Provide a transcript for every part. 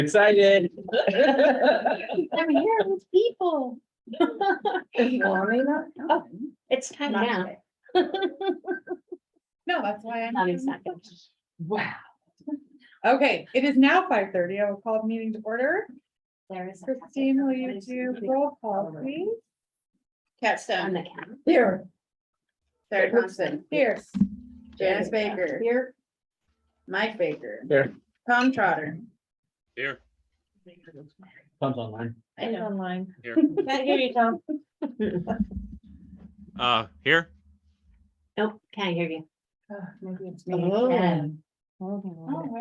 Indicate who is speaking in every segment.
Speaker 1: Excited.
Speaker 2: I'm here with people.
Speaker 3: Oh,
Speaker 2: It's time
Speaker 3: Not
Speaker 2: now.
Speaker 3: no, that's why I'm.
Speaker 2: Not exactly.
Speaker 1: Wow.
Speaker 3: Okay, it is now 5:30. I will call the meeting to order.
Speaker 2: There is.
Speaker 3: Christine, will you do roll call, please?
Speaker 2: On
Speaker 4: Catstone,
Speaker 2: the camera.
Speaker 3: Here.
Speaker 4: Sarah Thompson,
Speaker 3: Here.
Speaker 4: Janice Baker,
Speaker 3: Here.
Speaker 4: Mike Baker,
Speaker 1: Here.
Speaker 4: Tom Trotter.
Speaker 5: Here,
Speaker 1: Tom's online.
Speaker 4: I know.
Speaker 3: Online.
Speaker 5: here,
Speaker 3: Can't hear you, Tom.
Speaker 5: here,
Speaker 2: Nope, can't hear you.
Speaker 3: Maybe it's
Speaker 4: Oh.
Speaker 3: me.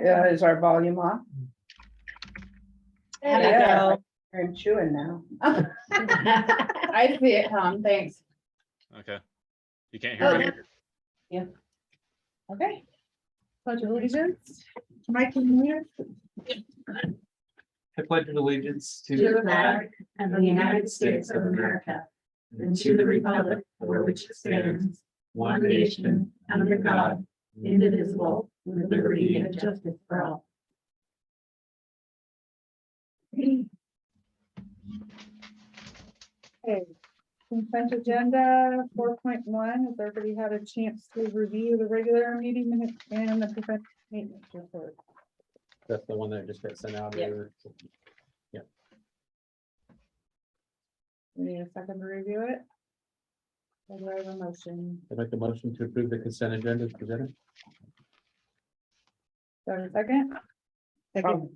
Speaker 6: Yeah, is our volume off?
Speaker 2: How about
Speaker 6: Yeah, I'm chewing now.
Speaker 4: I see it, Tom, thanks.
Speaker 5: okay. You can't hear me?
Speaker 3: Okay. Pledge of allegiance. Mike, can you hear?
Speaker 1: I pledge allegiance
Speaker 2: To the flag of the United States of America and to the republic for which it stands, one nation, under God, indivisible, with liberty and justice for all.
Speaker 3: Okay. Consent agenda 4.1. Has everybody had a chance to review the regular meeting minutes and the consent maintenance report?
Speaker 1: That's the one that just got sent out.
Speaker 3: Yeah.
Speaker 1: Or-
Speaker 3: We need a second to review it. Or do I have a motion?
Speaker 1: I make the motion to approve the consent agenda as presented.
Speaker 3: Do I have a second?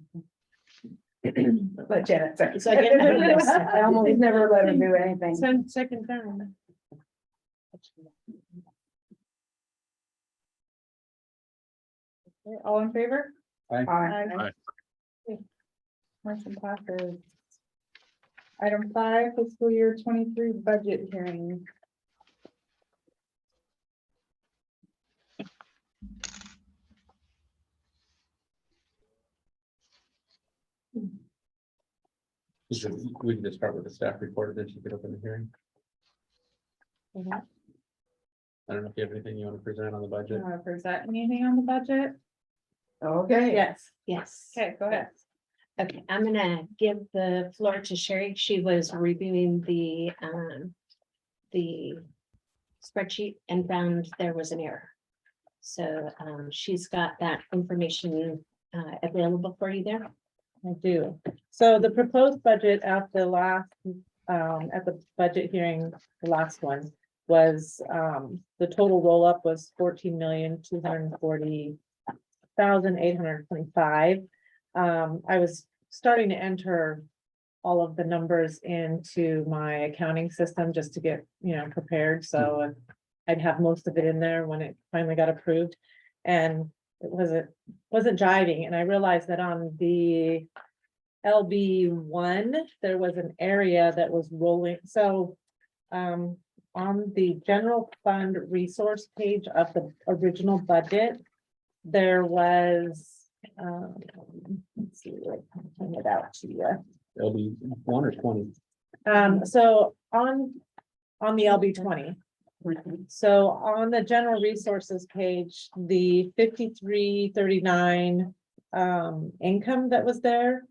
Speaker 6: Let Janet second.
Speaker 3: Second.
Speaker 6: I almost never let her do anything.
Speaker 3: Second time. Okay, all in favor?
Speaker 1: Aye.
Speaker 6: Aye.
Speaker 3: Aye. Okay. Motion passes. Item 5, fiscal year 23 budget hearing.
Speaker 1: We can just start with the staff report, then she could open the hearing. I don't know if you have anything you want to present on the budget.
Speaker 3: Want to present anything on the budget?
Speaker 6: Okay.
Speaker 3: Yes.
Speaker 2: Yes.
Speaker 3: Okay, go ahead.
Speaker 2: Okay, I'm gonna give the floor to Sherry. She was reviewing the spreadsheet and found there was an error. So, she's got that information, available for you there.
Speaker 7: I do. So the proposed budget at the last, at the budget hearing, the last one was, the total roll up was 14,240,825. I was starting to enter all of the numbers into my accounting system just to get, prepared. So I'd have most of it in there when it finally got approved. And it wasn't jiving. And I realized that on the LB1, there was an area that was rolling. So on the general fund resource page of the original budget, there was, let's see, I can point it out to you.
Speaker 1: It'll be 1 or 20.
Speaker 7: So on the LB20. So on the general resources page, the 5339 income that was there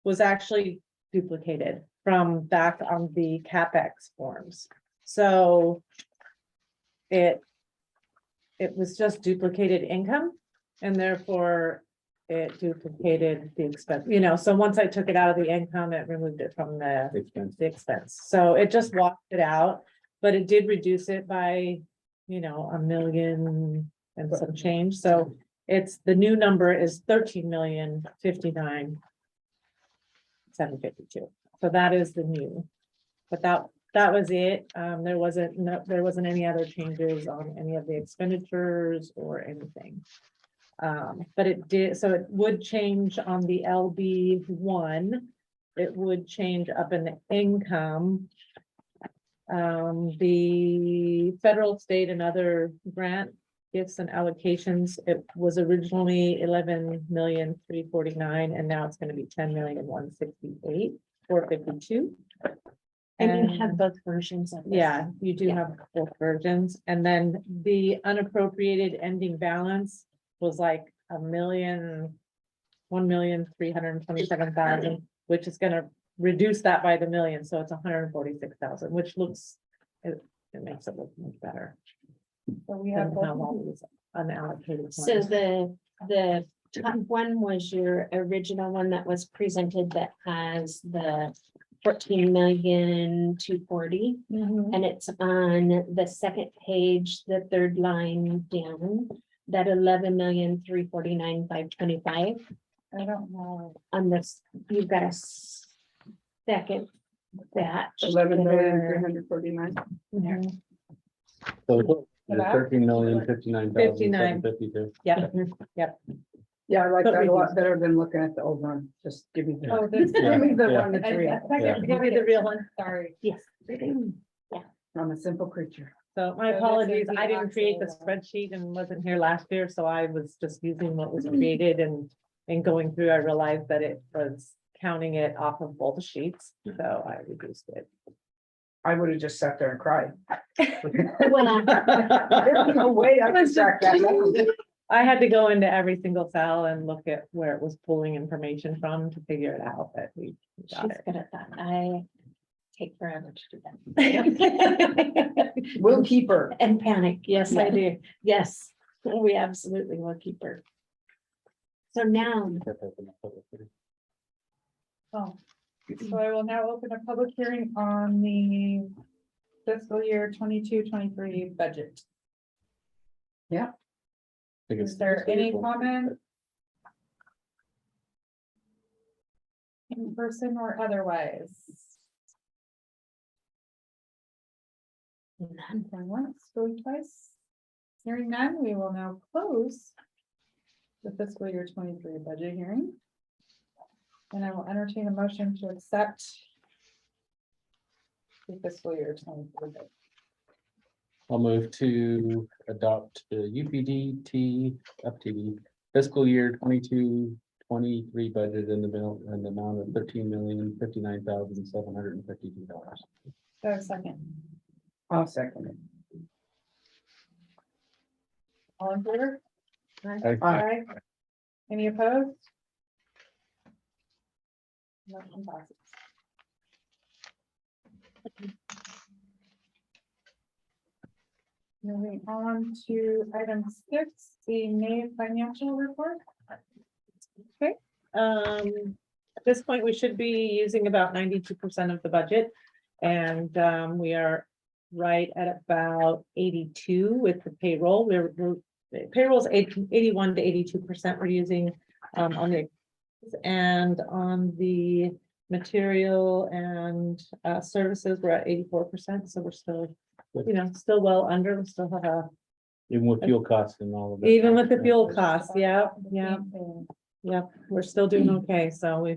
Speaker 7: was actually duplicated from back on the CapEx forms. So it was just duplicated income, and therefore it duplicated the expense, so once I took it out of the income, it removed it from the
Speaker 1: Expense.
Speaker 7: expense. So it just washed it out, but it did reduce it by, $1 million and some change. So the new number is 13,059,752. So that is the new, but that was it. There wasn't any other changes on any of the expenditures or anything. But it did, so it would change on the LB1. It would change up in the income. The federal, state, and other grant gifts and allocations, it was originally 11,349,000, and now it's going to be 10,168,452.
Speaker 2: And you have both versions of this.
Speaker 7: Yeah, you do
Speaker 2: Yeah.
Speaker 7: have both versions. And then the unappropriated ending balance was like 1 million 1,327,000, which is gonna reduce that by the million, so it's 146,000, which looks, it makes it look much better.
Speaker 3: So we
Speaker 7: Than
Speaker 3: have
Speaker 7: how
Speaker 3: both.
Speaker 7: all these unallocated.
Speaker 2: So
Speaker 7: ones.
Speaker 2: the top one was your original one that was presented that has the 14,240,000.
Speaker 3: Mhm.
Speaker 2: And it's on the second page, the third line down, that 11,349,525.
Speaker 3: I don't know.
Speaker 2: On this, you've got a second batch.
Speaker 6: 11,349,000.
Speaker 7: Mhm.
Speaker 1: So
Speaker 3: About?
Speaker 1: 13,059,752.
Speaker 7: 59. Yep,
Speaker 6: Yeah, I like
Speaker 7: But
Speaker 6: that a lot
Speaker 7: reduced.
Speaker 6: better than looking at the old one. Just give me the,
Speaker 3: Oh, this.
Speaker 6: give me the
Speaker 1: Yeah.
Speaker 6: one that's real.
Speaker 7: give me the real one.
Speaker 3: Sorry.
Speaker 2: Yes.
Speaker 6: I'm a simple creature.
Speaker 7: So my
Speaker 3: So this
Speaker 7: apologies,
Speaker 3: is the
Speaker 7: I didn't create the
Speaker 3: actual-
Speaker 7: spreadsheet and wasn't here last year, so I was just using what was created and. And going through, I realized that it was counting it off of both sheets, so I reduced it.
Speaker 6: I would have just sat there and cried.
Speaker 2: Well,
Speaker 6: There's no way I could track that down.
Speaker 7: I had to go into every single cell and look at where it was pulling information from to figure it out, but we
Speaker 2: she's
Speaker 7: got it.
Speaker 2: good at that. I take forever to do that.
Speaker 6: We'll keep her.
Speaker 2: And panic. Yes, I do. Yes, we absolutely will keep her. So now,
Speaker 3: Oh, so I will now open a public hearing on the fiscal year 22-23 budget. Is there any comment? In person or otherwise?
Speaker 2: none.
Speaker 3: Going once, going twice. Hearing none, we will now close the fiscal year 23 budget hearing. And I will entertain a motion to accept the fiscal year 23 budget.
Speaker 1: I'll move to adopt the UPTD fiscal year 22-23 budget in the bill and the amount of $13,059,752.
Speaker 3: Do I have a second?
Speaker 6: I'll second it.
Speaker 3: All in favor?
Speaker 1: Aye.
Speaker 3: Aye. Any opposed? Motion passes. Moving on to item 6, the May financial report.
Speaker 7: At this point, we should be using about 92% of the budget. And we are right at about 82 with the payroll. Payroll's 81 to 82% we're using on the and on the material and services, we're at 84%. So we're still, still well under. We still have a,
Speaker 1: Even with fuel costs and all of that.
Speaker 7: even with the fuel costs. Yeah.
Speaker 3: Same
Speaker 7: Yep, we're still doing okay, so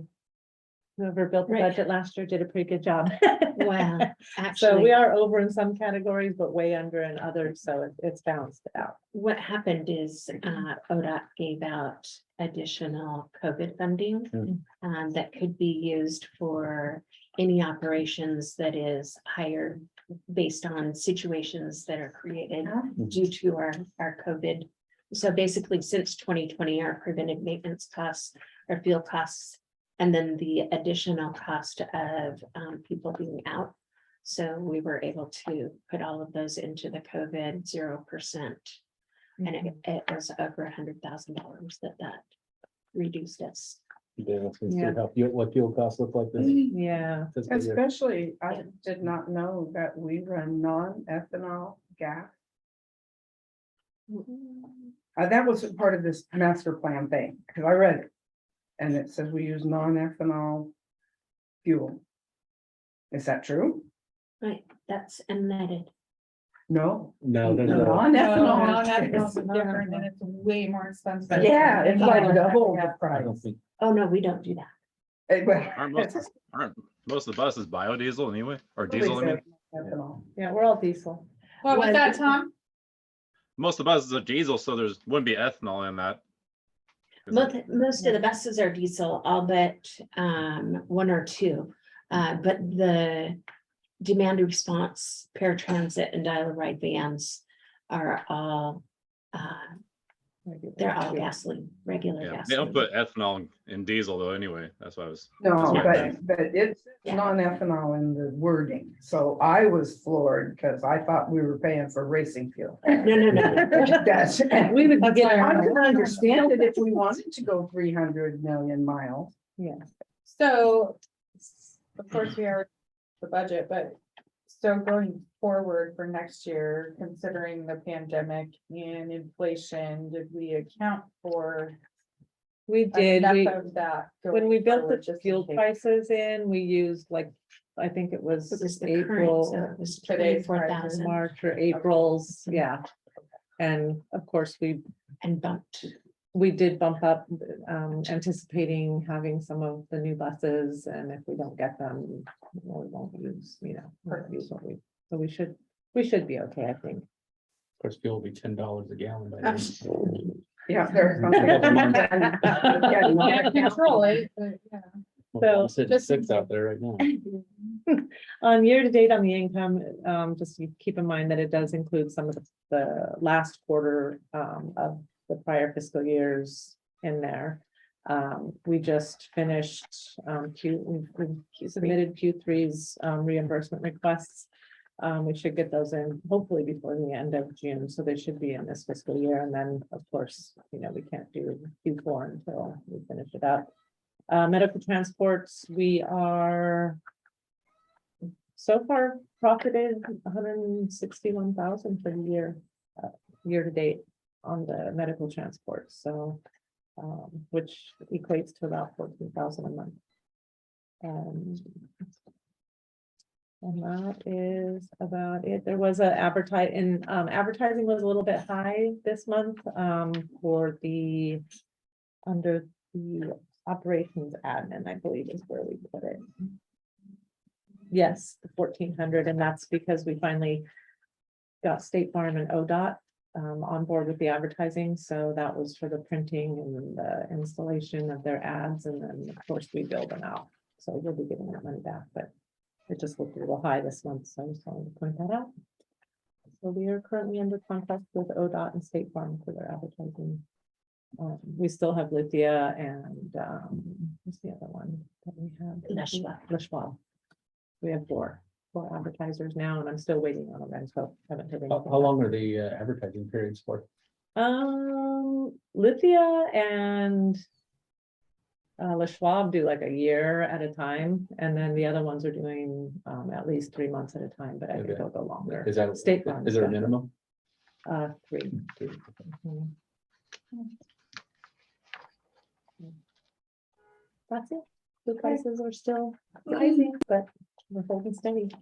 Speaker 7: whoever built the
Speaker 2: Right.
Speaker 7: budget last year did a pretty good job.
Speaker 2: Wow,
Speaker 7: So we
Speaker 2: actually,
Speaker 7: are over in some categories, but way under in others, so it's balanced out.
Speaker 2: what happened is ODOT gave out additional COVID funding that could be used for any operations that is hired based on situations that are created due to our COVID. So basically, since 2020, our preventive maintenance costs, our fuel costs, and then the additional cost of people being out. So we were able to put all of those into the COVID 0%. And it was over $100,000 that reduced us.
Speaker 1: Yeah, let's see
Speaker 7: Yeah.
Speaker 1: what fuel costs look like this.
Speaker 7: Yeah,
Speaker 1: fiscal year.
Speaker 6: Especially, I did not know that we run non-ethanol gas. That was part of this master plan thing, because I read it. And it says we use non-ethanol fuel. Is that true?
Speaker 2: Right, that's unleaded.
Speaker 6: No.
Speaker 1: No, there's
Speaker 7: No.
Speaker 1: a,
Speaker 6: Non-ethanol.
Speaker 3: that's different and it's way more expensive.
Speaker 6: Yeah, it's like double the
Speaker 1: I
Speaker 6: price.
Speaker 1: don't think,
Speaker 2: Oh, no, we don't do that.
Speaker 5: Aren't most of the buses biodiesel anyway, or diesel? I mean,
Speaker 6: Ethanol.
Speaker 7: yeah, we're all diesel.
Speaker 3: What was that, Tom?
Speaker 5: most of the buses are diesel, so wouldn't be ethanol in that. Is it?
Speaker 2: Most of the buses are diesel, all but one or two. But the demand response, paratransit and dial-a-ride vans are all They're all gasoline, regular
Speaker 5: Yeah, they don't
Speaker 2: gasoline.
Speaker 5: put ethanol in diesel though anyway. That's why I was.
Speaker 6: No,
Speaker 5: that's why I
Speaker 6: but it's
Speaker 2: Yeah.
Speaker 6: non-ethanol in the wording, so I was floored because I thought we were paying for racing fuel.
Speaker 2: No.
Speaker 6: That's,
Speaker 7: We would be
Speaker 3: That's
Speaker 7: getting,
Speaker 6: I can understand it if we wanted to go 300 million miles.
Speaker 7: yeah,
Speaker 3: So, of course, we are the budget, but so going forward for next year, considering the pandemic and inflation, did we account for
Speaker 7: we did, we,
Speaker 3: enough of that?
Speaker 7: when
Speaker 3: going
Speaker 7: we built
Speaker 3: forward,
Speaker 7: the
Speaker 3: just in
Speaker 7: fuel
Speaker 3: case?
Speaker 7: prices in, we used like, I think it was
Speaker 2: It was the current, so
Speaker 7: April,
Speaker 2: it was
Speaker 3: Today's
Speaker 2: 24,000
Speaker 7: March or April's, yeah. And of course,
Speaker 2: and bumped.
Speaker 7: we did bump up, anticipating having some of the new buses, and if we don't get them, we won't use, we won't use what we, so we should be okay, I think.
Speaker 1: Of course, fuel will be $10 a gallon. by then.
Speaker 6: Yeah, there's something.
Speaker 3: Yeah, you can't control it, but yeah.
Speaker 1: Well, I'm sitting
Speaker 3: just-
Speaker 1: 6 out there right now.
Speaker 7: On year to date on the income, just you keep in mind that it does include some of the last quarter, of the prior fiscal years in there. We just finished, we submitted Q3's reimbursement requests. We should get those in hopefully before the end of June, so they should be in this fiscal year, and then, of course, we can't do Q4 until we finish it up. Medical transports, we are so far profited 161,000 for the year to date on the medical transport, so which equates to about 14,000 a month. And that is about it. There was a advertising was a little bit high this month for the under the operations admin, I believe is where we put it. Yes, the 1,400, and that's because we finally got State Farm and ODOT on board with the advertising, so that was for the printing and the installation of their ads, and then of course we build them out. So we'll be getting that money back, but it just looked a little high this month, so I just wanted to point that out. So we are currently under contract with ODOT and State Farm for their advertising. We still have Lithia and what's the other one that we have? Lishwa. We have four advertisers now, and I'm still waiting on a rental. Haven't heard anything.
Speaker 1: How long are the advertising periods for?
Speaker 7: Lithia and Schwab do like a year at a time, and then the other ones are doing at least 3 months at a time, but I think
Speaker 1: Okay.
Speaker 7: they'll go longer.
Speaker 1: Is that
Speaker 7: State Farm
Speaker 1: is there a
Speaker 7: especially.
Speaker 1: minimum?
Speaker 7: 3. Mhm. That's it. The prices are still rising, but we're holding steady. I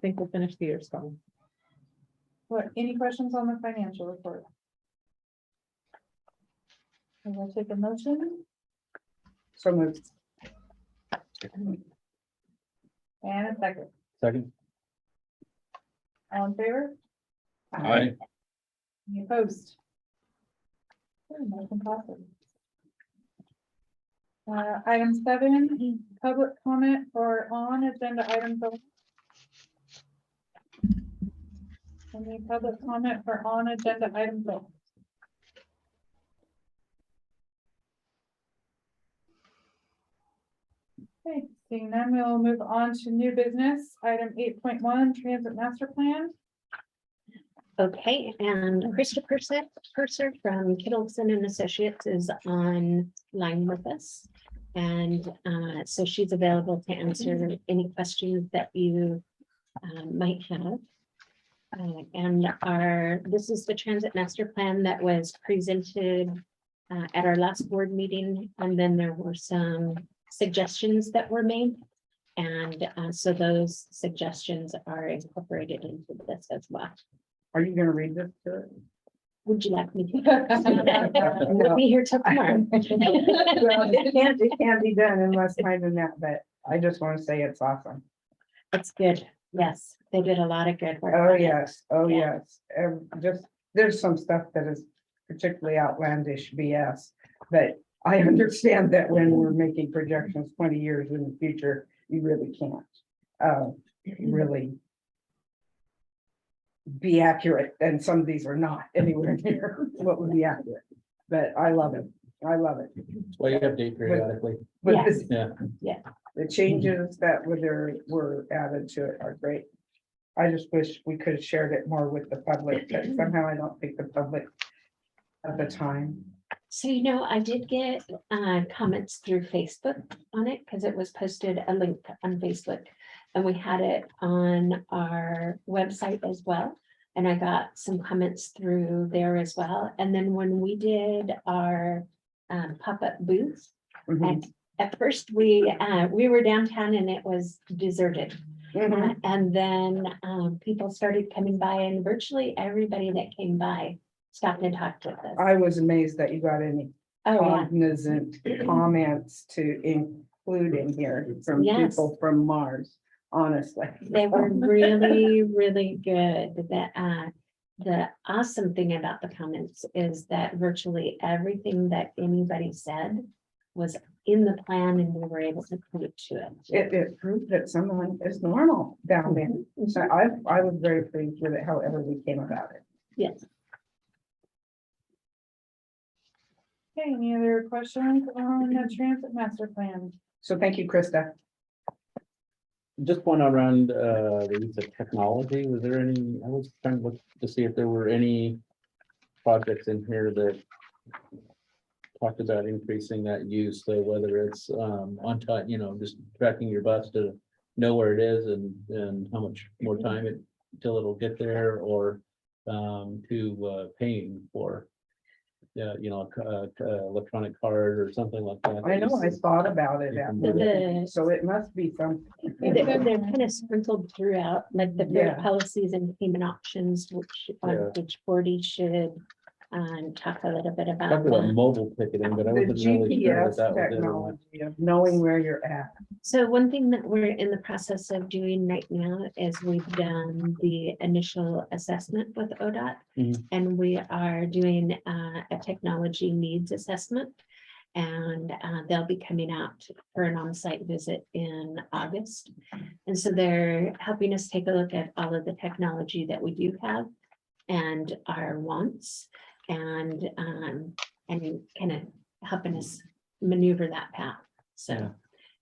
Speaker 7: think we'll finish the year strong.
Speaker 3: What, any questions on the financial report? And we'll take a motion
Speaker 6: So moved.
Speaker 3: and a second.
Speaker 1: Second?
Speaker 3: All in favor?
Speaker 1: Aye.
Speaker 3: Any opposed? Okay, motion passes. Item 7, public comment for on agenda items. Any public comment for on agenda items? Okay, seeing none, we'll move on to new business. Item 8.1, transit master plan.
Speaker 2: Okay, and Krista Purser from Kittleson and Associates is online with us. And so she's available to answer any questions that you might have. This is the transit master plan that was presented at our last board meeting, and then there were some suggestions that were made. And so those suggestions are incorporated into this as well.
Speaker 6: Are you gonna read this to it?
Speaker 2: Would you like me to? We'll be here till tomorrow.
Speaker 6: Well, it can't be done unless I do that, but I just want to say it's awesome.
Speaker 2: It's good. Yes, they did a lot of good work.
Speaker 6: Oh,
Speaker 2: on it.
Speaker 6: yes, oh,
Speaker 2: Yeah.
Speaker 6: yes. Just, there's some stuff that is particularly outlandish BS. But I understand that when we're making projections 20 years in the future, you really can't. Really. be accurate, and some of these are not anywhere near what would be accurate. But I love it. I love it.
Speaker 1: That's why you update periodically.
Speaker 6: But
Speaker 2: Yes.
Speaker 1: Yeah.
Speaker 6: the changes that were added to it are great. I just wish we could have shared it more with the public, but somehow I don't think the public at the time.
Speaker 2: So, I did get comments through Facebook on it because it was posted a link on Facebook. And we had it on our website as well. And I got some comments through there as well. And then when we did our pop-up booth,
Speaker 6: Mhm.
Speaker 2: at first we were downtown and it was deserted.
Speaker 6: Mhm.
Speaker 2: And then people started coming by and virtually everybody that came by stopped and talked with us.
Speaker 6: I was amazed that you got any
Speaker 2: Oh, yeah.
Speaker 6: cognizant comments to include in here from
Speaker 2: Yes.
Speaker 6: people from Mars, honestly.
Speaker 2: They were really, really good. The awesome thing about the comments is that virtually everything that anybody said was in the plan and we were able to point to it.
Speaker 6: It proved that someone is normal down there. So I was very pleased with it, however we came about it.
Speaker 2: Yes.
Speaker 3: Okay, any other questions on the transit master plan?
Speaker 6: So thank you, Krista.
Speaker 1: Just one around the use of technology. Was there any, I was trying to look to see if there were any projects in here that talked about increasing that use, so whether it's on time, just tracking your bus to know where it is and how much more time it till it'll get there, or to paying for electronic card or something like that.
Speaker 6: I know, I thought about it, so it must be something.
Speaker 2: They're kind of sprinkled throughout, like the fare
Speaker 6: Yeah.
Speaker 2: policies and payment options, which on
Speaker 1: Yeah.
Speaker 2: page 40 should talk a little bit about
Speaker 1: Talked about
Speaker 2: that.
Speaker 1: mobile ticketing, but I
Speaker 6: The
Speaker 1: wasn't really sure
Speaker 6: GPS
Speaker 1: that that was it or not.
Speaker 6: technology of knowing where you're at.
Speaker 2: So one thing that we're in the process of doing right now is we've done the initial assessment with ODOT.
Speaker 1: Mhm.
Speaker 2: And we are doing a technology needs assessment. And they'll be coming out for an on-site visit in August. And so they're helping us take a look at all of the technology that we do have and our wants and kind of helping us maneuver that path. So,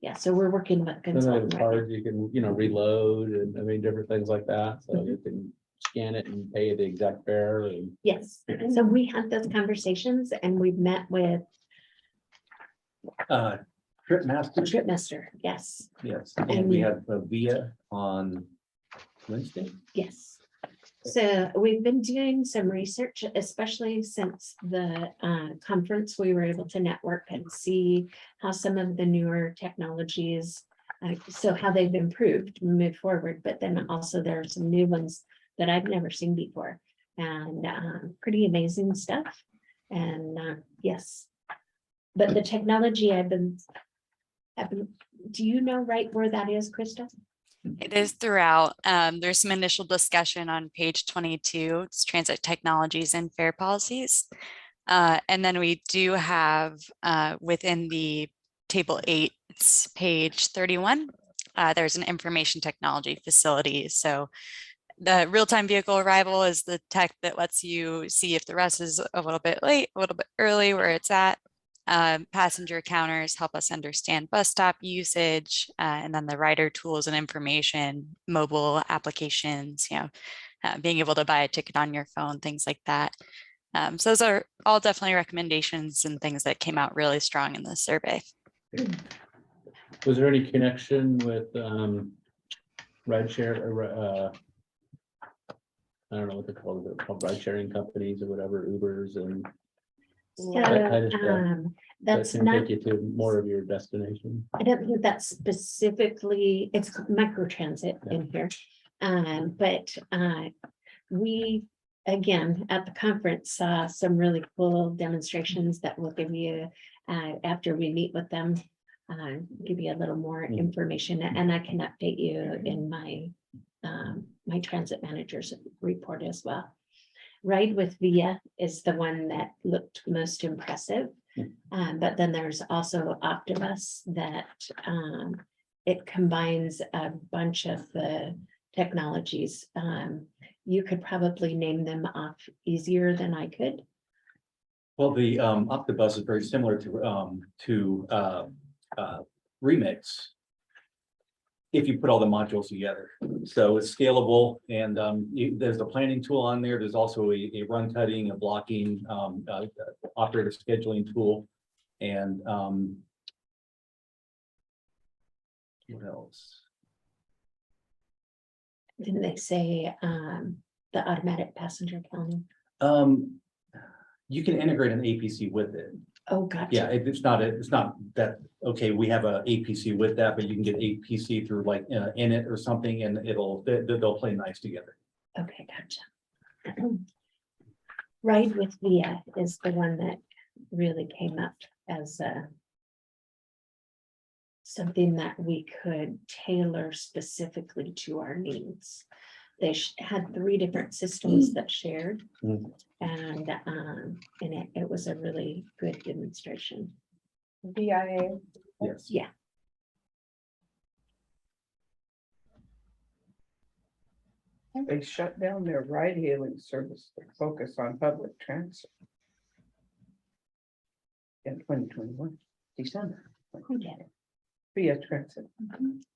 Speaker 2: yeah, so we're working with
Speaker 1: Then
Speaker 2: consultant
Speaker 1: those
Speaker 2: right now.
Speaker 1: cards you can, reload and different things like that. So you can scan it and pay the exact fare and.
Speaker 2: Yes, so we had those conversations and we've met with
Speaker 8: Trip Master,
Speaker 2: the trip master. Yes,
Speaker 8: yes, and we have Via on Wednesday.
Speaker 2: yes. So we've been doing some research, especially since the conference, we were able to network and see how some of the newer technologies, so how they've improved, moved forward, but then also there are some new ones that I've never seen before and pretty amazing stuff. And yes, but the technology I've been, do you know right where that is, Krista?
Speaker 9: It is throughout. There's some initial discussion on page 22. It's transit technologies and fare policies. And then we do have within the table 8, it's page 31. There's an information technology facility. So the real-time vehicle arrival is the tech that lets you see if the rest is a little bit late, a little bit early, where it's at. Passenger counters help us understand bus stop usage, and then the rider tools and information, mobile applications, being able to buy a ticket on your phone, things like that. So those are all definitely recommendations and things that came out really strong in this survey.
Speaker 1: Was there any connection with rideshare or I don't know what they're called ride sharing companies or whatever, Ubers and
Speaker 2: So
Speaker 1: that kind of stuff that
Speaker 2: that's
Speaker 1: can
Speaker 2: not,
Speaker 1: take you to more of your destination?
Speaker 2: I don't think that's specifically, it's microtransit in here. But we, again, at the conference, saw some really cool demonstrations that will give you, after we meet with them, give you a little more information, and I can update you in my my transit manager's report as well. Ride with Via is the one that looked most impressive. But then there's also Optibus that it combines a bunch of the technologies. you could probably name them off easier than I could.
Speaker 8: Well, the Octobus is very similar to Remix. If you put all the modules together, so it's scalable, and there's a planning tool on there. There's also a run cutting, a blocking, operator scheduling tool, and what else?
Speaker 2: Didn't they say the automatic passenger counting?
Speaker 8: You can integrate an APC with it.
Speaker 2: Oh, gotcha.
Speaker 8: Yeah, it's not that, okay, we have a APC with that, but you can get APC through like in it or something, and they'll play nice together.
Speaker 2: Okay, gotcha. Ride with Via is the one that really came up as something that we could tailor specifically to our needs. They had 3 different systems that shared, and it was a really good demonstration.
Speaker 3: VIA.
Speaker 8: Yes.
Speaker 2: Yeah.
Speaker 6: They shut down their ride hailing service to focus on public transit. In 2021, December.
Speaker 2: Who did it?
Speaker 6: Via Transit.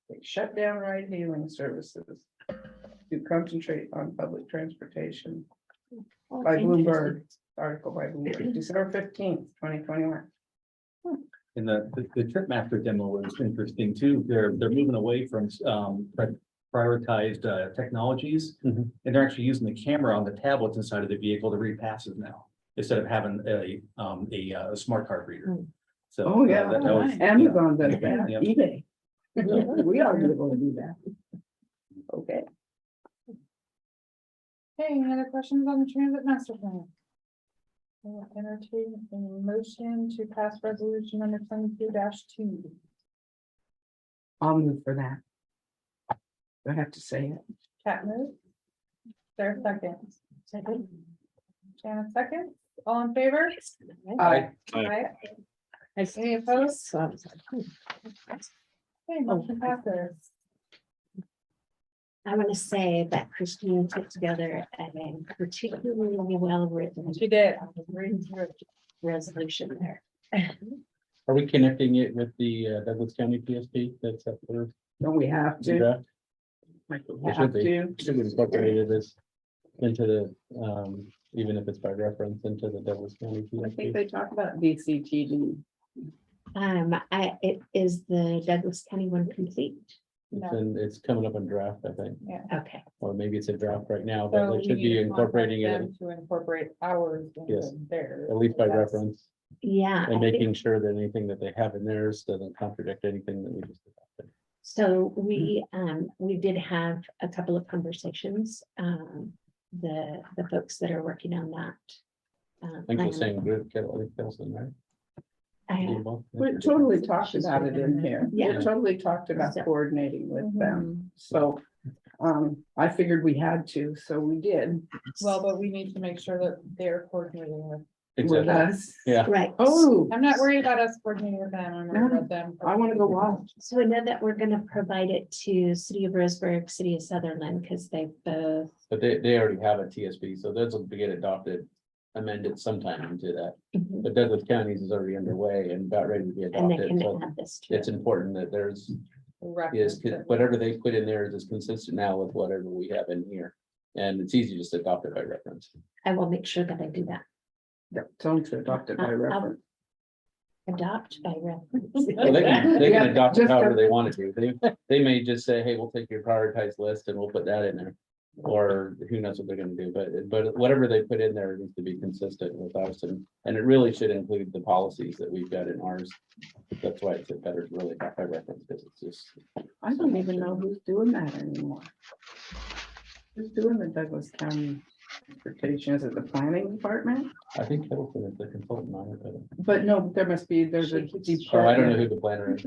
Speaker 6: They shut down ride hailing services to concentrate on public transportation.
Speaker 2: Oh,
Speaker 6: By
Speaker 2: interesting.
Speaker 6: Bloomberg, article by Bloomberg, December 15th, 2021.
Speaker 8: And the Trip Master demo was interesting too. They're moving away from prioritized technologies.
Speaker 1: Mhm.
Speaker 8: And they're actually using the camera on the tablets inside of the vehicle to read passes now, instead of having a smart card reader.
Speaker 2: Hmm.
Speaker 8: So.
Speaker 6: Oh, yeah,
Speaker 8: that was-
Speaker 6: Amazon does that,
Speaker 8: Yeah.
Speaker 6: eBay. We ought to be able to do that. Okay.
Speaker 3: Okay, any other questions on the transit master plan? I'll entertain a motion to pass resolution number 22-2.
Speaker 6: I'll move for that. Do I have to say it?
Speaker 3: Cat move. There a second?
Speaker 2: Second.
Speaker 3: Shannon second. All in favor?
Speaker 6: Aye.
Speaker 3: Aye.
Speaker 7: I
Speaker 3: Any opposed?
Speaker 7: So I was like,
Speaker 3: Okay, motion passes.
Speaker 2: I want to say that Christine put together a particularly well-written
Speaker 3: She did. I was reading through it.
Speaker 2: resolution there.
Speaker 1: Are we connecting it with the Douglas County PSP that's up for
Speaker 6: Don't we have to?
Speaker 1: draft?
Speaker 6: Like, we
Speaker 1: It
Speaker 6: have
Speaker 1: should be.
Speaker 6: to.
Speaker 1: Should be incorporated this into the, even if it's by reference into the Douglas County
Speaker 6: I think
Speaker 1: PSP.
Speaker 6: they talk about DCTD.
Speaker 2: It is the Douglas County one complete.
Speaker 1: It's coming up in draft, I think,
Speaker 2: Okay,
Speaker 1: or maybe it's a draft right now,
Speaker 3: So
Speaker 1: but
Speaker 3: we
Speaker 1: it should
Speaker 3: need
Speaker 1: be
Speaker 3: to
Speaker 1: incorporating it
Speaker 3: contact them to incorporate ours
Speaker 1: Yes.
Speaker 3: into theirs.
Speaker 1: at least by
Speaker 3: Yes.
Speaker 1: reference.
Speaker 2: yeah.
Speaker 1: And
Speaker 2: I think-
Speaker 1: making sure that anything that they have in theirs doesn't contradict anything that we just adopted.
Speaker 2: So we did have a couple of conversations, the folks that are working on that.
Speaker 1: I think the same group, Kelson, right?
Speaker 6: We totally talked about it in here. We
Speaker 2: Yeah.
Speaker 6: totally talked about
Speaker 2: So-
Speaker 6: coordinating with
Speaker 3: Mm-hmm.
Speaker 6: them. So I figured we had to, so we did
Speaker 3: Well, but we need to make sure that they're coordinating with,
Speaker 6: with
Speaker 1: Exactly,
Speaker 6: us.
Speaker 1: yeah.
Speaker 2: Right.
Speaker 6: Oh,
Speaker 3: I'm not worried about us coordinating with them, I'm worried
Speaker 6: No,
Speaker 3: about them.
Speaker 6: I want to go watch.
Speaker 2: So I know that we're gonna provide it to City of Roseburg, City of Sutherland, because they both,
Speaker 1: But they already have a TSP, so those will get adopted, amended sometime into that. But Douglas County's is already underway and about ready to be
Speaker 2: and they
Speaker 1: adopted,
Speaker 2: can
Speaker 1: so
Speaker 2: add this to
Speaker 1: it's
Speaker 2: it.
Speaker 1: important that there's
Speaker 3: reference
Speaker 1: is
Speaker 3: it.
Speaker 1: whatever they put in there is consistent now with whatever we have in here. And it's easy just to adopt it by reference.
Speaker 2: I will make sure that I do that.
Speaker 6: Tell them to adopt it by reference.
Speaker 2: Adopt by reference.
Speaker 1: Well, they can
Speaker 6: Yeah,
Speaker 1: adopt it
Speaker 6: just
Speaker 1: however
Speaker 6: a-
Speaker 1: they want to do. They may just say, hey, we'll take your prioritized list and we'll put that in there. Or who knows what they're gonna do, but whatever they put in there needs to be consistent with us, and it really should include the policies that we've got in ours. That's why it's better to really adopt by reference, because it's just.
Speaker 6: I don't even know who's doing that anymore. Who's doing the Douglas County transportation? Is it the planning department?
Speaker 1: I think Middleton is the consultant on it, but.
Speaker 6: But no, there's a
Speaker 1: Oh, I don't know
Speaker 6: department.
Speaker 1: who the planner is.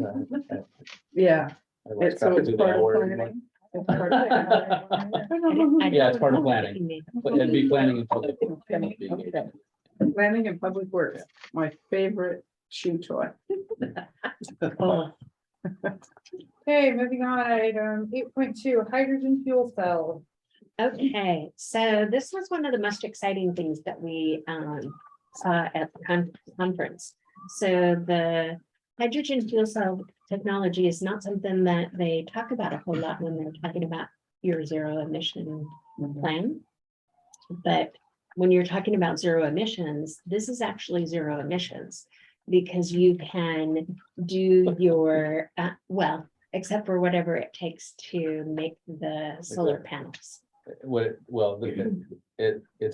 Speaker 6: Yeah,
Speaker 1: I lost
Speaker 6: so
Speaker 1: track
Speaker 6: it's
Speaker 1: of who they
Speaker 6: part
Speaker 1: all
Speaker 6: of
Speaker 1: were.
Speaker 6: planning. It's part of planning. I don't know who-
Speaker 1: Yeah, it's part of planning. But it'd be planning and public.
Speaker 6: Okay. Planning and Public Works, my favorite shoe toy.
Speaker 2: Oh,
Speaker 3: Okay, moving on, item 8.2, hydrogen fuel cell.
Speaker 2: Okay, so this was one of the most exciting things that we saw at the conference. So the hydrogen fuel cell technology is not something that they talk about a whole lot when they're talking about your zero emission plan. But when you're talking about zero emissions, this is actually zero emissions because you can do your, well, except for whatever it takes to make the solar panels.
Speaker 1: It's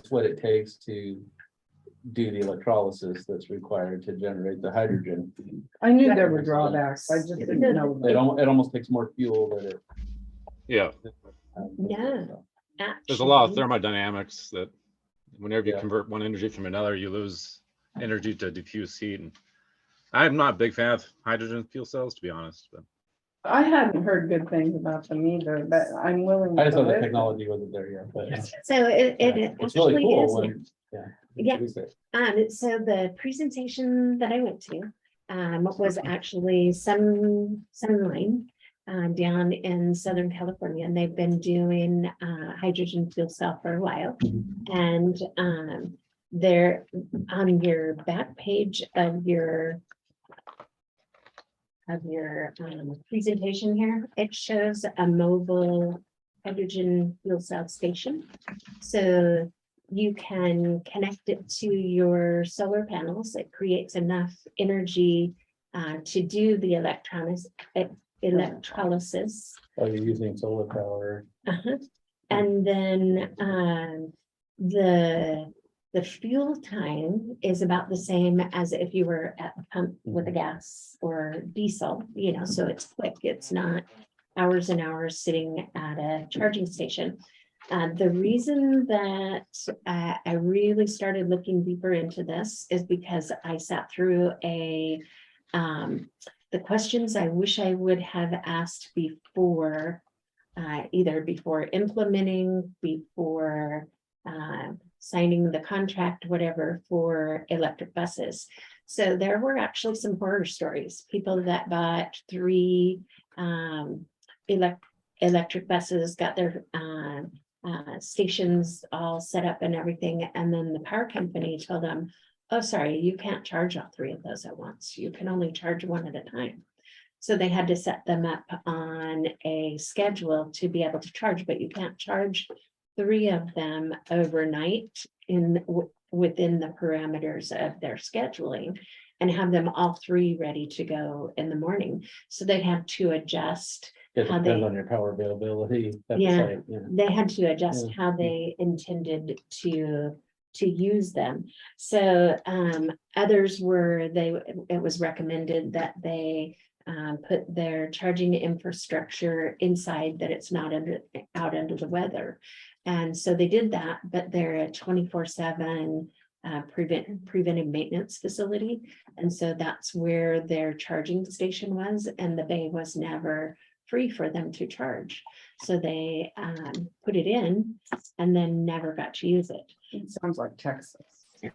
Speaker 1: what it takes to do the electrolysis that's required to generate the hydrogen.
Speaker 6: I knew there were drawbacks. I just didn't know.
Speaker 1: It almost takes more fuel than it.
Speaker 5: Yeah,
Speaker 2: Yeah.
Speaker 5: there's a lot of
Speaker 2: Actually,
Speaker 5: thermodynamics that whenever you
Speaker 1: Yeah.
Speaker 5: convert one energy from another, you lose energy to diffuse heat. And I'm not a big fan of hydrogen fuel cells, to be honest, but
Speaker 6: I hadn't heard good things about them either, but I'm willing.
Speaker 1: I just
Speaker 6: to
Speaker 1: know the
Speaker 6: listen.
Speaker 1: technology wasn't there yet, but.
Speaker 2: so it
Speaker 1: It's really
Speaker 2: actually
Speaker 1: cool
Speaker 2: is.
Speaker 1: when, yeah.
Speaker 2: Yeah.
Speaker 1: we say-
Speaker 2: So the presentation that I went to was actually Sunline down in Southern California, and they've been doing hydrogen fuel cell for a while. And they're on your back page of your presentation here, it shows a mobile hydrogen fuel cell station. So you can connect it to your solar panels. It creates enough energy to do the electrolysis.
Speaker 1: Oh, you're using solar power.
Speaker 2: Uh-huh. And then the fuel time is about the same as if you were at the pump with a gas or diesel, you know, so it's quick. It's not hours and hours sitting at a charging station. The reason that I really started looking deeper into this is because I sat through the questions I wish I would have asked before, either before implementing, before signing the contract, whatever, for electric buses. So there were actually some horror stories, people that bought 3 electric buses, got their stations all set up and everything. And then the power company told them, oh, sorry, you can't charge all 3 of those at once. You can only charge one at a time. So they had to set them up on a schedule to be able to charge, but you can't charge 3 of them overnight within the parameters of their scheduling and have them all 3 ready to go in the morning. So they had to adjust.
Speaker 1: It
Speaker 2: how
Speaker 1: depends
Speaker 2: they-
Speaker 1: on your power availability. at the
Speaker 2: Yeah.
Speaker 1: site, you know.
Speaker 2: They had to adjust
Speaker 1: Yeah.
Speaker 2: how they intended to use them. So others were, it was recommended that they put their charging infrastructure inside, that it's not out under the weather. And so they did that, but they're a 24/7 preventive maintenance facility. And so that's where their charging station was, and the bay was never free for them to charge. So they put it in and then never got to use it.
Speaker 6: It sounds like Texas.
Speaker 2: I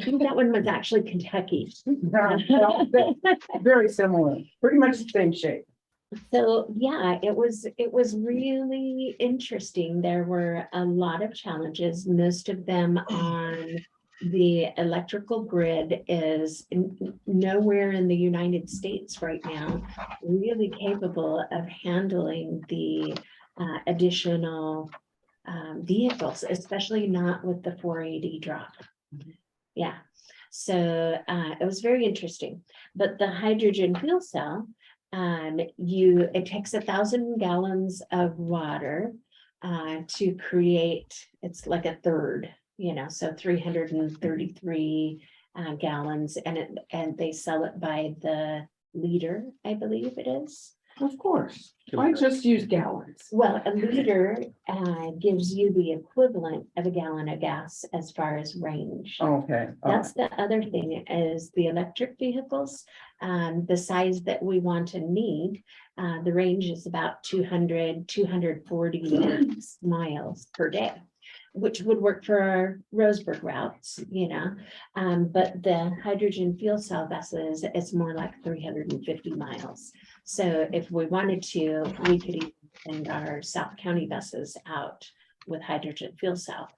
Speaker 2: think that one was actually Kentucky.
Speaker 6: Yeah, well, very similar, pretty much the same shape.
Speaker 2: So yeah, it was really interesting. There were a lot of challenges, most of them on the electrical grid is nowhere in the United States right now really capable of handling the additional vehicles, especially not with the 480 drop. Yeah, so it was very interesting. But the hydrogen fuel cell, it takes 1,000 gallons of water to create, it's like a third, so 333 gallons, and they sell it by the liter, I believe it is.
Speaker 6: Of course, I just use gallons.
Speaker 2: Well, a liter gives you the equivalent of a gallon of gas as far as range.
Speaker 6: Okay.
Speaker 2: That's the other thing is the electric vehicles, the size that we want and need, the range is about 240 miles per day, which would work for our Roseburg routes, but the hydrogen fuel cell buses, it's more like 350 miles. So if we wanted to, we could even send our South County buses out with hydrogen fuel cell.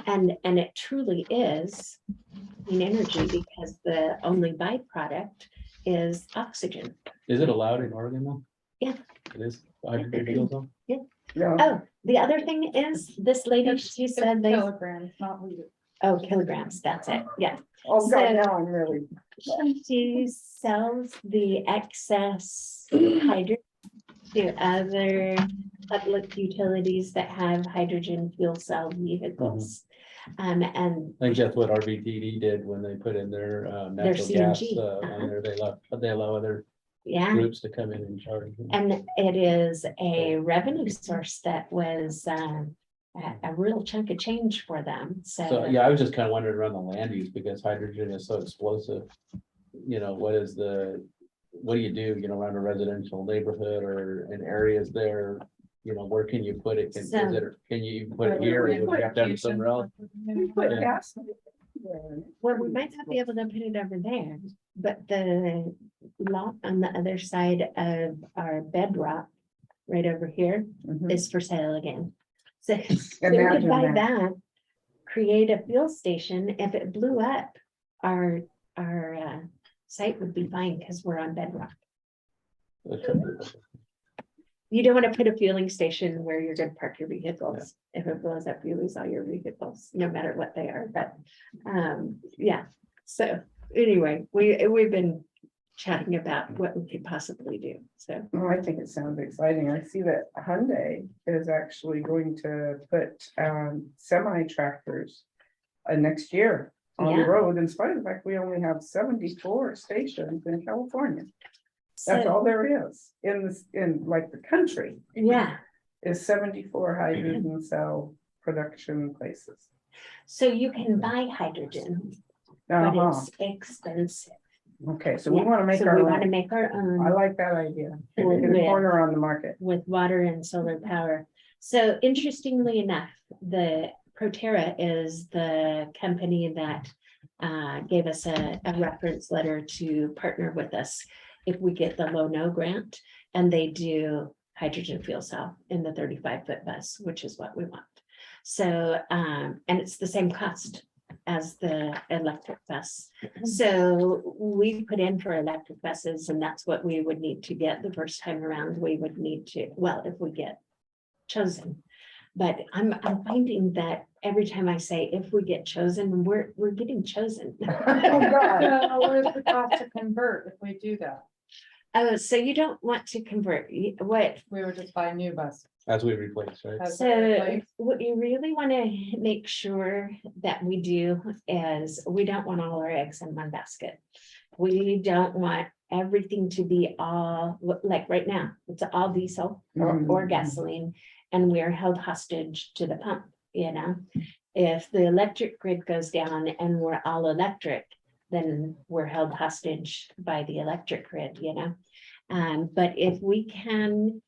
Speaker 2: And it truly is clean energy because the only byproduct is oxygen.
Speaker 1: Is it allowed in Oregon though?
Speaker 2: Yeah.
Speaker 1: It is. Hydrogen fuel cell?
Speaker 6: Yeah.
Speaker 2: Oh, the other thing is, this lady, she said they,
Speaker 3: Kilograms, not liters.
Speaker 2: oh, kilograms, that's it, yeah.
Speaker 6: Oh,
Speaker 2: So-
Speaker 6: God, now I'm really,
Speaker 2: She sells the excess hydrogen to other public utilities that have hydrogen fuel cell vehicles. And
Speaker 1: I think that's what RBTD did when they put in their natural gas
Speaker 2: CNG,
Speaker 1: on there. They allow other
Speaker 2: yeah,
Speaker 1: groups to come in and charge.
Speaker 2: and it is a revenue source that was a real chunk of change for them,
Speaker 1: So,
Speaker 2: so.
Speaker 1: yeah, I was just kind of wondering around the land use because hydrogen is so explosive. You know, what do you do, around a residential neighborhood or in areas there? Where can you put it? Can you put it here or would you have to have it somewhere else?
Speaker 6: we put
Speaker 1: Yeah.
Speaker 6: gas.
Speaker 2: Well, we might not be able to put it over there, but the lot on the other side of our bedrock, right over here,
Speaker 6: Mhm.
Speaker 2: is for sale again. So we could
Speaker 6: Imagine
Speaker 2: buy
Speaker 6: that.
Speaker 2: that, create a fuel station. If it blew up, our site would be fine because we're on bedrock. You don't want to put a fueling station where you're gonna park your vehicles. If it blows up, you lose all your vehicles, no matter what they are, but, yeah. So, anyway, we've been chatting about what we could possibly do, so.
Speaker 6: Oh, I think it sounds exciting. I see that Hyundai is actually going to put semi tractors next year on the
Speaker 2: Yeah.
Speaker 6: road, in spite of the fact we only have 74 stations in California. That's
Speaker 2: So,
Speaker 6: all there is in like the country
Speaker 2: yeah,
Speaker 6: is 74 hydrogen cell production places.
Speaker 2: so you can buy hydrogen, but
Speaker 6: Uh-huh.
Speaker 2: it's expensive.
Speaker 6: Okay, so we
Speaker 2: Yeah,
Speaker 6: want to make
Speaker 2: so we
Speaker 6: our
Speaker 2: want to
Speaker 6: own.
Speaker 2: make our
Speaker 6: I
Speaker 2: own
Speaker 6: like that idea. Get
Speaker 2: With-
Speaker 6: a corner on the market.
Speaker 2: with water and solar power. So interestingly enough, the Proterra is the company that gave us a reference letter to partner with us if we get the low-no grant, and they do hydrogen fuel cell in the 35-foot bus, which is what we want. So, and it's the same cost as the electric bus. So we put in for electric buses, and that's what we would need to get the first time around. We would need to, well, if we get chosen. But I'm finding that every time I say if we get chosen, we're getting chosen.
Speaker 6: Oh, God.
Speaker 3: So what is the cost to convert if we do that?
Speaker 2: Oh, so you don't want to convert, what,
Speaker 3: We would just buy a new bus.
Speaker 1: As we replace, right?
Speaker 3: As
Speaker 2: so
Speaker 3: a replace.
Speaker 2: what you really want to make sure that we do is we don't want all our eggs in one basket. We don't want everything to be all, like right now, it's all diesel or gasoline, and we're held hostage to the pump, If the electric grid goes down and we're all electric, then we're held hostage by the electric grid, But if we can,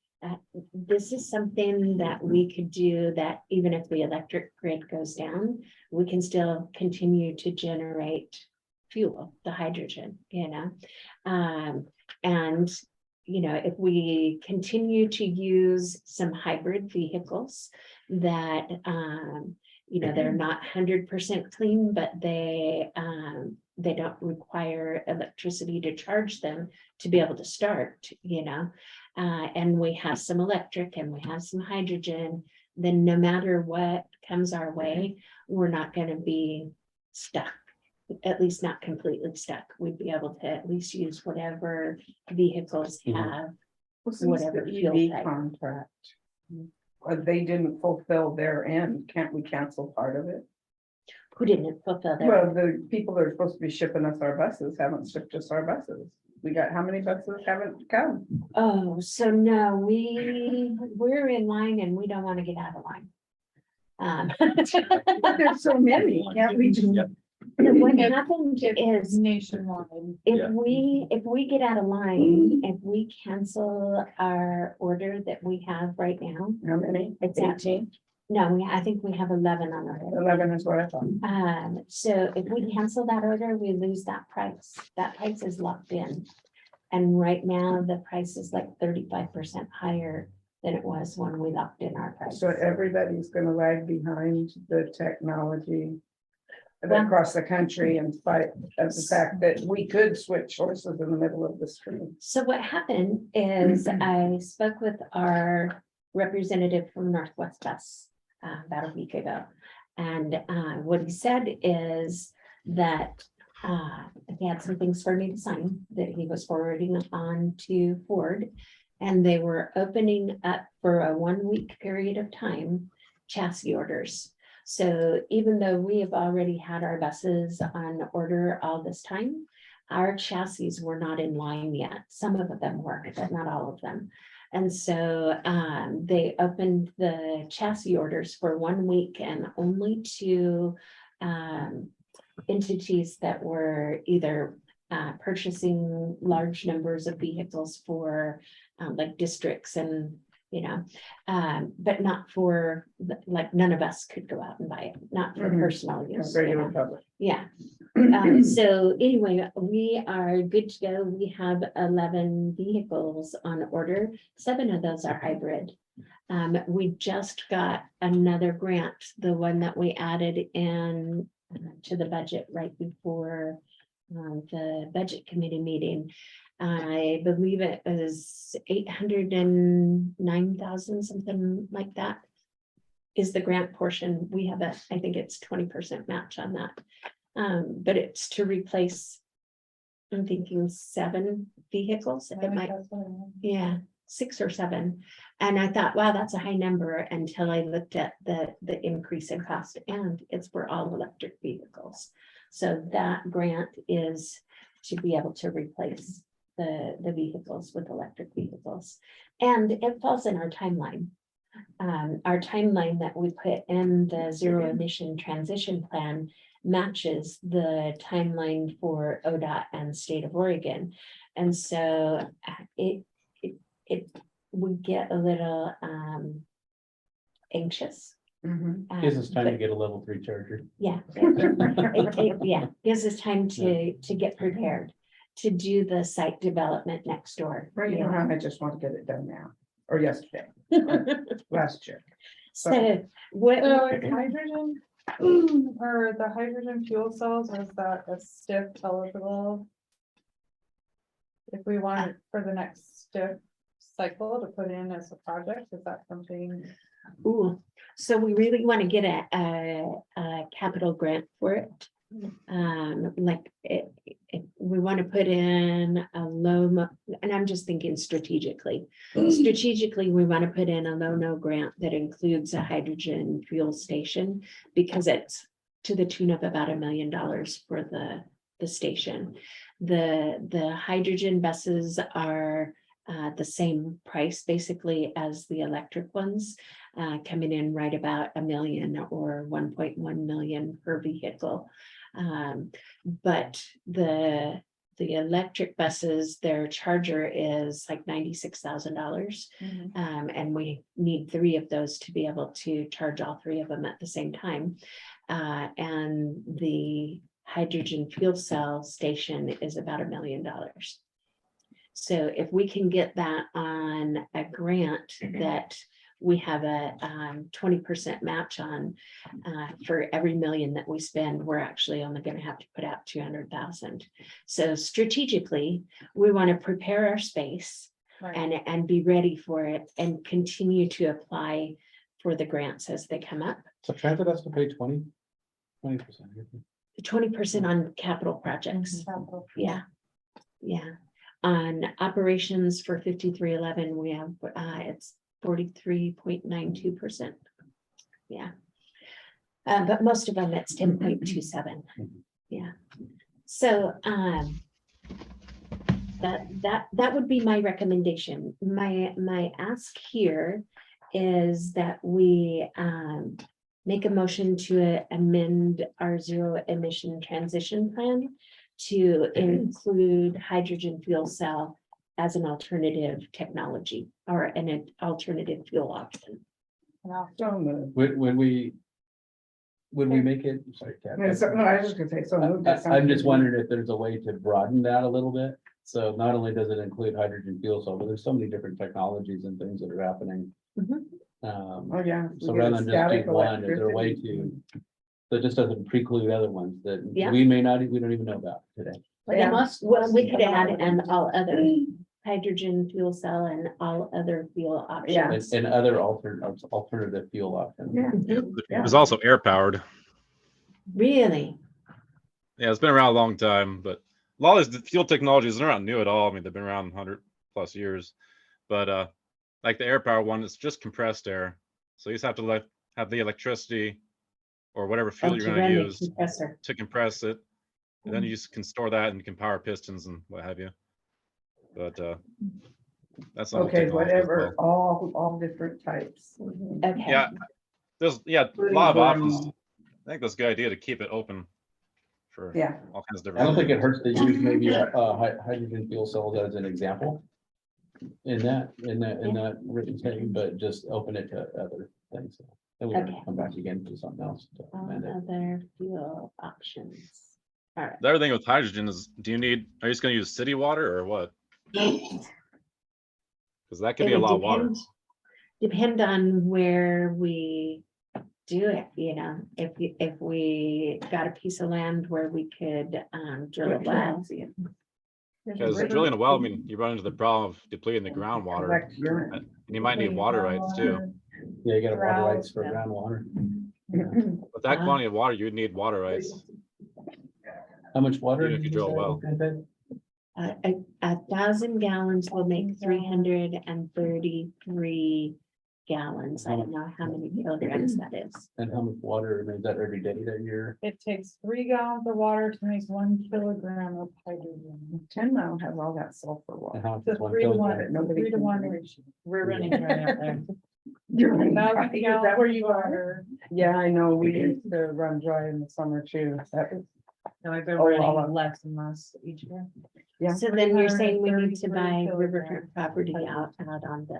Speaker 2: this is something that we could do, that even if the electric grid goes down, we can still continue to generate fuel, the hydrogen, and if we continue to use some hybrid vehicles that, they're not 100% clean, but they don't require electricity to charge them to be able to start, and we have some electric and we have some hydrogen, then no matter what comes our way, we're not going to be stuck. At least not completely stuck. We'd be able to at least use whatever vehicles have. Whatever
Speaker 6: The
Speaker 2: fuel
Speaker 6: EV
Speaker 2: type.
Speaker 6: contract. They didn't fulfill their end. Can't we cancel part of it?
Speaker 2: Who didn't fulfill
Speaker 6: Well,
Speaker 2: their,
Speaker 6: the people that are supposed to be shipping us our buses haven't shipped us our buses. We got, how many buses haven't come?
Speaker 2: oh, so no, we're in line and we don't want to get out of line.
Speaker 6: There's so many, can't we just?
Speaker 8: Yep.
Speaker 2: What happened is,
Speaker 3: Nationwide.
Speaker 2: if we get out of line, if we cancel our order that we have right now,
Speaker 6: How many?
Speaker 2: it's at
Speaker 6: 18?
Speaker 2: no, I think we have 11 on our.
Speaker 6: 11 is what I thought.
Speaker 2: So if we cancel that order, we lose that price. That price is locked in. And right now, the price is like 35% higher than it was when we locked in our price.
Speaker 6: So everybody's gonna lag behind the technology
Speaker 2: Well-
Speaker 6: across the country in spite of the fact that we could switch horses in the middle of the stream.
Speaker 2: So what happened is I spoke with our representative from Northwest Bus about a week ago. And what he said is that he had some things for me to sign that he was forwarding on to Ford. And they were opening up for a 1 week period of time chassis orders. So even though we have already had our buses on order all this time, our chassis were not in line yet. Some of them were, but not all of them. And so they opened the chassis orders for 1 week and only to entities that were either purchasing large numbers of vehicles for like districts and, but not for, like, none of us could go out and buy it, not for
Speaker 6: Mhm.
Speaker 2: personal use. you
Speaker 6: Regular
Speaker 2: know.
Speaker 6: public.
Speaker 2: Yeah. So anyway, we are good to go. We have 11 vehicles on order. 7 of those are hybrid. We just got another grant, the one that we added in to the budget right before the budget committee meeting. I believe it was 809,000, something like that. Is the grant portion. We have I think it's 20% match on that. But it's to replace, I'm thinking 7 vehicles. It might, yeah, 6 or 7. And I thought, wow, that's a high number until I looked at the increase in cost, and it's for all electric vehicles. So that grant is to be able to replace the vehicles with electric vehicles. And it falls in our timeline. Our timeline that we put in the zero emission transition plan matches the timeline for ODOT and state of Oregon. And so we get a little anxious.
Speaker 6: Mhm.
Speaker 1: Gives us time to
Speaker 2: but
Speaker 1: get a level 3 charger.
Speaker 2: Yeah. Yeah, gives us time to get prepared, to do the site development next door.
Speaker 6: Right
Speaker 2: you know.
Speaker 6: now, I just want to get it done now, or yesterday, or last year.
Speaker 2: So what,
Speaker 3: So is hydrogen, or the hydrogen fuel cells, or is that a stiff eligible? If we want it for the next stiff cycle to put in as a project, is that something?
Speaker 2: ooh, so we really want to get a capital grant for it. Like we want to put in a and I'm just thinking strategically. Strategically, we want to put in a no grant that includes a hydrogen fuel station, because it's to the tune of about $1 million for the station. The hydrogen buses are the same price basically as the electric ones, coming in right about $1 million or 1.1 million per vehicle. But the electric buses, their charger is like $96,000. And we need 3 of those to be able to charge all 3 of them at the same time. And the hydrogen fuel cell station is about $1 million. So if we can get that on a grant that we have a 20% match on, for every $1 million that we spend, we're actually only going to have to put out 200,000. So strategically, we want to prepare our space and be ready for it, and continue to apply for the grants as they come up.
Speaker 1: So transit has to pay 20%.
Speaker 2: 20% on capital projects. Yeah, yeah. On operations for 5311, we have, it's 43.92%. Yeah. But most of them, it's 10.27. Yeah. So that would be my recommendation. My ask here is that we make a motion to amend our zero emission transition plan to include hydrogen fuel cell as an alternative technology or an alternative fuel option.
Speaker 6: So moved.
Speaker 1: Would we make it, sorry, Kat.
Speaker 6: No, I was just gonna say, so moved.
Speaker 1: I'm just wondering if there's a way to broaden that a little bit. So not only does it include hydrogen fuel cell, but there's so many different technologies and things that are happening.
Speaker 7: Mhm.
Speaker 6: Oh, yeah.
Speaker 1: So rather than just do one, is there a way to, so it just doesn't preclude other ones that
Speaker 2: Yeah.
Speaker 1: we may not, we don't even know about today.
Speaker 2: Well, we could add and all other hydrogen fuel cell and all other fuel options.
Speaker 1: And other alternative fuel options.
Speaker 6: Yeah.
Speaker 5: There's also air powered.
Speaker 2: Really?
Speaker 5: Yeah, it's been around a long time, but a lot of these fuel technologies, they're not new at all. I mean, they've been around 100+ years, but like the air power one, it's just compressed air. So you just have to have the electricity or whatever fuel you're going to use
Speaker 2: Compressor.
Speaker 5: to compress it. And then you just can store that and you can power pistons and what have you. But that's not
Speaker 6: Okay, whatever, all different types.
Speaker 2: Okay.
Speaker 5: Yeah, there's a lot of options. I think that's a good idea to keep it open for
Speaker 6: Yeah.
Speaker 5: all kinds of
Speaker 1: I
Speaker 5: different.
Speaker 1: don't think it hurts to use maybe hydrogen fuel cells as an example. In that written thing, but just open it to other things. Then we
Speaker 2: Okay.
Speaker 1: can come back again to something else. to
Speaker 2: All
Speaker 1: amend it.
Speaker 2: other fuel options. All right.
Speaker 5: The other thing with hydrogen is, are you just going to use city water or what? Because that could
Speaker 2: It
Speaker 5: be a
Speaker 2: would
Speaker 5: lot of water.
Speaker 2: depend on where we do it, you know, if we got a piece of land where we could drill a well.
Speaker 5: Because drilling a well, I mean, you run into the problem of depleting the groundwater,
Speaker 6: Collect urine.
Speaker 5: and you might need water rights too.
Speaker 1: Yeah, you got water
Speaker 3: Drought,
Speaker 1: rights for
Speaker 3: yeah.
Speaker 1: groundwater.
Speaker 5: With that quantity of water, you'd need water rights.
Speaker 1: How much water?
Speaker 5: Even if
Speaker 1: did
Speaker 5: you drill a
Speaker 1: say?
Speaker 5: well.
Speaker 1: Okay.
Speaker 2: 1,000 gallons will make 333 gallons. I don't know how many kilograms that is.
Speaker 1: And how much water, I mean, is that every day that you're?
Speaker 3: It takes 3 gallons of water to make 1 kilogram of hidrogen.
Speaker 6: 10 Mile has all that sulfur
Speaker 1: And
Speaker 6: water.
Speaker 1: how much
Speaker 3: The
Speaker 1: is 1
Speaker 3: 3 to 1,
Speaker 1: kilogram?
Speaker 6: Nobody
Speaker 3: 3 to
Speaker 6: can
Speaker 3: 1
Speaker 6: drink.
Speaker 3: ratio. We're running right out there.
Speaker 6: You're right.
Speaker 3: 1,000
Speaker 6: Is that where you
Speaker 3: gallons of
Speaker 6: are?
Speaker 3: water.
Speaker 6: Yeah, I know, we used to run dry in the summer too. That is,
Speaker 3: No, I've been
Speaker 6: Oh,
Speaker 3: running
Speaker 6: wow.
Speaker 3: less and less each year.
Speaker 6: Yeah.
Speaker 2: So then you're saying we need to
Speaker 3: 333
Speaker 2: buy
Speaker 3: kilograms.
Speaker 2: riverfront property out on the.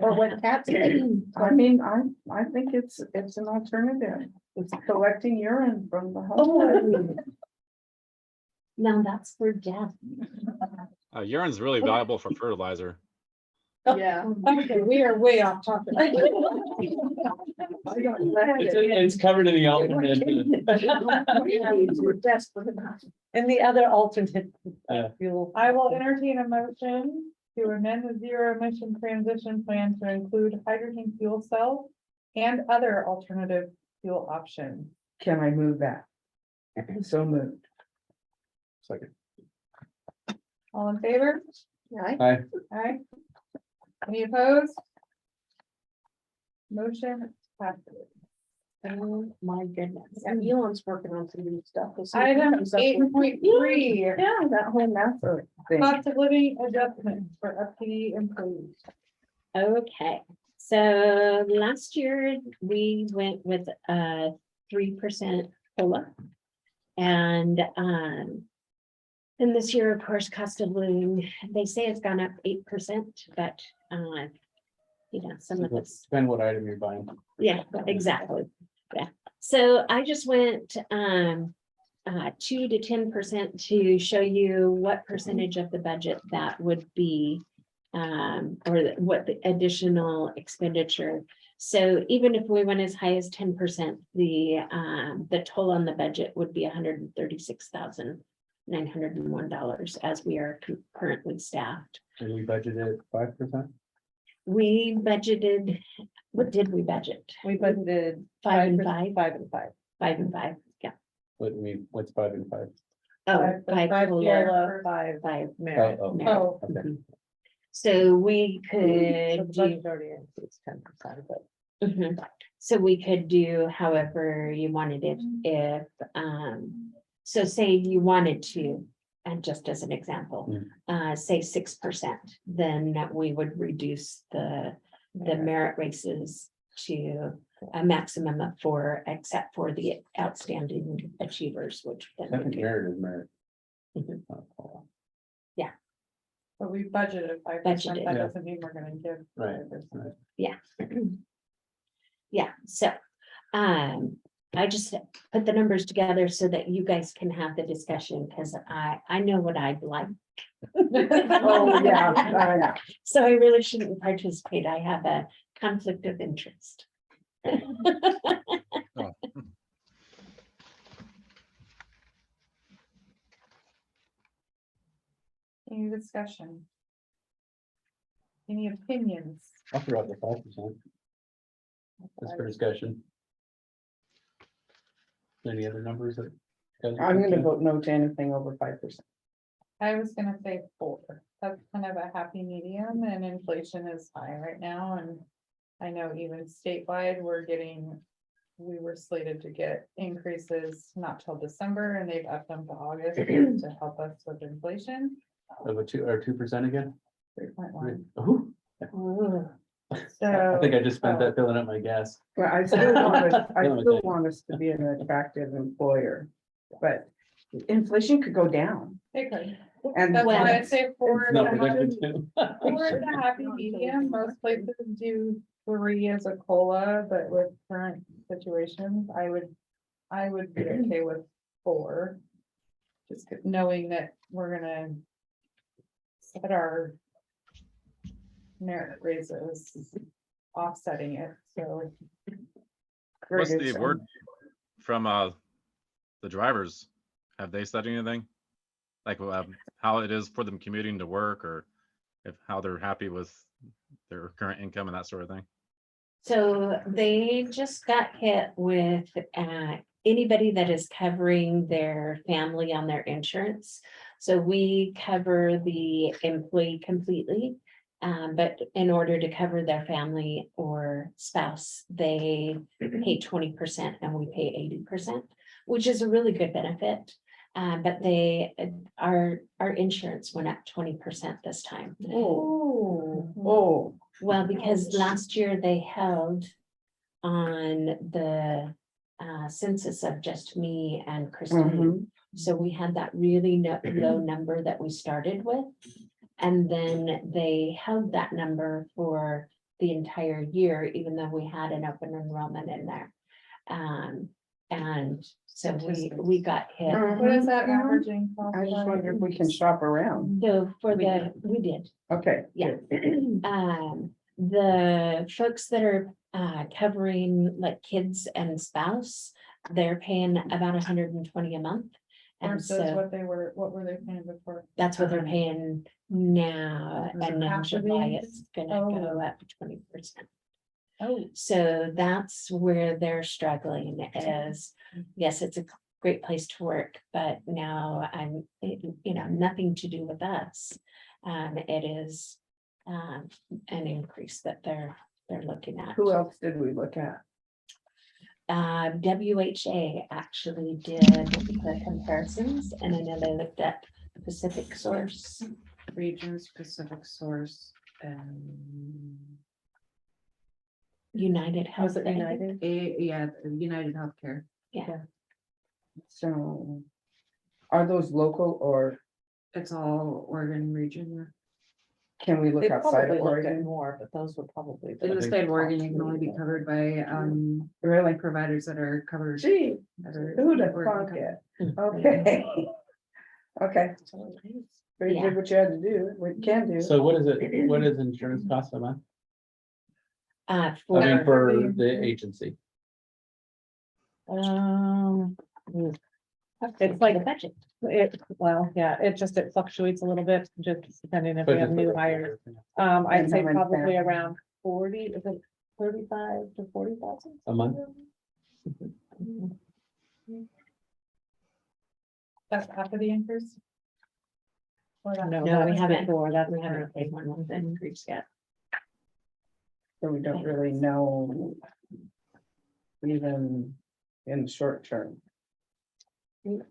Speaker 6: or what Pat said. I mean, I think it's an alternative. It's collecting urine from the hospital.
Speaker 2: No, that's for death.
Speaker 5: Urine's really valuable for fertilizer.
Speaker 3: Yeah. Okay, we are way off topic.
Speaker 1: It's covered in the alternate.
Speaker 6: We're desperate enough.
Speaker 7: And the other alternate fuel.
Speaker 3: I will entertain a motion to amend the zero emission transition plan to include hydrogen fuel cells and other alternative fuel options.
Speaker 6: Can I move that? So moved.
Speaker 1: Second.
Speaker 3: All in favor?
Speaker 1: Hi,
Speaker 3: Aye. Any opposed? Motion passes.
Speaker 2: Oh, my goodness.
Speaker 6: Elon's working on some new stuff.
Speaker 3: Item 8.3,
Speaker 6: Yeah, that whole NASA thing.
Speaker 3: cost of living adjustment for UPTD employees.
Speaker 2: Okay, so last year we went with a 3% COLA. And this year, of course, cost of living, they say it's gone up 8%, but some of it's.
Speaker 1: depend what item you're buying.
Speaker 2: Yeah, exactly. Yeah. So I just went 2 to 10% to show you what percentage of the budget that would be, what the additional expenditure. So even if we went as high as 10%, the total on the budget would be $136,901 as we are currently staffed.
Speaker 1: And we budgeted 5%.
Speaker 2: We budgeted, what did we budget?
Speaker 7: We budgeted
Speaker 2: 5 and 5,
Speaker 7: 5 and 5.
Speaker 2: 5 and 5, yeah.
Speaker 1: What, I mean, what's 5 and 5?
Speaker 2: Oh, 5 COLA,
Speaker 7: COLA, 5
Speaker 2: 5
Speaker 7: merit.
Speaker 1: Oh,
Speaker 2: merit.
Speaker 3: Oh,
Speaker 1: okay.
Speaker 2: So we
Speaker 7: So
Speaker 2: could
Speaker 7: the
Speaker 2: do,
Speaker 7: budget already includes 10%, but.
Speaker 2: mhm. So we could do however you wanted it if, so say you wanted to, and just as an example, say 6%, then we would reduce the merit races to a maximum of 4, except for the outstanding achievers, which. then
Speaker 1: I
Speaker 2: we
Speaker 1: think
Speaker 2: could-
Speaker 1: merit is merit.
Speaker 2: Mhm.
Speaker 1: Oh,
Speaker 3: but we budgeted 5%,
Speaker 2: Budgeted.
Speaker 3: that
Speaker 1: Yeah.
Speaker 3: doesn't mean we're gonna give.
Speaker 1: Right,
Speaker 3: 5%.
Speaker 1: right.
Speaker 2: Yeah, so, I just put the numbers together so that you guys can have the discussion, because I know what I'd like.
Speaker 6: Oh, yeah, yeah.
Speaker 2: So I really shouldn't participate. I have a conflict of interest.
Speaker 5: Oh,
Speaker 3: Any discussion? Any opinions?
Speaker 1: I'll throw out the 5%. That's for discussion. Any other numbers that?
Speaker 6: I'm gonna vote no to anything over 5%.
Speaker 3: I was gonna say 4. That's kind of a happy medium, and inflation is high right now, and I know even statewide, we were slated to get increases not till December, and they've upped them to August to help us with inflation.
Speaker 1: Of a 2% again?
Speaker 3: 3.1.
Speaker 1: Ooh,
Speaker 2: Ooh.
Speaker 1: I think I just spent
Speaker 3: So-
Speaker 1: that filling up my gas.
Speaker 6: Well, I still want us to be an attractive employer, but inflation could go down.
Speaker 3: It could.
Speaker 6: And
Speaker 3: That's
Speaker 2: Well,
Speaker 3: why I say 4
Speaker 1: It's
Speaker 3: is
Speaker 1: not
Speaker 3: a happy,
Speaker 1: predicted to.
Speaker 3: 4 is a happy medium. Most places do 3 as a COLA, but with current situations, I would be okay with 4. Just knowing that we're gonna set our merit raises, offsetting it, so.
Speaker 5: what's
Speaker 6: Very
Speaker 5: the
Speaker 6: good.
Speaker 5: word from the drivers? Have they said anything? Like how it is for them commuting to work, or how they're happy with their current income and that sort of thing?
Speaker 2: So they just got hit with anybody that is covering their family on their insurance. So we cover the employee completely. But in order to cover their family or spouse, they pay 20% and we pay 80%, which is a really good benefit. But our insurance went up 20% this time.
Speaker 6: Oh,
Speaker 2: Well, because last year they held on the census of just me and Christine.
Speaker 6: mhm.
Speaker 2: So we had that really low number that we started with. And then they held that number for the entire year, even though we had an open enrollment in there. And so we got hit.
Speaker 3: What is that averaging? cost
Speaker 6: I just
Speaker 3: by?
Speaker 6: wonder if we can shop around.
Speaker 2: So we did.
Speaker 6: Okay.
Speaker 2: Yeah. The folks that are covering like kids and spouse, they're paying about 120 a month. And
Speaker 3: Versus
Speaker 2: so
Speaker 3: what were they paying before?
Speaker 2: that's what they're paying now,
Speaker 3: Was it
Speaker 2: and then
Speaker 3: half of
Speaker 2: July
Speaker 3: these?
Speaker 2: it's gonna go up 20%.
Speaker 3: Oh.
Speaker 2: So that's where they're struggling is, yes, it's a great place to work, but now nothing to do with us. It is an increase that they're looking at.
Speaker 6: Who else did we look at?
Speaker 2: WHA actually did the comparisons, and I know they looked at Pacific Source.
Speaker 4: Regions, Pacific Source, and
Speaker 2: United Health.
Speaker 7: Was it United?
Speaker 4: United Healthcare.
Speaker 2: Yeah,
Speaker 6: So are those local or
Speaker 4: It's all Oregon region.
Speaker 6: can we look
Speaker 7: They
Speaker 6: outside
Speaker 7: probably
Speaker 6: of
Speaker 7: looked at
Speaker 6: Oregon?
Speaker 7: more, but those would probably.
Speaker 4: In the
Speaker 1: think
Speaker 4: state of Oregon, you can only be covered by
Speaker 6: Really?
Speaker 4: providers that are covered.
Speaker 6: Gee,
Speaker 4: that are
Speaker 6: who'd have
Speaker 4: Oregon
Speaker 6: thought
Speaker 4: covered.
Speaker 6: it? Okay. Okay, we
Speaker 2: Yeah.
Speaker 6: did what you had to do, what you can do.
Speaker 1: So what does insurance cost a month? I mean,
Speaker 2: for,
Speaker 1: for the agency.
Speaker 7: It's like,
Speaker 2: the budget.
Speaker 7: it fluctuates a little bit, just depending if we
Speaker 1: But
Speaker 7: have
Speaker 1: just
Speaker 7: new
Speaker 1: for-
Speaker 7: hires.
Speaker 6: And
Speaker 7: I'd say
Speaker 6: how much
Speaker 7: probably
Speaker 6: that-
Speaker 7: around 40, is it 35 to 40,000?
Speaker 1: A month?
Speaker 3: That's after the increase? Or that-
Speaker 2: No, we
Speaker 7: that's
Speaker 2: haven't.
Speaker 7: before, that's
Speaker 2: We haven't
Speaker 7: current.
Speaker 2: paid one with the increase yet.
Speaker 6: So we don't really know. Even in the short term.
Speaker 2: We,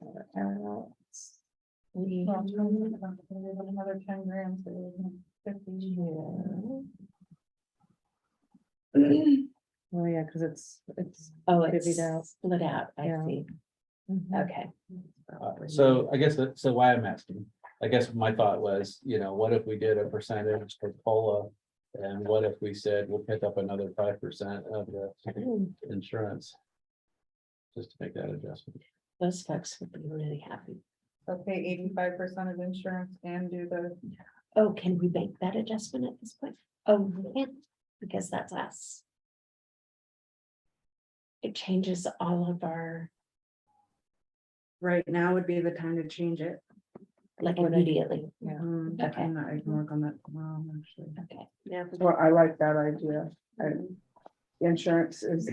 Speaker 3: Well, another 10 grand, so we're looking at 50.
Speaker 7: Oh, yeah, because it's,
Speaker 2: oh,
Speaker 7: divvied out.
Speaker 2: it's split out, I
Speaker 7: Yeah.
Speaker 2: see. Okay.
Speaker 1: So I guess, so why I'm asking, I guess my thought was, what if we did a percentage for COLA? And what if we said we'll pick up another 5% of the insurance? just to make that adjustment.
Speaker 2: Those folks would be really happy.
Speaker 3: Okay, 85% of insurance and do the,
Speaker 2: Oh, can we make that adjustment at this point? Oh, we can't, because that's us. It changes all of our,
Speaker 4: Right now would be the time to change it.
Speaker 2: like immediately.
Speaker 4: Okay. I can work on that tomorrow, actually.
Speaker 2: Okay.
Speaker 4: Yeah.
Speaker 6: Well, I like that idea. Insurance is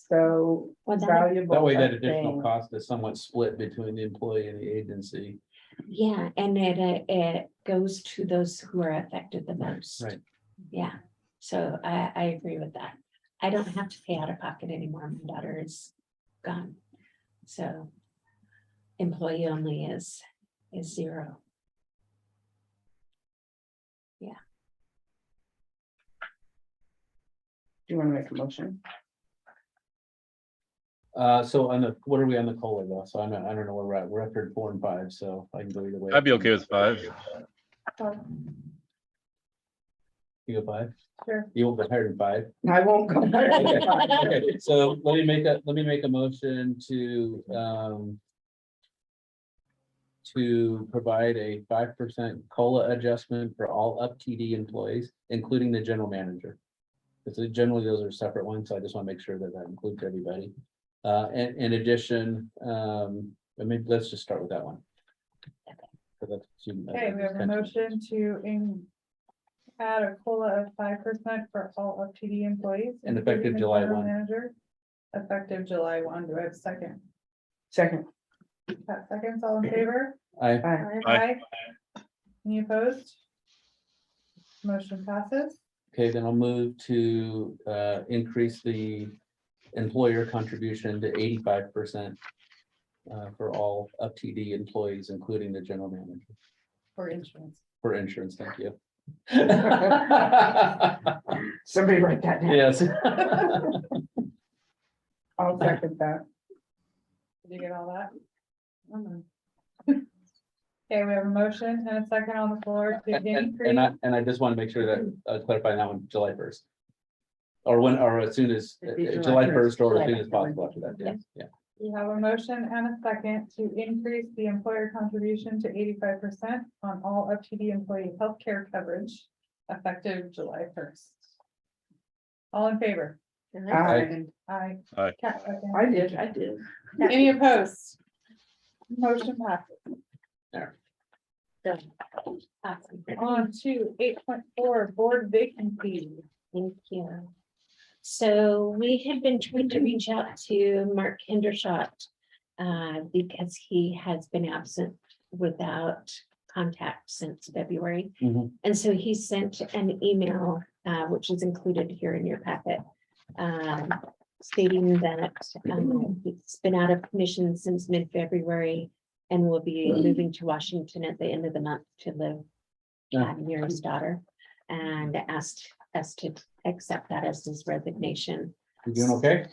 Speaker 6: so
Speaker 2: Well, that-
Speaker 6: valuable.
Speaker 1: That way that
Speaker 6: a
Speaker 1: additional
Speaker 6: thing.
Speaker 1: cost is somewhat split between the employee and the agency.
Speaker 2: Yeah, and it goes to those who are affected the most.
Speaker 1: Right.
Speaker 2: Yeah, so I agree with that. I don't have to pay out of pocket anymore. My daughter is gone. So employee only is zero.
Speaker 6: Do you want to make a motion?
Speaker 1: So on the, what are we on the COLA though? So I don't know where we're at. We're up here at 4 and 5, so I can go either way.
Speaker 5: I'd be okay with 5.
Speaker 1: You go 5?
Speaker 3: sure,
Speaker 1: You won't go higher than 5?
Speaker 6: I won't go.
Speaker 1: Okay, so let me make a motion to provide a 5% COLA adjustment for all UPTD employees, including the general manager. Because generally those are separate ones, so I just want to make sure that that includes everybody. And in addition, let's just start with that one. 'Cause that's
Speaker 3: okay, we have a motion to add a COLA of 5% for all UPTD employees.
Speaker 1: And effective
Speaker 3: including the
Speaker 1: July
Speaker 3: general
Speaker 1: 1.
Speaker 3: Manager, effective July 1, do I have a second?
Speaker 6: Second.
Speaker 3: Pat seconds, all in favor?
Speaker 1: I,
Speaker 5: Aye.
Speaker 3: Any opposed? Motion passes.
Speaker 1: okay, then I'll move to increase the employer contribution to 85% for all UPTD employees, including the general manager,
Speaker 3: For insurance.
Speaker 1: for insurance, thank you.
Speaker 6: Somebody write that down.
Speaker 1: Yes.
Speaker 6: I'll second that.
Speaker 3: Did you get all that? Okay, we have a motion and a second on the floor to increase.
Speaker 1: And I just want to make sure that clarify that one, July 1st. Or when, or as soon as,
Speaker 6: It'd be
Speaker 1: July
Speaker 6: July
Speaker 1: 1st, or as
Speaker 2: July
Speaker 1: soon as
Speaker 2: 1st.
Speaker 1: possible after that, yes, yeah.
Speaker 3: We have a motion and a second to increase the employer contribution to 85% on all UPTD employee healthcare coverage effective July 1st. All in favor?
Speaker 6: Aye.
Speaker 3: Aye.
Speaker 5: Aye.
Speaker 3: Cat second.
Speaker 6: I did.
Speaker 3: Any opposed? Motion passes.
Speaker 2: Awesome.
Speaker 3: On to 8.4 board vacancy.
Speaker 2: Thank you. So we have been trying to reach out to Mark Hendershot because he has been absent without contact since February.
Speaker 1: Mhm.
Speaker 2: And so he sent an email, which is included here in your packet, stating that he's been out of commission since mid-February and will be moving to Washington at the end of the month to live near his daughter, and asked us to accept that as his resignation.
Speaker 1: You doing okay?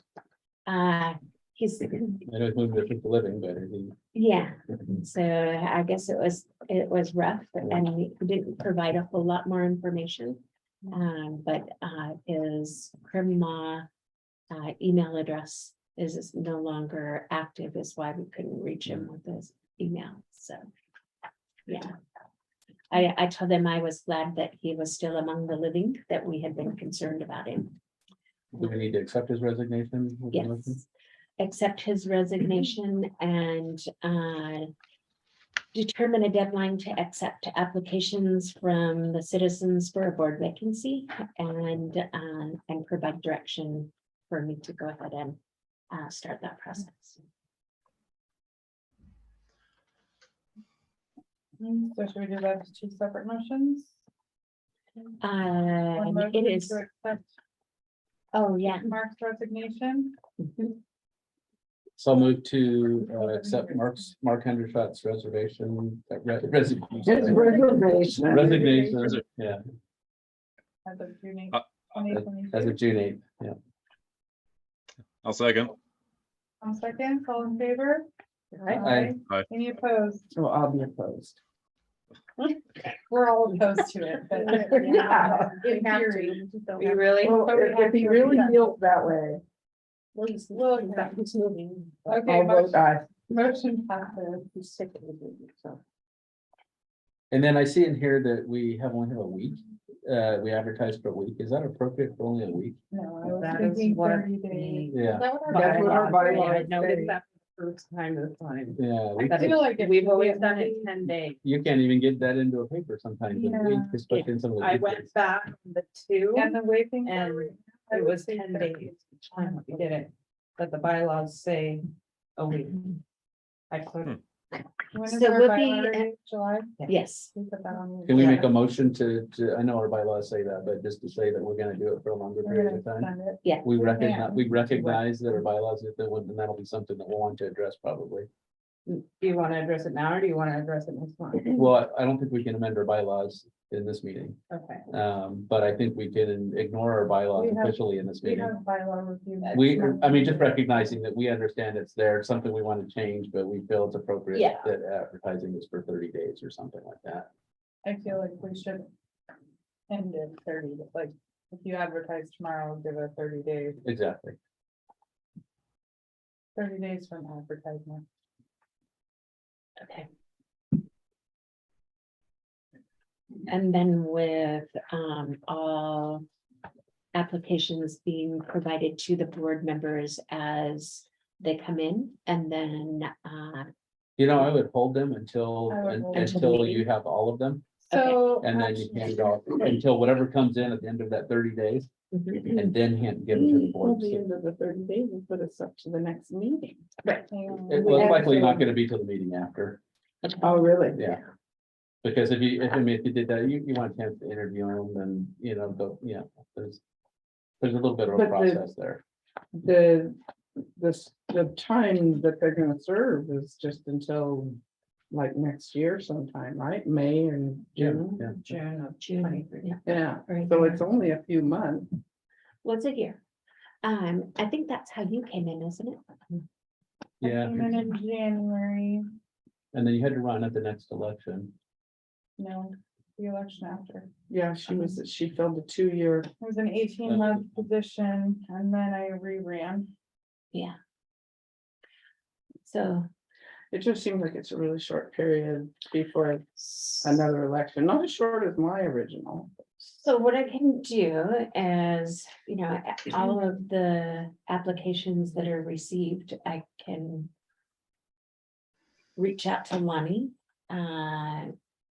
Speaker 2: He's,
Speaker 1: I know he's moving to assisted living, but he.
Speaker 2: yeah, so I guess it was rough and he didn't provide a whole lot more information. But his grandma email address is no longer active, is why we couldn't reach him with his email, so. Yeah. I told him I was glad that he was still among the living, that we had been concerned about him.
Speaker 1: Do we need to accept his resignation? with the motion?
Speaker 2: Yes, accept his resignation and determine a deadline to accept applications from the citizens for a board vacancy and provide direction for me to go ahead and start that process.
Speaker 3: So should we do that as two separate motions? One motion
Speaker 2: It is,
Speaker 3: to accept
Speaker 2: oh, yeah.
Speaker 3: Mark's resignation.
Speaker 2: Mhm.
Speaker 1: So I'll move to accept Mark Hendershot's reservation, resignation, yeah,
Speaker 3: As of June 8th,
Speaker 5: Uh,
Speaker 3: 2022.
Speaker 1: as of June 8th, yeah.
Speaker 5: I'll second.
Speaker 3: On second, all in favor?
Speaker 1: Aye.
Speaker 5: Aye.
Speaker 3: Any opposed?
Speaker 6: So I'll be opposed.
Speaker 3: We're all opposed to it, but.
Speaker 6: Yeah.
Speaker 3: In theory.
Speaker 4: You really?
Speaker 6: Well, if he really feels that way,
Speaker 3: Okay,
Speaker 6: All vote aye.
Speaker 3: motion passes.
Speaker 1: And then I see in here that we only have a week. We advertised for a week. Is that appropriate for only a week?
Speaker 3: No, I was
Speaker 7: That is
Speaker 3: thinking
Speaker 7: what
Speaker 3: 30 days.
Speaker 1: Yeah,
Speaker 3: Is that what our
Speaker 6: That's what our
Speaker 3: bylaws say?
Speaker 6: bylaws
Speaker 7: I noticed
Speaker 6: say.
Speaker 7: that for the first time this time.
Speaker 1: yeah.
Speaker 3: I feel like it
Speaker 7: We've
Speaker 3: should
Speaker 7: always
Speaker 3: be
Speaker 7: done it
Speaker 3: at
Speaker 7: 10 days.
Speaker 1: You can't even get that into a paper sometimes in a week,
Speaker 3: Yeah.
Speaker 1: especially in some of the.
Speaker 7: I
Speaker 1: big
Speaker 7: went
Speaker 1: ones.
Speaker 7: back on the two
Speaker 3: And the way things.
Speaker 7: and
Speaker 3: are, I
Speaker 7: it
Speaker 3: would
Speaker 7: was
Speaker 3: say
Speaker 7: 10
Speaker 3: 30.
Speaker 7: days each time we did it, but the bylaws say a week. I could,
Speaker 3: When is
Speaker 2: So
Speaker 3: our
Speaker 2: we'll
Speaker 3: bylaw
Speaker 2: be
Speaker 3: ready? July?
Speaker 2: Yes,
Speaker 3: We put that on.
Speaker 1: Can we make a motion to, I know our bylaws say that, but just to say that we're gonna do it for a longer
Speaker 3: We're
Speaker 1: period
Speaker 3: gonna
Speaker 1: of time.
Speaker 3: send it.
Speaker 2: yeah.
Speaker 1: We
Speaker 3: We
Speaker 1: recognize,
Speaker 3: can.
Speaker 1: we recognize that our bylaws, if that would, then that'll be something that we'll want to address probably.
Speaker 7: do you want to address it now or do you want to address it next month?
Speaker 1: Well, I don't think we can amend our bylaws in this meeting.
Speaker 7: Okay.
Speaker 1: But I think we can ignore our bylaws
Speaker 3: We have-
Speaker 1: officially in this
Speaker 3: We
Speaker 1: meeting.
Speaker 3: have bylaw review.
Speaker 1: I mean, just recognizing that we understand it's there, it's something we want to change, but we feel it's appropriate
Speaker 7: Yeah.
Speaker 1: that advertising is for 30 days or something like that.
Speaker 3: I feel like we should end it 30, like, if you advertise tomorrow, give it 30 days,
Speaker 1: Exactly.
Speaker 3: 30 days from advertisement.
Speaker 2: Okay. And then with all applications being provided to the board members as they come in, and then
Speaker 1: You know, I would hold them until,
Speaker 3: I would hold
Speaker 2: them.
Speaker 1: until you have all of them,
Speaker 3: So.
Speaker 1: and then you
Speaker 3: actually-
Speaker 1: hand it off until whatever comes in at the end of that 30 days, and then give it to the board.
Speaker 6: At the end of the 30 days, we'll put us up to the next meeting.
Speaker 1: It's likely not gonna be till the meeting after,
Speaker 6: Oh, really?
Speaker 1: yeah. Because if you, if you did that, you want a chance to interview them and, there's a little bit of a
Speaker 6: But the-
Speaker 1: process there.
Speaker 6: The time that they're gonna serve is just until like next year sometime, right? May and June.
Speaker 1: Yeah.
Speaker 7: June of
Speaker 2: June.
Speaker 7: 23.
Speaker 6: Yeah,
Speaker 2: Right.
Speaker 6: so it's only a few months.
Speaker 2: once a year. I think that's how you came in, isn't it?
Speaker 1: Yeah,
Speaker 3: And then in January,
Speaker 1: and then you had to run at the next election.
Speaker 3: no, the election after.
Speaker 6: Yeah, she filled a 2-year.
Speaker 3: It was an 18-month position, and then I reran.
Speaker 2: Yeah. So,
Speaker 6: It just seems like it's a really short period before another election, not as short as my original.
Speaker 2: so what I can do is, all of the applications that are received, I can reach out to Lonnie.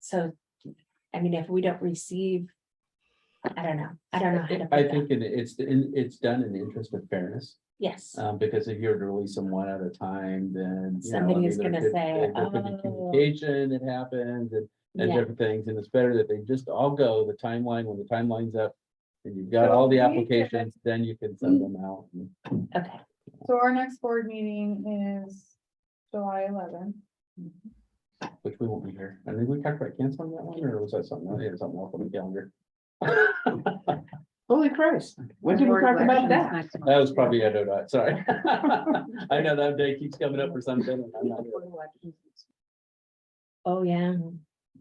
Speaker 2: So, I mean, if we don't receive, I don't know how to.
Speaker 1: I
Speaker 2: put that.
Speaker 1: think it's done in the interest of fairness,
Speaker 2: Yes,
Speaker 1: because if you're to release them one at a time, then.
Speaker 2: Somebody is
Speaker 1: there
Speaker 2: gonna
Speaker 1: could-
Speaker 2: say,
Speaker 1: there could be
Speaker 2: "Oh."
Speaker 1: communication that happens and
Speaker 2: yeah,
Speaker 1: different things, and it's better that they just all go the timeline, when the timeline's up. And you've got all the
Speaker 3: So we can-
Speaker 1: applications, then you can send them out.
Speaker 2: okay,
Speaker 3: So our next board meeting is July 11th.
Speaker 1: Which we won't be here. I think we talked about canceling that one, or was that something, I had something else on the calendar.
Speaker 6: Holy Christ, when did we talk about that?
Speaker 1: That was probably, sorry. I know that day keeps coming up for something. And I'm not here.
Speaker 2: oh, yeah,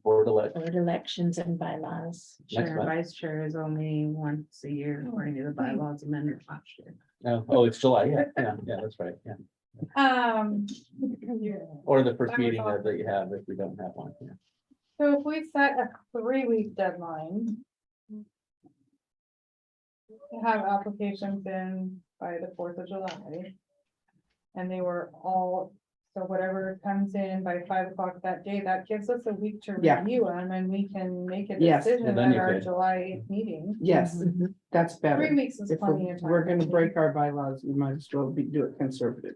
Speaker 1: Board elect.
Speaker 2: board elections and bylaws.
Speaker 1: Next
Speaker 7: Chair,
Speaker 1: month.
Speaker 7: vice chair is only once a year according to the bylaws amended last year.
Speaker 1: Oh, it's July, yeah, that's right, yeah. Or the first meeting that you have, if we don't have one, yeah.
Speaker 3: So if we set a 3-week deadline. To have applications in by the 4th of July. And they were all, so whatever comes in by 5 o'clock that day, that gives us a week to
Speaker 6: Yeah.
Speaker 3: review them and we can make a
Speaker 6: Yes.
Speaker 3: decision
Speaker 1: Well, then
Speaker 3: at
Speaker 1: you
Speaker 3: our
Speaker 1: could.
Speaker 3: July 8th meeting.
Speaker 6: Yes,
Speaker 2: Mhm.
Speaker 6: that's
Speaker 3: 3
Speaker 6: better.
Speaker 3: weeks is
Speaker 6: If
Speaker 3: plenty of time.
Speaker 6: we're gonna break our bylaws, we might as well do it conservative.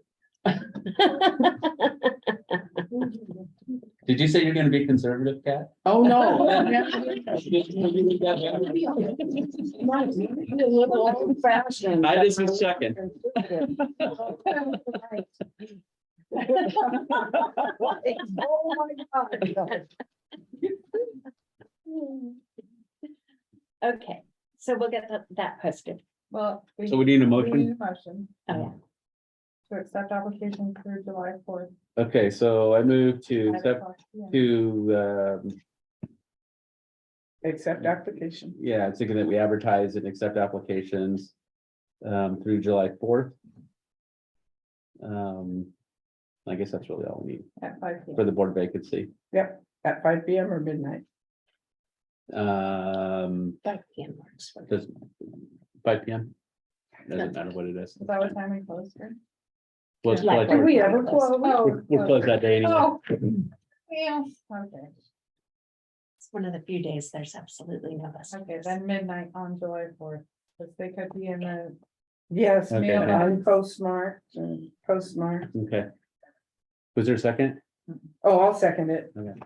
Speaker 1: Did you say you're gonna be conservative, Kat?
Speaker 6: Oh, no.
Speaker 1: I just was checking.
Speaker 2: Okay, so we'll get that posted.
Speaker 3: Well.
Speaker 1: So we need a
Speaker 3: we
Speaker 1: motion?
Speaker 3: need a motion
Speaker 2: Oh, yeah.
Speaker 3: to accept applications through July 4th.
Speaker 1: Okay, so I move to
Speaker 3: 5
Speaker 1: accept,
Speaker 3: o'clock p.m.
Speaker 6: Accept application.
Speaker 1: yeah, I'm thinking that we advertise and accept applications through July 4th. I guess that's really all we need
Speaker 3: At 5
Speaker 1: for
Speaker 3: p.m.
Speaker 1: the board vacancy.
Speaker 6: Yep, at 5 p.m. or midnight.
Speaker 7: That can works for me.
Speaker 1: Does 5 p.m. Doesn't matter what it is.
Speaker 3: Is that what time we close here?
Speaker 1: Well, it's
Speaker 7: Like,
Speaker 1: closed.
Speaker 6: Did we ever close?
Speaker 1: We're closed that day anyway.
Speaker 3: Oh. Yeah, okay,
Speaker 2: It's one of the few days there's absolutely no bus.
Speaker 3: okay, then midnight on July 4th, because they could be in the
Speaker 6: Yes,
Speaker 1: Okay.
Speaker 6: mail on postmarked and postmarked.
Speaker 1: Okay. Was there a second?
Speaker 6: Oh, I'll second it.
Speaker 1: Okay.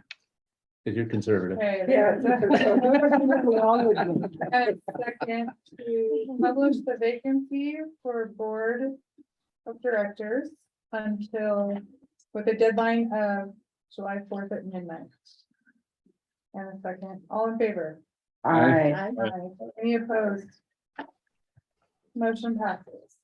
Speaker 1: Because you're conservative.
Speaker 3: Okay.
Speaker 6: Yeah. What's wrong with you?
Speaker 3: And second, to publish the vacancy for board of directors until, with a deadline of July 4th at midnight. And a second, all in favor?
Speaker 6: Aye.
Speaker 3: Aye. Any opposed? Motion passes.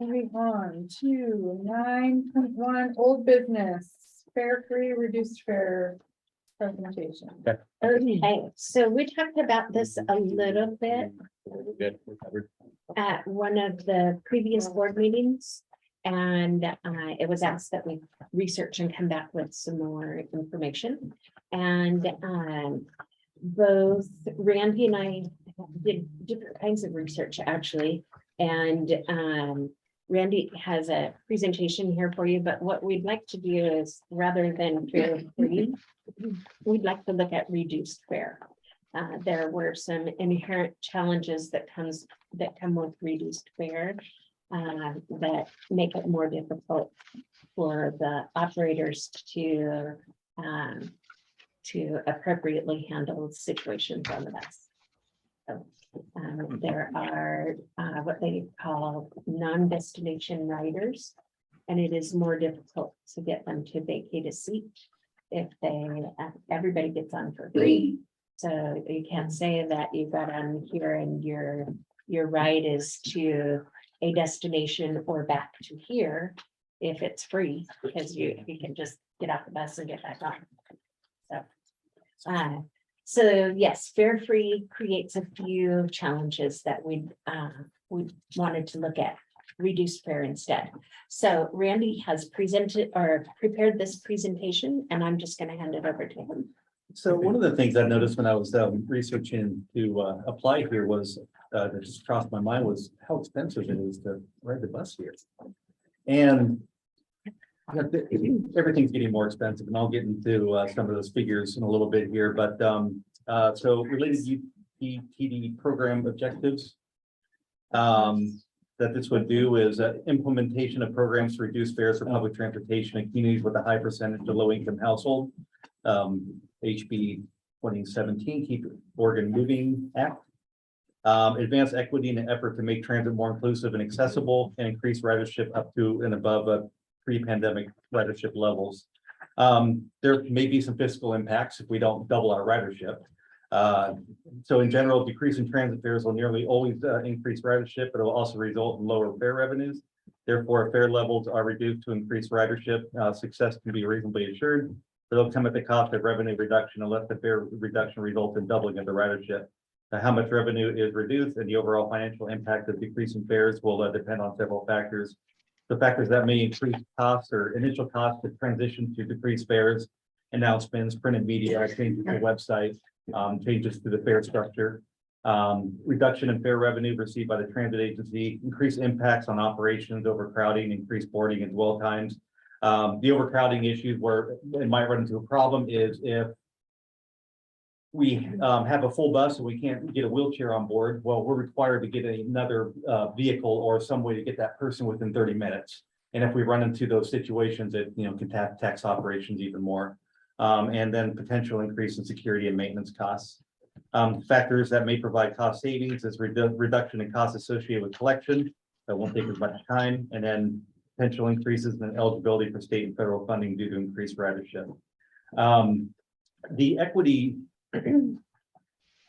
Speaker 3: Moving on to 9.1 old business, fare free, reduced fare presentation.
Speaker 2: Okay, so we talked about this a little bit
Speaker 1: Good. We're covered.
Speaker 2: at one of the previous board meetings. And it was asked that we research and come back with some more information. And both Randy and I did different kinds of research, actually. And Randy has a presentation here for you, but what we'd like to do is, rather than fare free, we'd like to look at reduced fare. There were some inherent challenges that come with reduced fare that make it more difficult for the operators to appropriately handle situations on the bus. So, there are what they call non-destination riders, and it is more difficult to get them to vacate a seat if everybody gets on for free. So you can't say that you got on here and your ride is to a destination or back to here if it's free, because you can just get off the bus and get back on. So yes, fare free creates a few challenges that we wanted to look at, reduced fare instead. So Randy has prepared this presentation, and I'm just going to hand it over to him.
Speaker 8: So one of the things I noticed when I was researching to apply here was that just crossed my mind was how expensive it is to ride the bus here. And everything's getting more expensive, and I'll get into some of those figures in a little bit here. But so related UPTD program objectives that this would do is implementation of programs to reduce fares for public transportation in communities with a high percentage of low-income household. HB 2017, Keep Oregon Moving Act. Advance equity in an effort to make transit more inclusive and accessible, and increase ridership up to and above pre-pandemic ridership levels. There may be some fiscal impacts if we don't double our ridership. So in general, decrease in transit fares will nearly always increase ridership, but it will also result in lower fare revenues. Therefore, if fare levels are reduced to increase ridership, success can be reasonably assured. But it'll come at the cost of revenue reduction unless the fare reduction results in doubling of the ridership. How much revenue is reduced and the overall financial impact of decreasing fares will depend on several factors. The factors that may increase costs or initial costs to transition to decreased fares, announcements, printed media, changes to the website, changes to the fare structure, reduction in fare revenue received by the transit agency, increased impacts on operations, overcrowding, increased boarding and dwell times. The overcrowding issues where it might run into a problem is if we have a full bus and we can't get a wheelchair on board, well, we're required to get another vehicle or some way to get that person within 30 minutes. And if we run into those situations, it can tax operations even more. And then potential increase in security and maintenance costs. Factors that may provide cost savings is reduction in costs associated with collection. That won't take as much time. And then potential increases in eligibility for state and federal funding due to increased ridership. The equity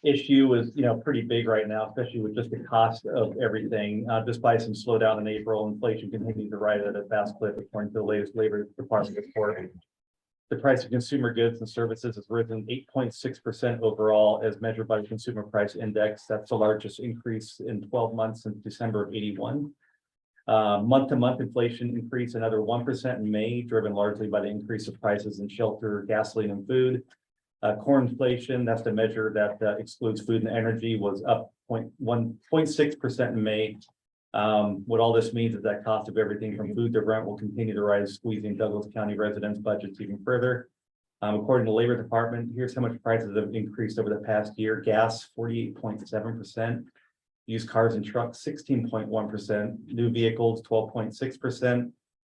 Speaker 8: issue is, pretty big right now, especially with just the cost of everything. Despite some slowdown in April, inflation continues to rise at a fast clip according to the latest Labor Department report. The price of consumer goods and services has risen 8.6% overall as measured by the Consumer Price Index. That's the largest increase in 12 months since December of '81. Month-to-month inflation increased another 1% in May, driven largely by the increase of prices in shelter, gasoline, and food. Core inflation, that's the measure that excludes food and energy, was up 0.6% in May. What all this means is that cost of everything from food to rent will continue to rise, squeezing Douglas County residents' budgets even further. According to the Labor Department, here's how much prices have increased over the past year. Gas, 48.7%. Used cars and trucks, 16.1%. New vehicles, 12.6%.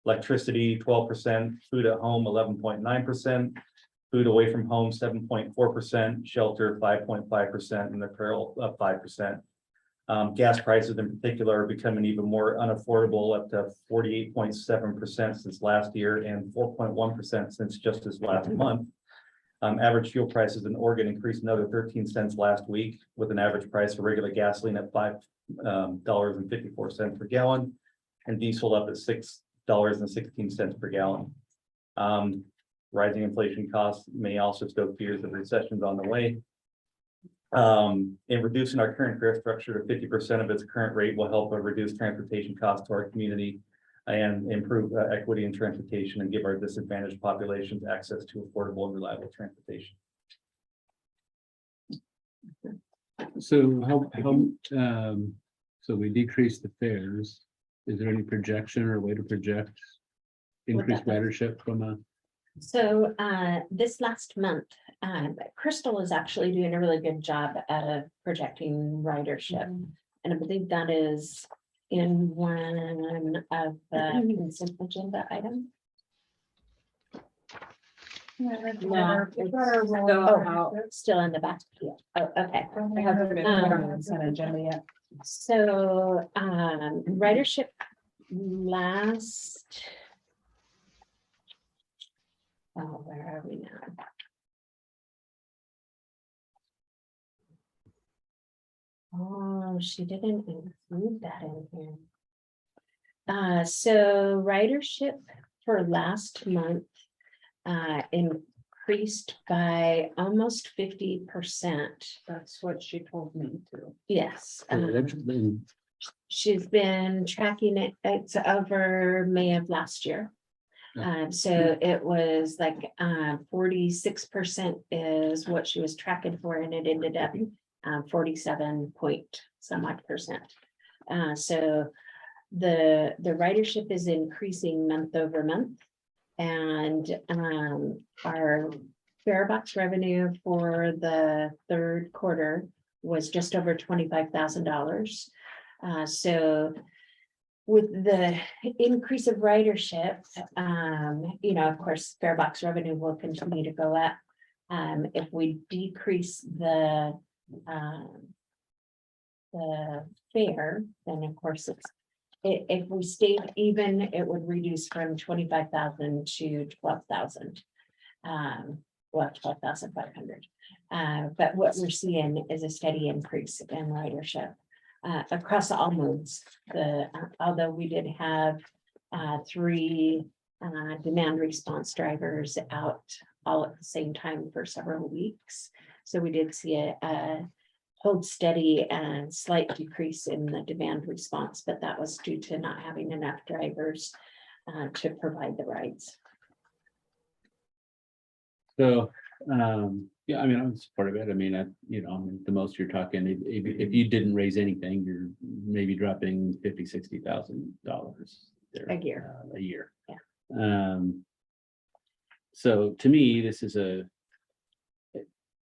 Speaker 8: Electricity, 12%. Food at home, 11.9%. Food away from home, 7.4%. Shelter, 5.5%. And apparel, up 5%. Gas prices in particular are becoming even more unaffordable, up to 48.7% since last year and 4.1% since just this last month. Average fuel prices in Oregon increased another 13 cents last week, with an average price for regular gasoline at $5.54 per gallon, and diesel up at $6.16 per gallon. Rising inflation costs may also stoke fears of recessions on the way. In reducing our current fare structure to 50% of its current rate will help reduce transportation costs to our community and improve equity in transportation and give our disadvantaged populations access to affordable and reliable transportation.
Speaker 1: So so we decreased the fares. Is there any projection or way to project increased ridership from a?
Speaker 2: So this last month, Crystal is actually doing a really good job of projecting ridership. And I believe that is in one of the consent agenda items. No, it's still in the back. Yeah. Oh, okay. So ridership last. Oh, where are we now? Oh, she didn't include that in here. So ridership for last month increased by almost 50%.
Speaker 6: That's what she told me to.
Speaker 2: Yes. She's been tracking it. It's over May of last year. So it was like 46% is what she was tracking for, and it ended up 47 point some odd percent. So the ridership is increasing month over month, and our fare box revenue for the third quarter was just over $25,000. So with the increase of ridership, you know, of course, fare box revenue will continue to go up. If we decrease the fare, then of course if we stayed even, it would reduce from 25,000 to 12,000. Well, 12,500. But what we're seeing is a steady increase in ridership. Across all modes, although we did have 3 demand response drivers out all at the same time for several weeks. So we did see a hold steady and slight decrease in the demand response, but that was due to not having enough drivers to provide the rides.
Speaker 1: So, yeah, I mean, I'm supportive of it. I mean, you know, the most you're talking, if you didn't raise anything, you're maybe dropping $50,000-$60,000
Speaker 2: A year.
Speaker 1: A year.
Speaker 2: Yeah.
Speaker 1: So to me, this is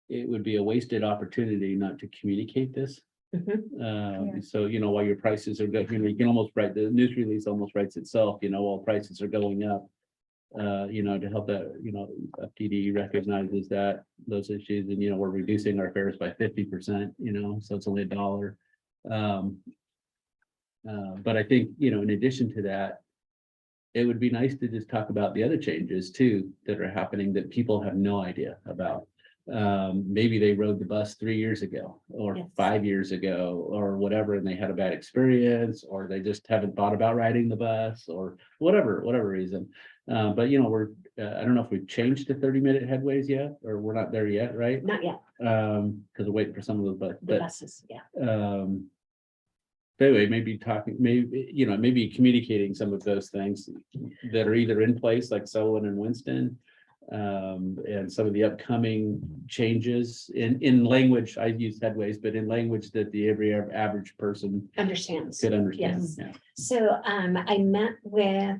Speaker 1: it would be a wasted opportunity not to communicate this. So, you know, while your prices are good, you know, you can almost write, the news release almost writes itself, you know, while prices are going up. You know, to help that, you know, UPTD recognizes that those issues, and, you know, we're reducing our fares by 50%, you know, so it's only $1. But I think, you know, in addition to that, it would be nice to just talk about the other changes too that are happening that people have no idea about. Maybe they rode the bus 3 years ago or
Speaker 2: Yes.
Speaker 1: 5 years ago or whatever, and they had a bad experience, or they just haven't thought about riding the bus or whatever reason. But you know, I don't know if we've changed to 30-minute headways yet, or we're not there yet, right?
Speaker 2: Not yet,
Speaker 1: Because we're waiting for some of those,
Speaker 2: the
Speaker 1: but
Speaker 2: buses, yeah.
Speaker 1: but anyway, maybe talking, maybe, you know, maybe communicating some of those things that are either in place, like Sullivan and Winston. And some of the upcoming changes in language, I use headways, but in language that the every average person
Speaker 2: Understands.
Speaker 1: could understand.
Speaker 2: Yes.
Speaker 1: Yeah.
Speaker 2: So I met with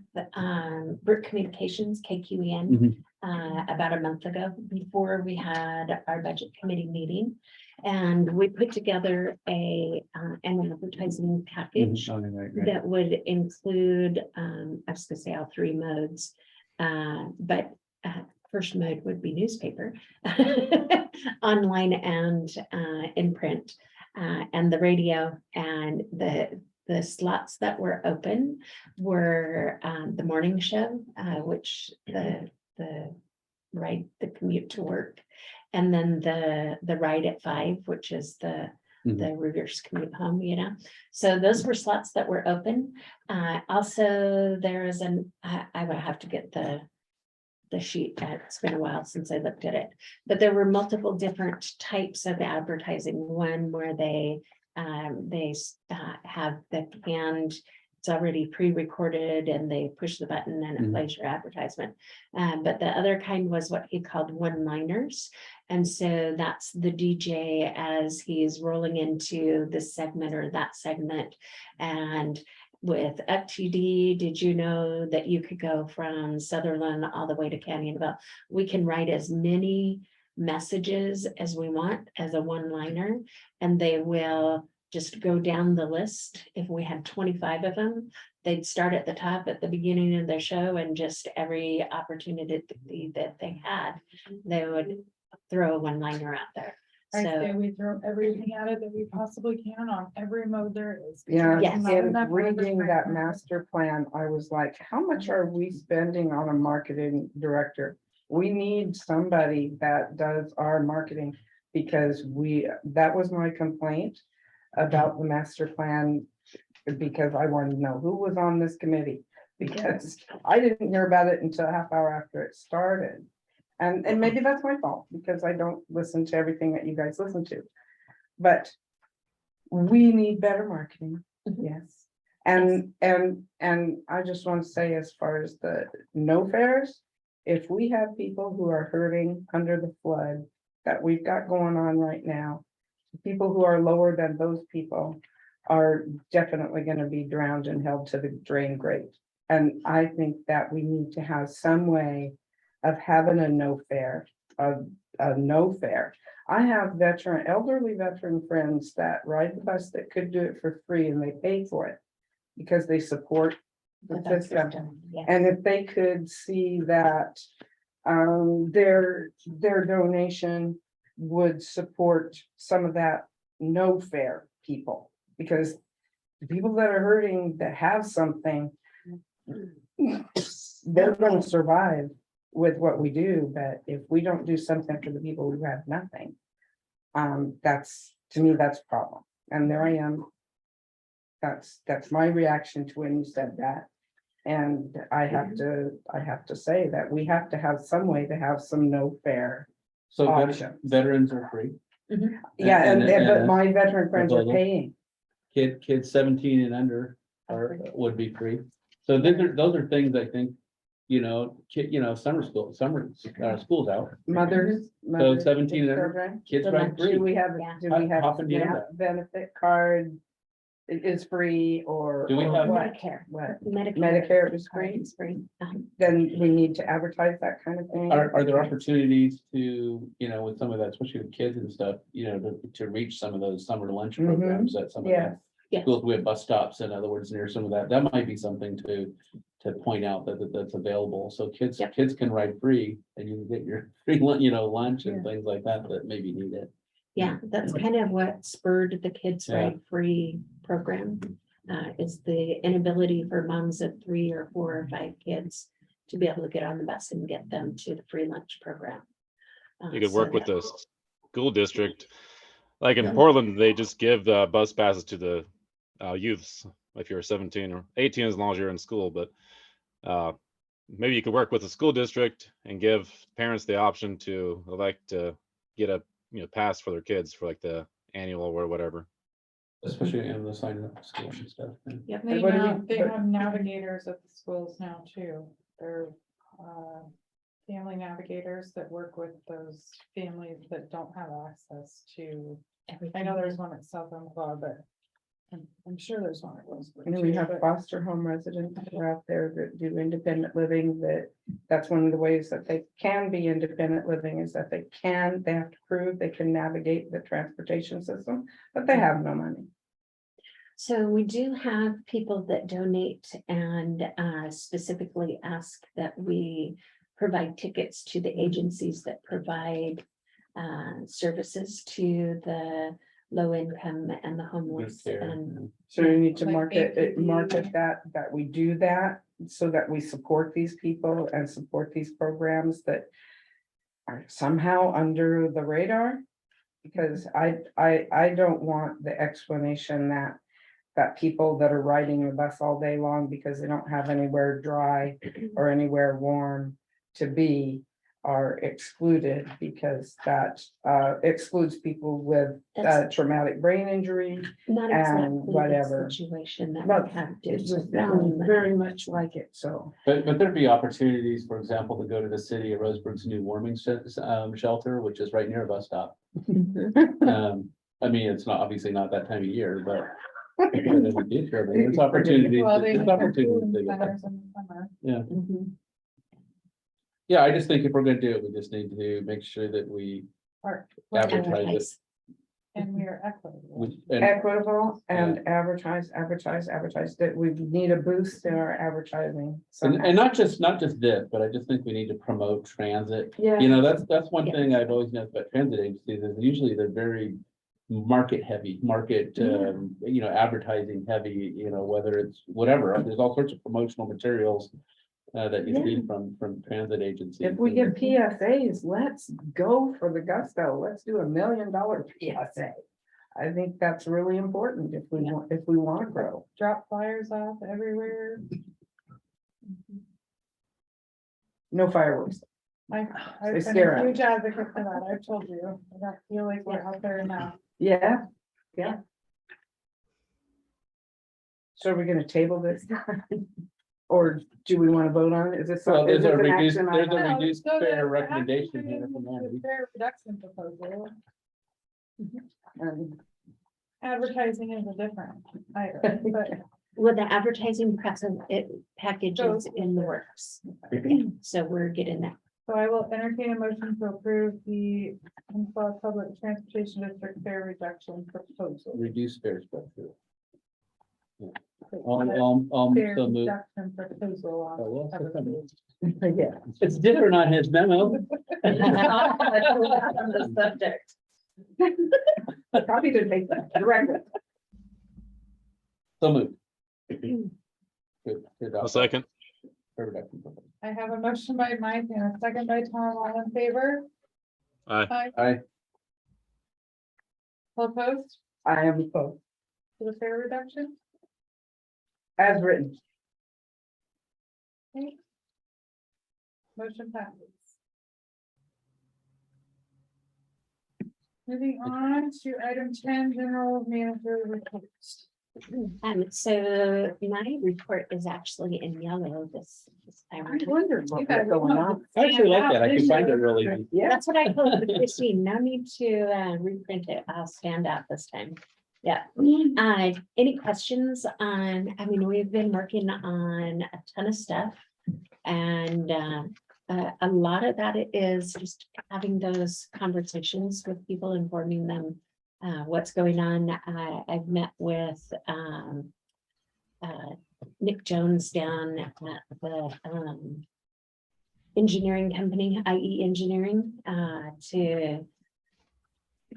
Speaker 2: Brick Communications, KQEN, about a month ago before we had our budget committee meeting. And we put together an advertising package
Speaker 1: Oh, right.
Speaker 2: that would include, I was gonna say all three modes. But first mode would be newspaper, online and in print, and the radio. And the slots that were open were the morning show, which the ride, the commute to work, and then the ride at 5, which is the reverse commute home, you know. So those were slots that were open. Also, there is I would have to get the sheet. It's been a while since I looked at it, but there were multiple different types of advertising. One where they have the canned, it's already pre-recorded, and they push the button and it plays your advertisement. But the other kind was what he called one-liners. And so that's the DJ as he's rolling into this segment or that segment. And with UPTD, did you know that you could go from Sutherland all the way to Canyonville? We can write as many messages as we want as a one-liner, and they will just go down the list. If we had 25 of them, they'd start at the top at the beginning of their show, and just every opportunity that they had, they would throw a one-liner out there.
Speaker 3: I
Speaker 2: So
Speaker 3: say we throw everything at it that we possibly can on every mode there is.
Speaker 6: Yeah,
Speaker 2: Yes.
Speaker 3: Not
Speaker 6: and
Speaker 3: enough for
Speaker 6: reading
Speaker 3: everything.
Speaker 6: that master plan, I was like, how much are we spending on a marketing director? We need somebody that does our marketing, because that was my complaint about the master plan, because I wanted to know who was on this committee, because I didn't hear about it until a half hour after it started. And maybe that's my fault, because I don't listen to everything that you guys listen to. But we need better marketing, yes. And I just want to say, as far as the no fares, if we have people who are hurting under the flood that we've got going on right now, people who are lower than those people are definitely going to be drowned and held to the drain grate. And I think that we need to have some way of having a no fare, a no fare. I have elderly veteran friends that ride the bus that could do it for free, and they pay for it because they support the system.
Speaker 2: yeah.
Speaker 6: And if they could see that their donation would support some of that no fare people, because the people that are hurting, that have something, they're going to survive with what we do. But if we don't do something for the people who have nothing, that's, to me, that's a problem. And there I am. That's my reaction to when you said that. And I have to say that we have to have some way to have some no fare.
Speaker 1: So
Speaker 6: Options.
Speaker 1: veterans are free.
Speaker 6: Yeah,
Speaker 1: And-
Speaker 6: but my veteran friends are
Speaker 1: Proposal.
Speaker 6: paying.
Speaker 1: Kids 17 and under would be free. So those are things I think, summer schools out.
Speaker 6: Mothers.
Speaker 1: So 17 and under,
Speaker 6: children.
Speaker 1: kids
Speaker 2: The
Speaker 1: ride
Speaker 2: lunch.
Speaker 1: free.
Speaker 6: Do we have
Speaker 1: How often do you do
Speaker 6: SNAP benefit card? It is free, or?
Speaker 1: Do we
Speaker 6: or
Speaker 1: have-
Speaker 6: what?
Speaker 2: Medicare.
Speaker 6: What?
Speaker 2: Medicare.
Speaker 6: Medicare is free?
Speaker 2: Is free.
Speaker 6: Then we need to advertise that kind of thing.
Speaker 1: Are there opportunities to, with some of that, especially with kids and stuff, to reach some of those summer lunch
Speaker 6: Mhm.
Speaker 1: programs that some of
Speaker 6: Yes.
Speaker 1: the
Speaker 2: Yes.
Speaker 1: schools, we have bus stops, in other words, near some of that, that might be something to point out that's available. So kids
Speaker 2: Yep.
Speaker 1: can ride free, and you can get your free lunch and things like that maybe need it.
Speaker 2: Yeah, that's kind of what spurred the Kids
Speaker 1: Yeah.
Speaker 2: Ride Free program. Is the inability for moms of 3 or 4 or 5 kids to be able to get on the bus and get them to the free lunch program.
Speaker 5: You could
Speaker 2: so
Speaker 5: work with
Speaker 2: that-
Speaker 5: the school district. Like in
Speaker 1: Yeah.
Speaker 5: Portland, they just give the bus passes to the youths if you're 17 or 18, as long as you're in school. But maybe you could work with the school district and give parents the option to elect to get a, pass for their kids for like the annual or whatever.
Speaker 1: Especially in the sign up school and stuff.
Speaker 3: They
Speaker 6: What do you mean?
Speaker 3: they have navigators at the schools now too. They're family navigators that work with those families that don't have access to. I know there's one at Southern Club, but I'm sure there's one at Roseburg.
Speaker 6: And we
Speaker 3: too,
Speaker 6: have
Speaker 3: but-
Speaker 6: foster home residents that are out there that do independent living, that's one of the ways that they can be independent living is that they have to prove they can navigate the transportation system, but they have no money.
Speaker 2: So we do have people that donate and specifically ask that we provide tickets to the agencies that provide services to the low income and the homeless
Speaker 1: Good care.
Speaker 2: and
Speaker 6: So you need to
Speaker 3: Like
Speaker 6: market
Speaker 3: APD.
Speaker 6: that we do that, so that we support these people and support these programs that are somehow under the radar. Because I don't want the explanation that people that are riding the bus all day long because they don't have anywhere dry or anywhere warm to be are excluded, because that excludes people with
Speaker 2: That's-
Speaker 6: traumatic brain injury.
Speaker 2: not
Speaker 6: and
Speaker 2: exactly
Speaker 6: whatever.
Speaker 2: the situation that
Speaker 6: But
Speaker 2: we have.
Speaker 6: it
Speaker 2: to
Speaker 6: just sounds very much like it, so.
Speaker 1: But there'd be opportunities, for example, to go to the city of Roseburg's new warming shelter, which is right near a bus stop. I mean, it's not, obviously not that time of year, but. There's opportunities.
Speaker 3: Well, they
Speaker 1: There's
Speaker 3: have
Speaker 1: opportunities
Speaker 3: cooling
Speaker 1: to get that.
Speaker 3: centers in the summer.
Speaker 2: Mhm.
Speaker 1: Yeah, I just think if we're gonna do it, we just need to make sure that we
Speaker 3: Or-
Speaker 1: advertise it.
Speaker 3: And we are equitable.
Speaker 1: And
Speaker 6: Equitable and advertise, that we need a boost in our advertising. somehow.
Speaker 1: and not just this, but I just think we need to promote transit.
Speaker 6: Yeah.
Speaker 1: You know, that's one
Speaker 2: Yeah.
Speaker 1: thing I've always noticed about transit agencies is usually they're very market heavy, advertising heavy, whether it's whatever, there's all sorts of promotional materials that you see from transit agencies.
Speaker 6: If we get PSAs, let's go for the gusto. Let's do $1 million PSA. I think that's really important if we want to grow.
Speaker 3: Drop flyers off everywhere.
Speaker 6: No fireworks.
Speaker 3: I've
Speaker 6: They
Speaker 3: been
Speaker 6: scare
Speaker 3: a
Speaker 6: us.
Speaker 3: huge advocate for that. I've told you. I don't feel like we're out there enough.
Speaker 6: Yeah. So are we gonna table this? Or do we want to vote on it? Is this?
Speaker 1: Well,
Speaker 6: is
Speaker 1: there's a
Speaker 6: this an
Speaker 1: reduced,
Speaker 6: action
Speaker 1: there's
Speaker 6: item?
Speaker 1: a
Speaker 3: No,
Speaker 1: reduced
Speaker 3: so
Speaker 1: fare
Speaker 3: the
Speaker 1: recommendation here
Speaker 3: advertising
Speaker 1: from
Speaker 3: is
Speaker 1: Andy.
Speaker 3: a fare reduction proposal.
Speaker 6: Um,
Speaker 3: Advertising is a different item, but
Speaker 2: Well, the advertising package is in the works. So we're getting that.
Speaker 3: so I will entertain a motion to approve the Umpqua Public Transportation District fare reduction proposal.
Speaker 1: Reduced fare structure. I'll
Speaker 3: Fare
Speaker 1: so move.
Speaker 3: reduction proposal. on
Speaker 1: Oh, well,
Speaker 3: other
Speaker 1: so
Speaker 3: page.
Speaker 6: Yeah.
Speaker 1: It's different on his memo.
Speaker 2: On the subject.
Speaker 6: Probably didn't make that directly.
Speaker 1: So move. Good,
Speaker 5: A second.
Speaker 1: fare reduction proposal.
Speaker 3: I have a motion by Mike and a second by Tom, all in favor?
Speaker 5: Aye.
Speaker 1: Aye.
Speaker 3: All opposed
Speaker 6: I am opposed,
Speaker 3: to the fare reduction?
Speaker 6: as written.
Speaker 3: Okay. Motion passes. Moving on to item 10, general manager reports.
Speaker 2: So my report is actually in yellow this time.
Speaker 6: I wondered what
Speaker 3: You
Speaker 6: was
Speaker 3: guys
Speaker 6: going on.
Speaker 1: I actually like that. I can find it really. neat.
Speaker 6: Yeah.
Speaker 2: That's what I told Christine. No need to reprint it. I'll stand out this time. Yeah. Any questions on, we've been working on a ton of stuff. And a lot of that is just having those conversations with people, informing them what's going on. I've met with Nick Jones down at the engineering company, IE Engineering,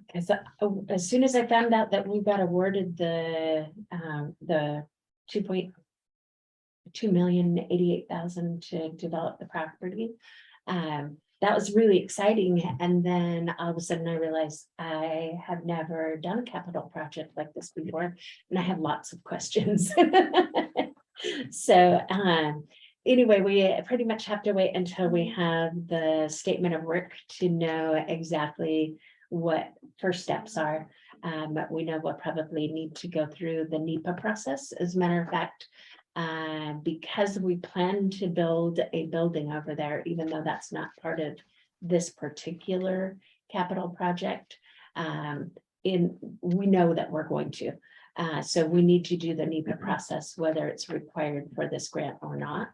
Speaker 2: because as soon as I found out that we got awarded the 2,288,000 to develop the property, that was really exciting. And then all of a sudden I realized I have never done a capital project like this before, and I had lots of questions. So anyway, we pretty much have to wait until we have the statement of work to know exactly what first steps are. But we know we'll probably need to go through the NEPA process. As a matter of fact, because we plan to build a building over there, even though that's not part of this particular capital project. We know that we're going to. So we need to do the NEPA process, whether it's required for this grant or not,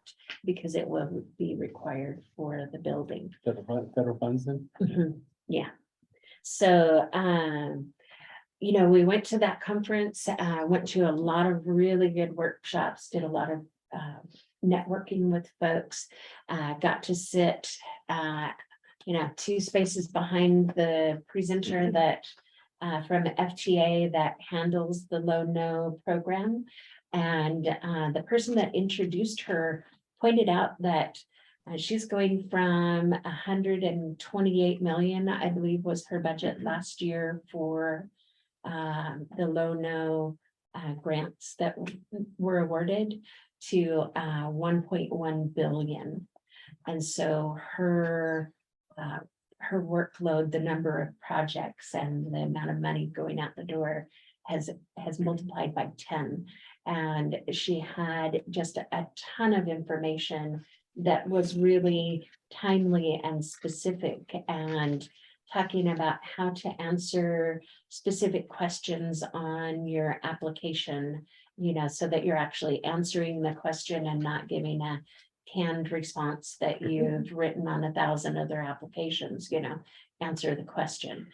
Speaker 2: because it will be required for the building.
Speaker 1: Federal funds then?
Speaker 2: Yeah. So, we went to that conference, went to a lot of really good workshops, did a lot of networking with folks, got to sit, 2 spaces behind the presenter that from FTA that handles the low-no program. And the person that introduced her pointed out that she's going from 128 million, I believe was her budget last year for the low-no grants that were awarded to 1.1 billion. And so her workload, the number of projects and the amount of money going out the door has multiplied by 10. And she had just a ton of information that was really timely and specific, and talking about how to answer specific questions on your application, so that you're actually answering the question and not giving a canned response that you've written on 1,000 other applications, answer the question,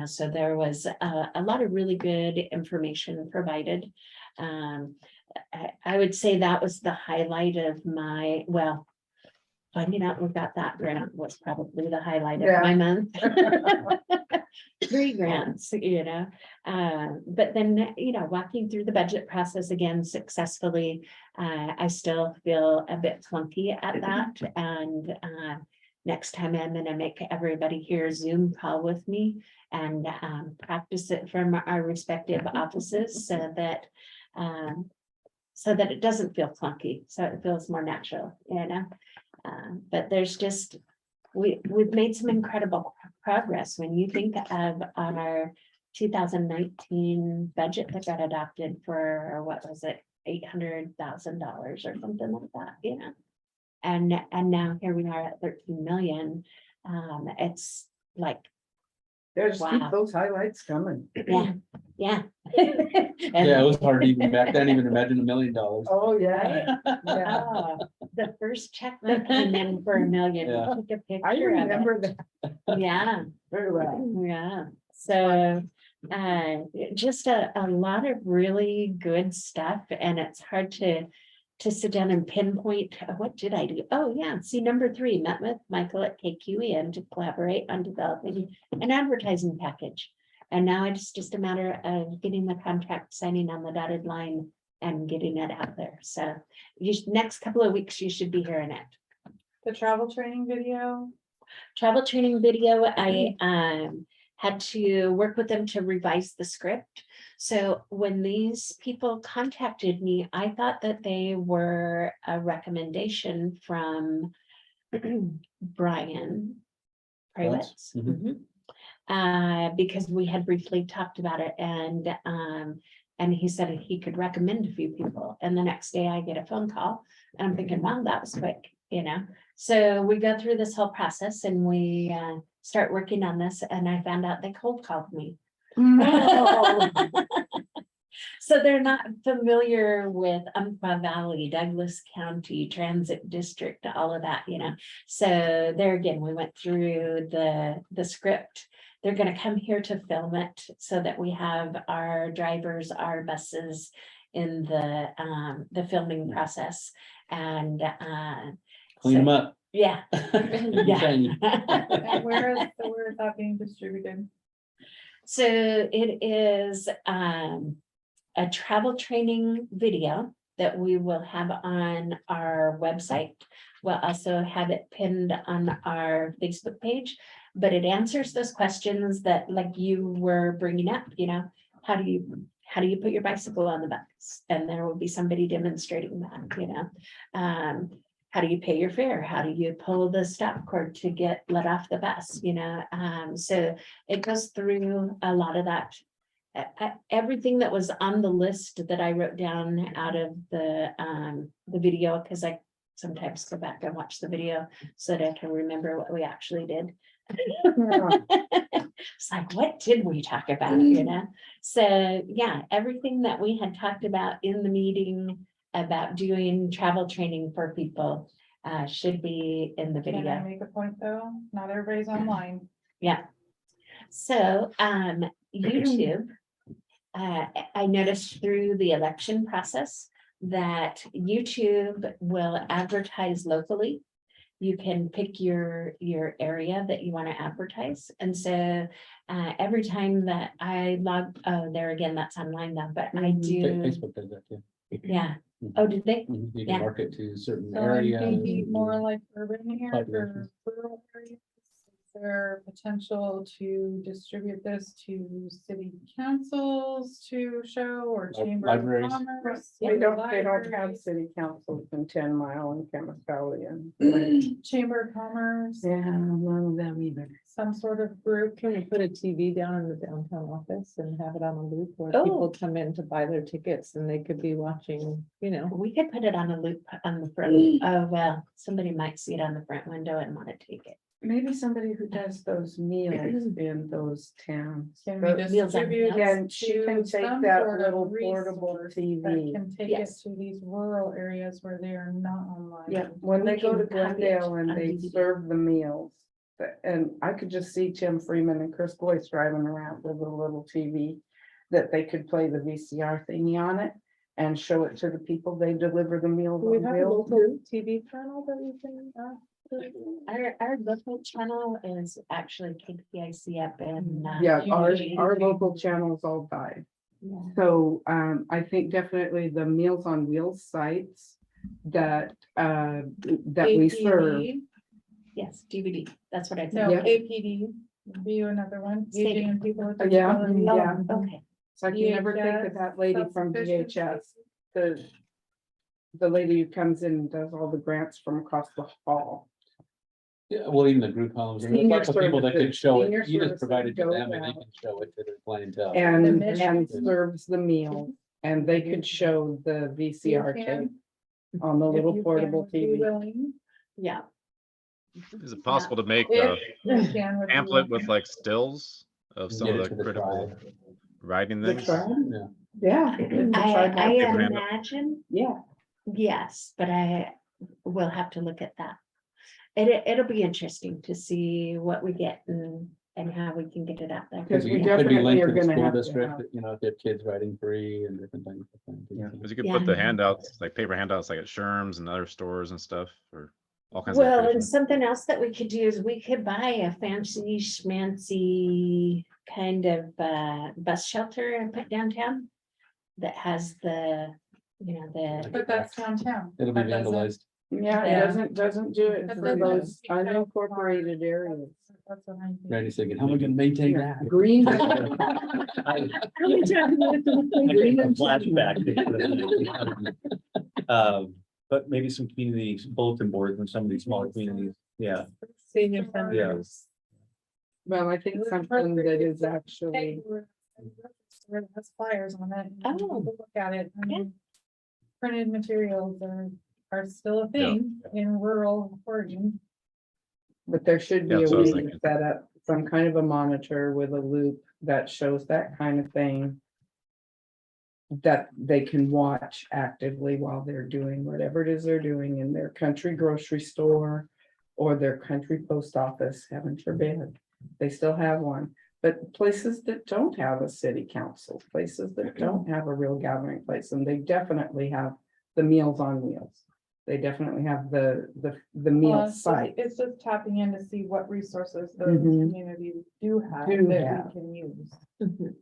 Speaker 2: so there was a lot of really good information provided. I would say that was the highlight of my, finding out we got that grant was probably the highlight of my month. 3 grants, but then, walking through the budget process again successfully, I still feel a bit flunky at that. And next time I'm going to make everybody here Zoom call with me and practice it from our respective offices so that it doesn't feel clunky, so it feels more natural, but there's just, we've made some incredible progress. When you think of our 2019 budget that got adopted for, what was it, $800,000 or something like that, and now here we are at 13 million. It's like,
Speaker 6: There's keep
Speaker 2: wow.
Speaker 6: those highlights coming.
Speaker 2: Yeah.
Speaker 1: Yeah, it was hard to even back then, even imagine $1 million.
Speaker 6: Oh, yeah. Yeah.
Speaker 2: The first check that came in for $1 million,
Speaker 1: Yeah.
Speaker 2: we took a
Speaker 6: I
Speaker 2: picture of
Speaker 6: remember
Speaker 2: it.
Speaker 6: that
Speaker 2: Yeah,
Speaker 6: very well.
Speaker 2: yeah. So just a lot of really good stuff, and it's hard to sit down and pinpoint what did I do. Oh yeah, see, number 3, met with Michael at KQEN to collaborate on developing an advertising package. And now it's just a matter of getting the contract, signing on the dotted line, and getting it out there. So next couple of weeks, you should be hearing it.
Speaker 3: The travel training video.
Speaker 2: Travel training video, I had to work with them to revise the script. So when these people contacted me, I thought that they were a recommendation from Brian Kravitz.
Speaker 1: Mhm.
Speaker 2: Because we had briefly talked about it, and he said he could recommend a few people. And the next day I get a phone call, and I'm thinking, wow, that was quick, So we go through this whole process, and we start working on this, and I found out they cold called me.
Speaker 6: No.
Speaker 2: So they're not familiar with Umpqua Valley, Douglas County Transit District, all of that, So there again, we went through the script. They're going to come here to film it so that we have our drivers, our buses in the filming process, and
Speaker 1: Clean them up.
Speaker 2: yeah.
Speaker 1: Shiny.
Speaker 3: And where is that being distributed?
Speaker 2: So it is a travel training video that we will have on our website. We'll also have it pinned on our Facebook page, but it answers those questions that, like you were bringing up, how do you put your bicycle on the bus? And there will be somebody demonstrating that, how do you pay your fare? How do you pull the stop cord to get let off the bus? So it goes through a lot of that. Everything that was on the list that I wrote down out of the video, because I sometimes go back and watch the video so that I can remember what we actually did. It's like, what did we talk about, So, yeah, everything that we had talked about in the meeting about doing travel training for people should be in the
Speaker 3: Can I
Speaker 2: video.
Speaker 3: make a point though? Not everybody's online.
Speaker 2: Yeah. So, YouTube, I noticed through the election process that YouTube will advertise locally. You can pick your area that you want to advertise. And so every time that I log, oh, there again, that's online though, but I do,
Speaker 1: Facebook does that too.
Speaker 2: yeah. Oh, did they?
Speaker 1: You
Speaker 2: Yeah.
Speaker 1: can market to certain
Speaker 3: So
Speaker 1: areas.
Speaker 3: maybe more like urban here
Speaker 1: Population.
Speaker 3: or rural areas. Is there potential to distribute this to city councils to show or chamber of
Speaker 1: Libraries.
Speaker 3: commerce?
Speaker 6: They don't have
Speaker 3: libraries,
Speaker 6: city councils in 10 Mile and Camascolian.
Speaker 3: Chamber of commerce,
Speaker 6: Yeah, none of them either.
Speaker 3: some sort of group.
Speaker 7: Can we put a TV down in the downtown office and have it on a loop where
Speaker 2: Oh.
Speaker 7: people come in to buy their tickets and they could be watching,
Speaker 2: We could put it on a loop on the front. Oh, well, somebody might see it on the front window and want to take it.
Speaker 6: Maybe somebody who does those meals in those towns.
Speaker 3: Can we
Speaker 6: But
Speaker 2: Meals on
Speaker 3: distribute?
Speaker 6: Can, she
Speaker 3: to
Speaker 6: can take
Speaker 3: some
Speaker 6: that
Speaker 3: sort of
Speaker 6: little portable
Speaker 3: resource that
Speaker 6: TV.
Speaker 3: Can take it
Speaker 2: Yes.
Speaker 3: to these rural areas where they are not online.
Speaker 6: Yeah, when
Speaker 2: We
Speaker 6: they go to
Speaker 2: can copy it
Speaker 6: Glendale and
Speaker 2: on
Speaker 6: they
Speaker 2: DVD.
Speaker 6: serve the meals. And I could just see Tim Freeman and Chris Boyce driving around with a little TV. That they could play the VCR thingy on it and show it to the people they deliver the meals.
Speaker 7: do we
Speaker 6: on
Speaker 7: have a
Speaker 6: wheels
Speaker 7: local
Speaker 6: to.
Speaker 7: TV channel that we can?
Speaker 2: Our local channel is actually KPIC up in.
Speaker 6: Yeah, our
Speaker 2: UPTD.
Speaker 6: local channels all died.
Speaker 2: Yeah.
Speaker 6: So I think definitely the Meals on Wheels sites that we serve.
Speaker 3: APD?
Speaker 2: Yes, DVD, that's what I
Speaker 3: No,
Speaker 2: said.
Speaker 6: Yeah.
Speaker 3: APD, would be another one,
Speaker 2: Say it.
Speaker 3: aging and people with
Speaker 6: Yeah,
Speaker 3: disabilities.
Speaker 6: yeah.
Speaker 2: Oh, okay,
Speaker 6: It's like you never think of
Speaker 3: VHS,
Speaker 6: that lady from
Speaker 3: self-sufficiency.
Speaker 6: VHS, the lady who comes in and does all the grants from across the hall.
Speaker 1: Yeah, well, even the group homes, there's
Speaker 6: Senior
Speaker 1: lots of people that could
Speaker 6: services-
Speaker 1: show
Speaker 6: senior
Speaker 1: it, you just
Speaker 6: services
Speaker 1: provide it to
Speaker 6: go
Speaker 1: them and they
Speaker 6: out.
Speaker 1: can show it to their clientele.
Speaker 6: And
Speaker 3: mission.
Speaker 6: serves the meal, and they could show the VCR
Speaker 3: You
Speaker 6: tape
Speaker 3: can,
Speaker 6: on the
Speaker 3: if
Speaker 6: little
Speaker 3: you
Speaker 6: portable
Speaker 3: can, would be
Speaker 6: TV.
Speaker 3: willing.
Speaker 2: yeah.
Speaker 5: Is it possible to make
Speaker 3: If
Speaker 5: a
Speaker 3: you can, would be
Speaker 5: pamphlet
Speaker 3: willing.
Speaker 5: with like stills of some
Speaker 1: Get
Speaker 5: of
Speaker 1: it
Speaker 5: the
Speaker 1: to the
Speaker 5: critical
Speaker 1: tribe.
Speaker 5: writing
Speaker 6: The
Speaker 5: things?
Speaker 6: tribe?
Speaker 1: Yeah.
Speaker 6: Yeah. the
Speaker 2: I
Speaker 6: tribe
Speaker 2: I
Speaker 6: outfit.
Speaker 5: Abraham.
Speaker 2: imagine,
Speaker 6: Yeah,
Speaker 2: yes, but I will have to look at that. It'll be interesting to see what we get and how we can get it out there.
Speaker 6: because
Speaker 1: Could
Speaker 6: we
Speaker 1: be, could be
Speaker 6: definitely
Speaker 1: linked
Speaker 6: are
Speaker 1: to the
Speaker 6: gonna
Speaker 1: school
Speaker 6: have to
Speaker 1: district,
Speaker 6: have.
Speaker 1: if you have kids riding free and different things.
Speaker 8: Yeah.
Speaker 5: Because you could
Speaker 2: Yeah.
Speaker 5: put the handouts, like paper handouts, like at Sherm's and other stores and stuff, or all kinds of.
Speaker 2: Well, and
Speaker 5: occasions.
Speaker 2: something else that we could do is we could buy a fancy schmancy kind of bus shelter and put downtown. That has the, the,
Speaker 3: But that's downtown.
Speaker 1: It'll be
Speaker 3: That doesn't-
Speaker 1: vandalized.
Speaker 6: Yeah,
Speaker 2: Yeah.
Speaker 6: doesn't do it
Speaker 3: That
Speaker 6: for
Speaker 3: doesn't
Speaker 6: those
Speaker 3: help.
Speaker 6: unincorporated areas.
Speaker 3: That's what I'm thinking.
Speaker 1: Randy's thinking, how am I gonna maintain that?
Speaker 6: Green.
Speaker 8: Flashback. But maybe some community bulletin boards in some of these smaller communities, yeah.
Speaker 7: Senior
Speaker 8: Yeah.
Speaker 7: centers.
Speaker 6: Well, I think something that is actually,
Speaker 3: Where it has flyers on it. and
Speaker 2: Oh.
Speaker 3: people Look at it. I
Speaker 2: Yeah.
Speaker 3: mean, printed materials are still a thing in rural Oregon.
Speaker 6: but there should
Speaker 5: Yeah,
Speaker 6: be a
Speaker 5: that's what I was
Speaker 6: way to
Speaker 5: thinking.
Speaker 6: set up some kind of a monitor with a loop that shows that kind of thing. That they can watch actively while they're doing whatever it is they're doing in their country grocery store. Or their country post office, heaven forbid, they still have one. But places that don't have a city council, places that don't have a real gathering place, and they definitely have the Meals on Wheels. They definitely have the
Speaker 3: Well,
Speaker 6: meal
Speaker 3: it's just-
Speaker 6: site.
Speaker 3: It's just tapping in to see what resources those
Speaker 6: Mhm.
Speaker 3: communities do have
Speaker 6: Do
Speaker 3: that
Speaker 6: have.
Speaker 3: we can use.
Speaker 2: Mhm.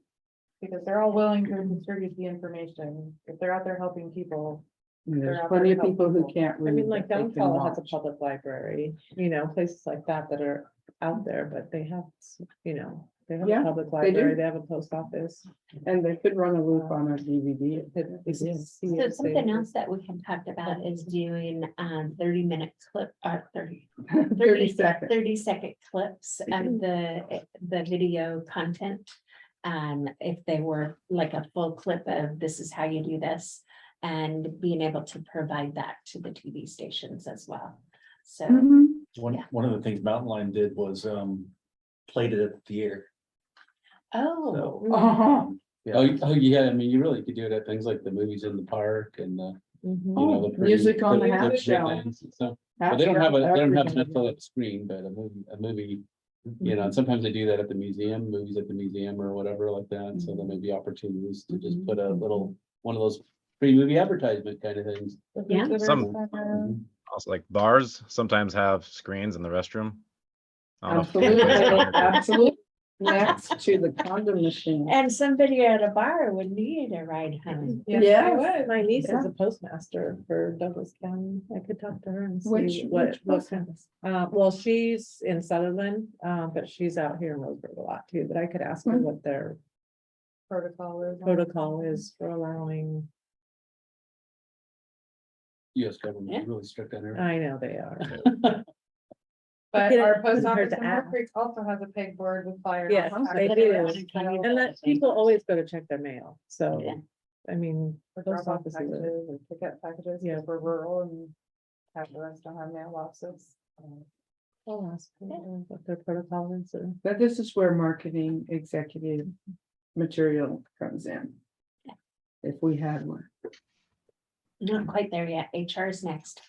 Speaker 3: Because they're all willing to distribute the information. If they're out there helping people.
Speaker 6: And
Speaker 3: they're
Speaker 6: there's
Speaker 3: out
Speaker 6: plenty
Speaker 3: there
Speaker 6: of
Speaker 3: to help
Speaker 6: people who
Speaker 3: people.
Speaker 6: can't
Speaker 7: I
Speaker 6: read.
Speaker 7: mean, like
Speaker 6: that they can
Speaker 7: Downfall has a
Speaker 6: watch.
Speaker 7: public library, places like that that are out there, but they have, They have
Speaker 6: Yeah,
Speaker 7: a public
Speaker 6: do.
Speaker 7: library, they have a post office.
Speaker 6: And they could run a loop on a DVD.
Speaker 2: So something else that we can talk about is doing 30-minute clip or 30
Speaker 6: 30 seconds.
Speaker 2: 30-second clips of the video content. If they were like a full clip of this is how you do this, and being able to provide that to the TV stations as well. So Yeah.
Speaker 8: One of the things Mountain Lion did was, played it at the theater.
Speaker 2: oh,
Speaker 6: Uh-huh.
Speaker 1: Oh, yeah, I mean, you really could do it at things like the movies in the park and the,
Speaker 7: Mhm.
Speaker 1: you know, the.
Speaker 6: Music on the
Speaker 1: the
Speaker 6: half
Speaker 1: big
Speaker 6: shell.
Speaker 1: things and stuff. But they don't have necessarily a screen, but a movie, you know, and sometimes they do that at the museum, movies at the museum or whatever like that. So there may be opportunities to just put a little, one of those free movie advertisement kind of things.
Speaker 2: Yeah.
Speaker 5: Some-
Speaker 1: Mhm.
Speaker 5: Also, like bars sometimes have screens in the restroom. I don't know if
Speaker 6: Absolutely,
Speaker 5: anybody's done it.
Speaker 6: absolutely. Next to the condom machine.
Speaker 2: and somebody at a bar would need a ride home.
Speaker 6: Yes.
Speaker 7: My niece is
Speaker 6: Yeah.
Speaker 7: a postmaster for Douglas County. I could talk to her and
Speaker 6: Which-
Speaker 7: see what,
Speaker 6: which
Speaker 7: what kind of, well, she's in Sutherland, but she's out here in Roseburg a lot too, but I could ask her
Speaker 6: Hmm.
Speaker 7: what their protocol is for allowing,
Speaker 1: US government is really strict on there.
Speaker 7: I know they are.
Speaker 3: But
Speaker 7: Get it-
Speaker 3: our post
Speaker 7: couldn't hurt
Speaker 3: office
Speaker 7: to
Speaker 3: in Mill
Speaker 7: ask.
Speaker 3: Creek also has a pegboard with flyers.
Speaker 7: Yes,
Speaker 3: on
Speaker 7: they
Speaker 3: it.
Speaker 7: do.
Speaker 3: And
Speaker 7: And that people always go to check their mail, so,
Speaker 2: Yeah.
Speaker 7: I mean,
Speaker 3: for
Speaker 7: post
Speaker 3: drop-off
Speaker 7: offices are.
Speaker 3: packages and pick up packages,
Speaker 7: Yeah.
Speaker 3: because we're rural and half of us don't have mailboxes.
Speaker 7: I'll ask her what their protocol is. or-
Speaker 6: But this is where marketing executive material comes in. If we had one.
Speaker 2: Not quite there yet. HR is next.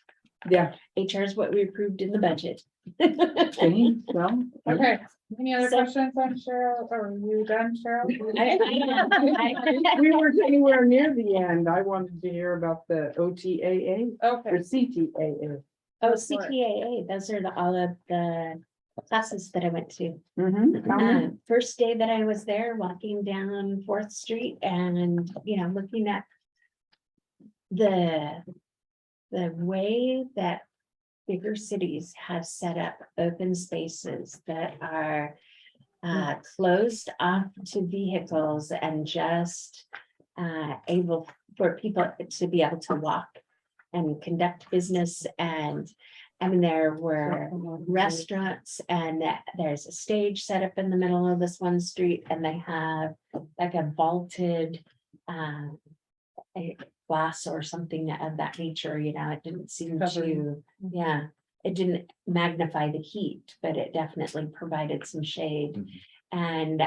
Speaker 6: Yeah.
Speaker 2: HR is what we approved in the budget.
Speaker 6: Okay, well,
Speaker 3: Okay, any other
Speaker 2: So-
Speaker 3: questions on Cheryl? Are you done, Cheryl?
Speaker 6: we weren't anywhere near the end. I wanted to hear about the OTAA or
Speaker 3: Okay,
Speaker 6: CTAA.
Speaker 2: Oh,
Speaker 3: Go for it.
Speaker 2: CTAA, those are all of the classes that I went to.
Speaker 6: Mm-hmm.
Speaker 2: First day that I was there, walking down 4th Street and, looking at the way that bigger cities have set up open spaces that are closed off to vehicles and just able for people to be able to walk and conduct business. And I mean, there were restaurants and there's a stage set up in the middle of this one street, and they have like a vaulted a glass or something of that nature, it didn't seem to, it didn't magnify the heat, but it definitely provided some shade. And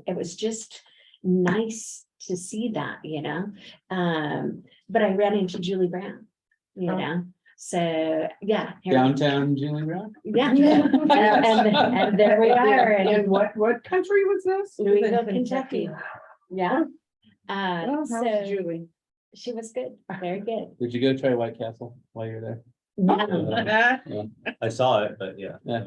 Speaker 2: it was just nice to see that, but I ran into Julie Brown, so, yeah.
Speaker 1: Downtown Julie Brown?
Speaker 2: Yeah, and there we are
Speaker 6: And
Speaker 2: in
Speaker 6: what country was this?
Speaker 2: Louisville, Kentucky. Yeah.
Speaker 6: Oh, how's
Speaker 2: So
Speaker 6: Julie?
Speaker 2: she was good, very good.
Speaker 1: Did you go try White Castle while you were there?
Speaker 2: No,
Speaker 8: I saw it, but yeah.
Speaker 1: Yeah.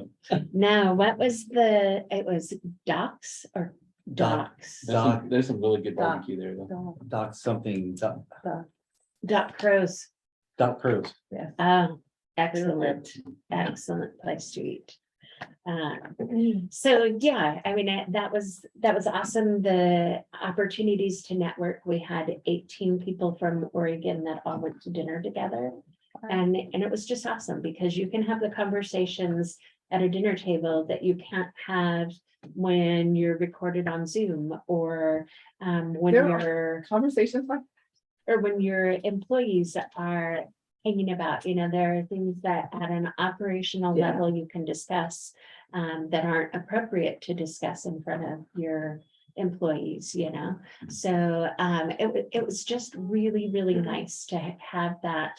Speaker 2: no, what was it was Docks or Docks?
Speaker 1: There's some really good
Speaker 3: Doc.
Speaker 1: barbecue there though.
Speaker 8: Doc something,
Speaker 2: Dock Crows.
Speaker 8: Doc Cruz.
Speaker 2: Oh, excellent, excellent place to eat. So yeah, I mean, that was awesome. The opportunities to network. We had 18 people from Oregon that all went to dinner together. And it was just awesome because you can have the conversations at a dinner table that you can't have when you're recorded on Zoom or when
Speaker 6: There
Speaker 2: you're
Speaker 6: Conversations like,
Speaker 2: or when your employees are hanging about, there are things that at an operational
Speaker 6: Yeah.
Speaker 2: level you can discuss that aren't appropriate to discuss in front of your employees, So it was just really, really nice to have that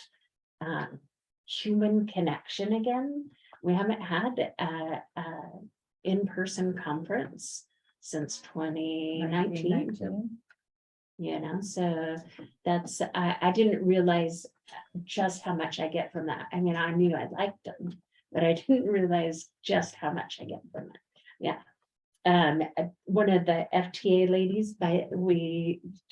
Speaker 2: human connection again. We haven't had a in-person conference since 2019. So that's, I didn't realize just how much I get from that. I mean, I knew I liked them, but I didn't realize just how much I get from it. Yeah. One of the FTA ladies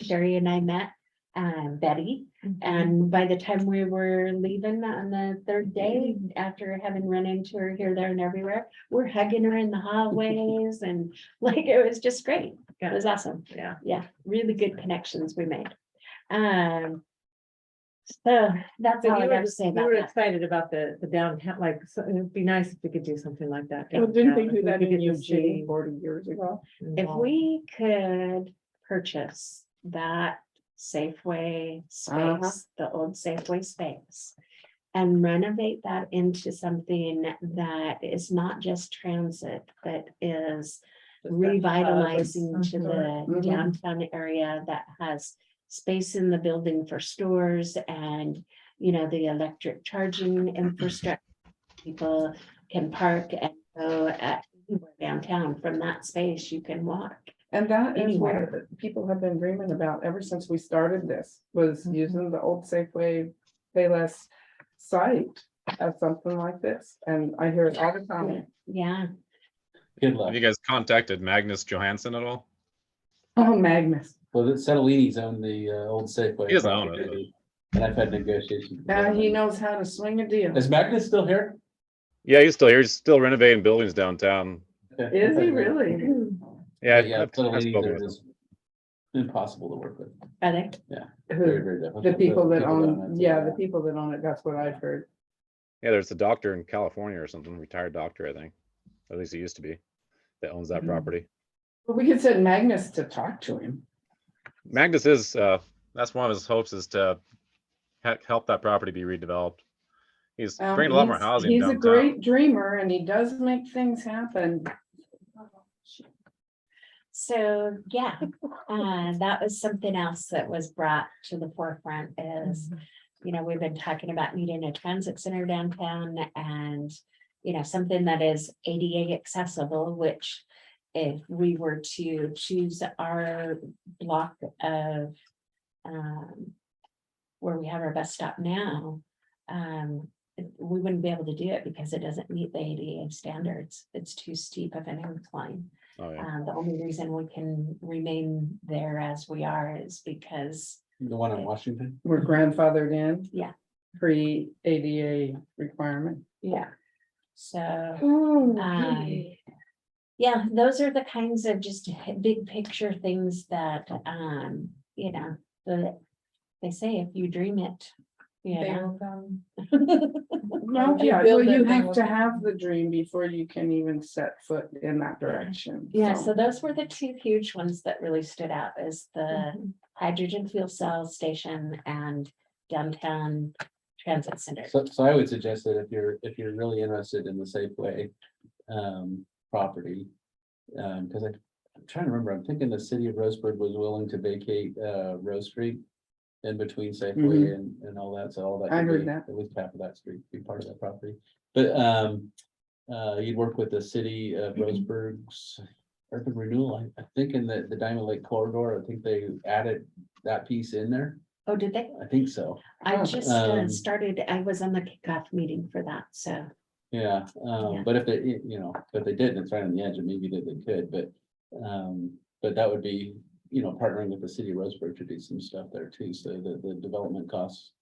Speaker 2: Sherry and I met, Betty. And by the time we were leaving on the third day, after having run into her here, there and everywhere, we're hugging her in the hallways and like, it was just great. It was awesome.
Speaker 7: Yeah.
Speaker 2: Yeah, really good connections we made. So that's
Speaker 7: So
Speaker 2: all I
Speaker 7: you
Speaker 2: got
Speaker 7: were,
Speaker 2: to say
Speaker 7: you
Speaker 2: about
Speaker 7: were
Speaker 2: that.
Speaker 7: excited about the downtown, like, so it'd be nice if we could do something like that.
Speaker 6: Well, didn't they
Speaker 7: downtown,
Speaker 6: do
Speaker 7: if we
Speaker 6: that
Speaker 7: could
Speaker 6: in
Speaker 7: get the city
Speaker 6: Eugene 40 years ago?
Speaker 2: If
Speaker 7: involved.
Speaker 2: we could purchase that Safeway space, the old Safeway space, and renovate that into something that is not just transit, but is revitalizing to the
Speaker 6: Mhm.
Speaker 2: downtown area that has space in the building for stores and, you know, the electric charging infrastructure. People can park and go at anywhere downtown. From that space, you can walk.
Speaker 6: And that is what
Speaker 2: Anywhere.
Speaker 6: people have been dreaming about ever since we started this, was using the old Safeway Payless site as something like this. And I hear it all the time.
Speaker 2: Yeah,
Speaker 1: Good luck.
Speaker 5: Have you guys contacted Magnus Johansson at all?
Speaker 6: Oh, Magnus.
Speaker 1: Well, the Settlini's own the old Safeway.
Speaker 5: He doesn't own
Speaker 1: property, And I've had negotiations. with
Speaker 6: Now
Speaker 1: them.
Speaker 6: he knows how to swing a deal.
Speaker 1: Is Magnus still here?
Speaker 5: Yeah, he's still here. He's still renovating buildings downtown.
Speaker 1: Okay.
Speaker 6: Is he really?
Speaker 5: Yeah,
Speaker 1: Yeah,
Speaker 5: I've
Speaker 1: Settlini's
Speaker 5: spoken
Speaker 1: are
Speaker 5: with him.
Speaker 1: just impossible to work with.
Speaker 2: are they?
Speaker 1: Very,
Speaker 6: Who?
Speaker 1: very difficult.
Speaker 6: The people that
Speaker 1: down
Speaker 6: own,
Speaker 1: at
Speaker 6: yeah, the people that own it, that's what I've heard.
Speaker 5: Yeah, there's a doctor in California or something, retired doctor, I think. At least he used to be, that owns that
Speaker 6: Mhm.
Speaker 5: property.
Speaker 6: But we could send Magnus to talk to him.
Speaker 5: Magnus is, that's one of his hopes is to help that property be redeveloped. He's bringing a lot more housing
Speaker 6: He's a
Speaker 5: downtown.
Speaker 6: great dreamer and he does make things happen.
Speaker 2: So, yeah, that was something else that was brought to the forefront is, you know, we've been talking about needing a transit center downtown and, you know, something that is ADA accessible, which if we were to choose our block of where we have our bus stop now, we wouldn't be able to do it because it doesn't meet the ADA standards. It's too steep of an incline.
Speaker 5: Oh, yeah.
Speaker 2: The only reason we can remain there as we are is because,
Speaker 1: The one in Washington?
Speaker 6: We're grandfathered in.
Speaker 2: Yeah.
Speaker 6: Pre-ADA requirement.
Speaker 2: yeah. So,
Speaker 6: Okay.
Speaker 2: yeah, those are the kinds of just big picture things that, you know, they say if you dream it, you
Speaker 3: They
Speaker 2: know.
Speaker 3: will come.
Speaker 6: No,
Speaker 3: you
Speaker 6: yeah, well,
Speaker 3: build
Speaker 6: you
Speaker 3: it, they
Speaker 6: have
Speaker 3: will
Speaker 6: to
Speaker 3: come.
Speaker 6: have the dream before you can even set foot in that direction.
Speaker 2: Yeah, so those were the two huge ones that really stood out is the hydrogen fuel cell station and downtown transit center.
Speaker 1: So I would suggest that if you're really interested in the Safeway property, because I'm trying to remember, I'm thinking the city of Roseburg was willing to vacate Rose Street in between Safeway and all that, so all that.
Speaker 6: I
Speaker 1: could
Speaker 6: heard
Speaker 1: be-
Speaker 6: that.
Speaker 1: At least half of that street be part of that property. But you'd work with the city of Roseburg's urban renewal, I think in the Diamond Lake corridor, I think they added that piece in there.
Speaker 2: Oh, did they?
Speaker 1: I think so.
Speaker 2: I just
Speaker 1: Um,
Speaker 2: started, I was on the kickoff meeting for that, so.
Speaker 1: Yeah,
Speaker 2: Yeah.
Speaker 1: but if they, you know, if they didn't, it's right on the edge, and maybe that they could, but that would be, you know, partnering with the city of Roseburg to do some stuff there too, so the development costs,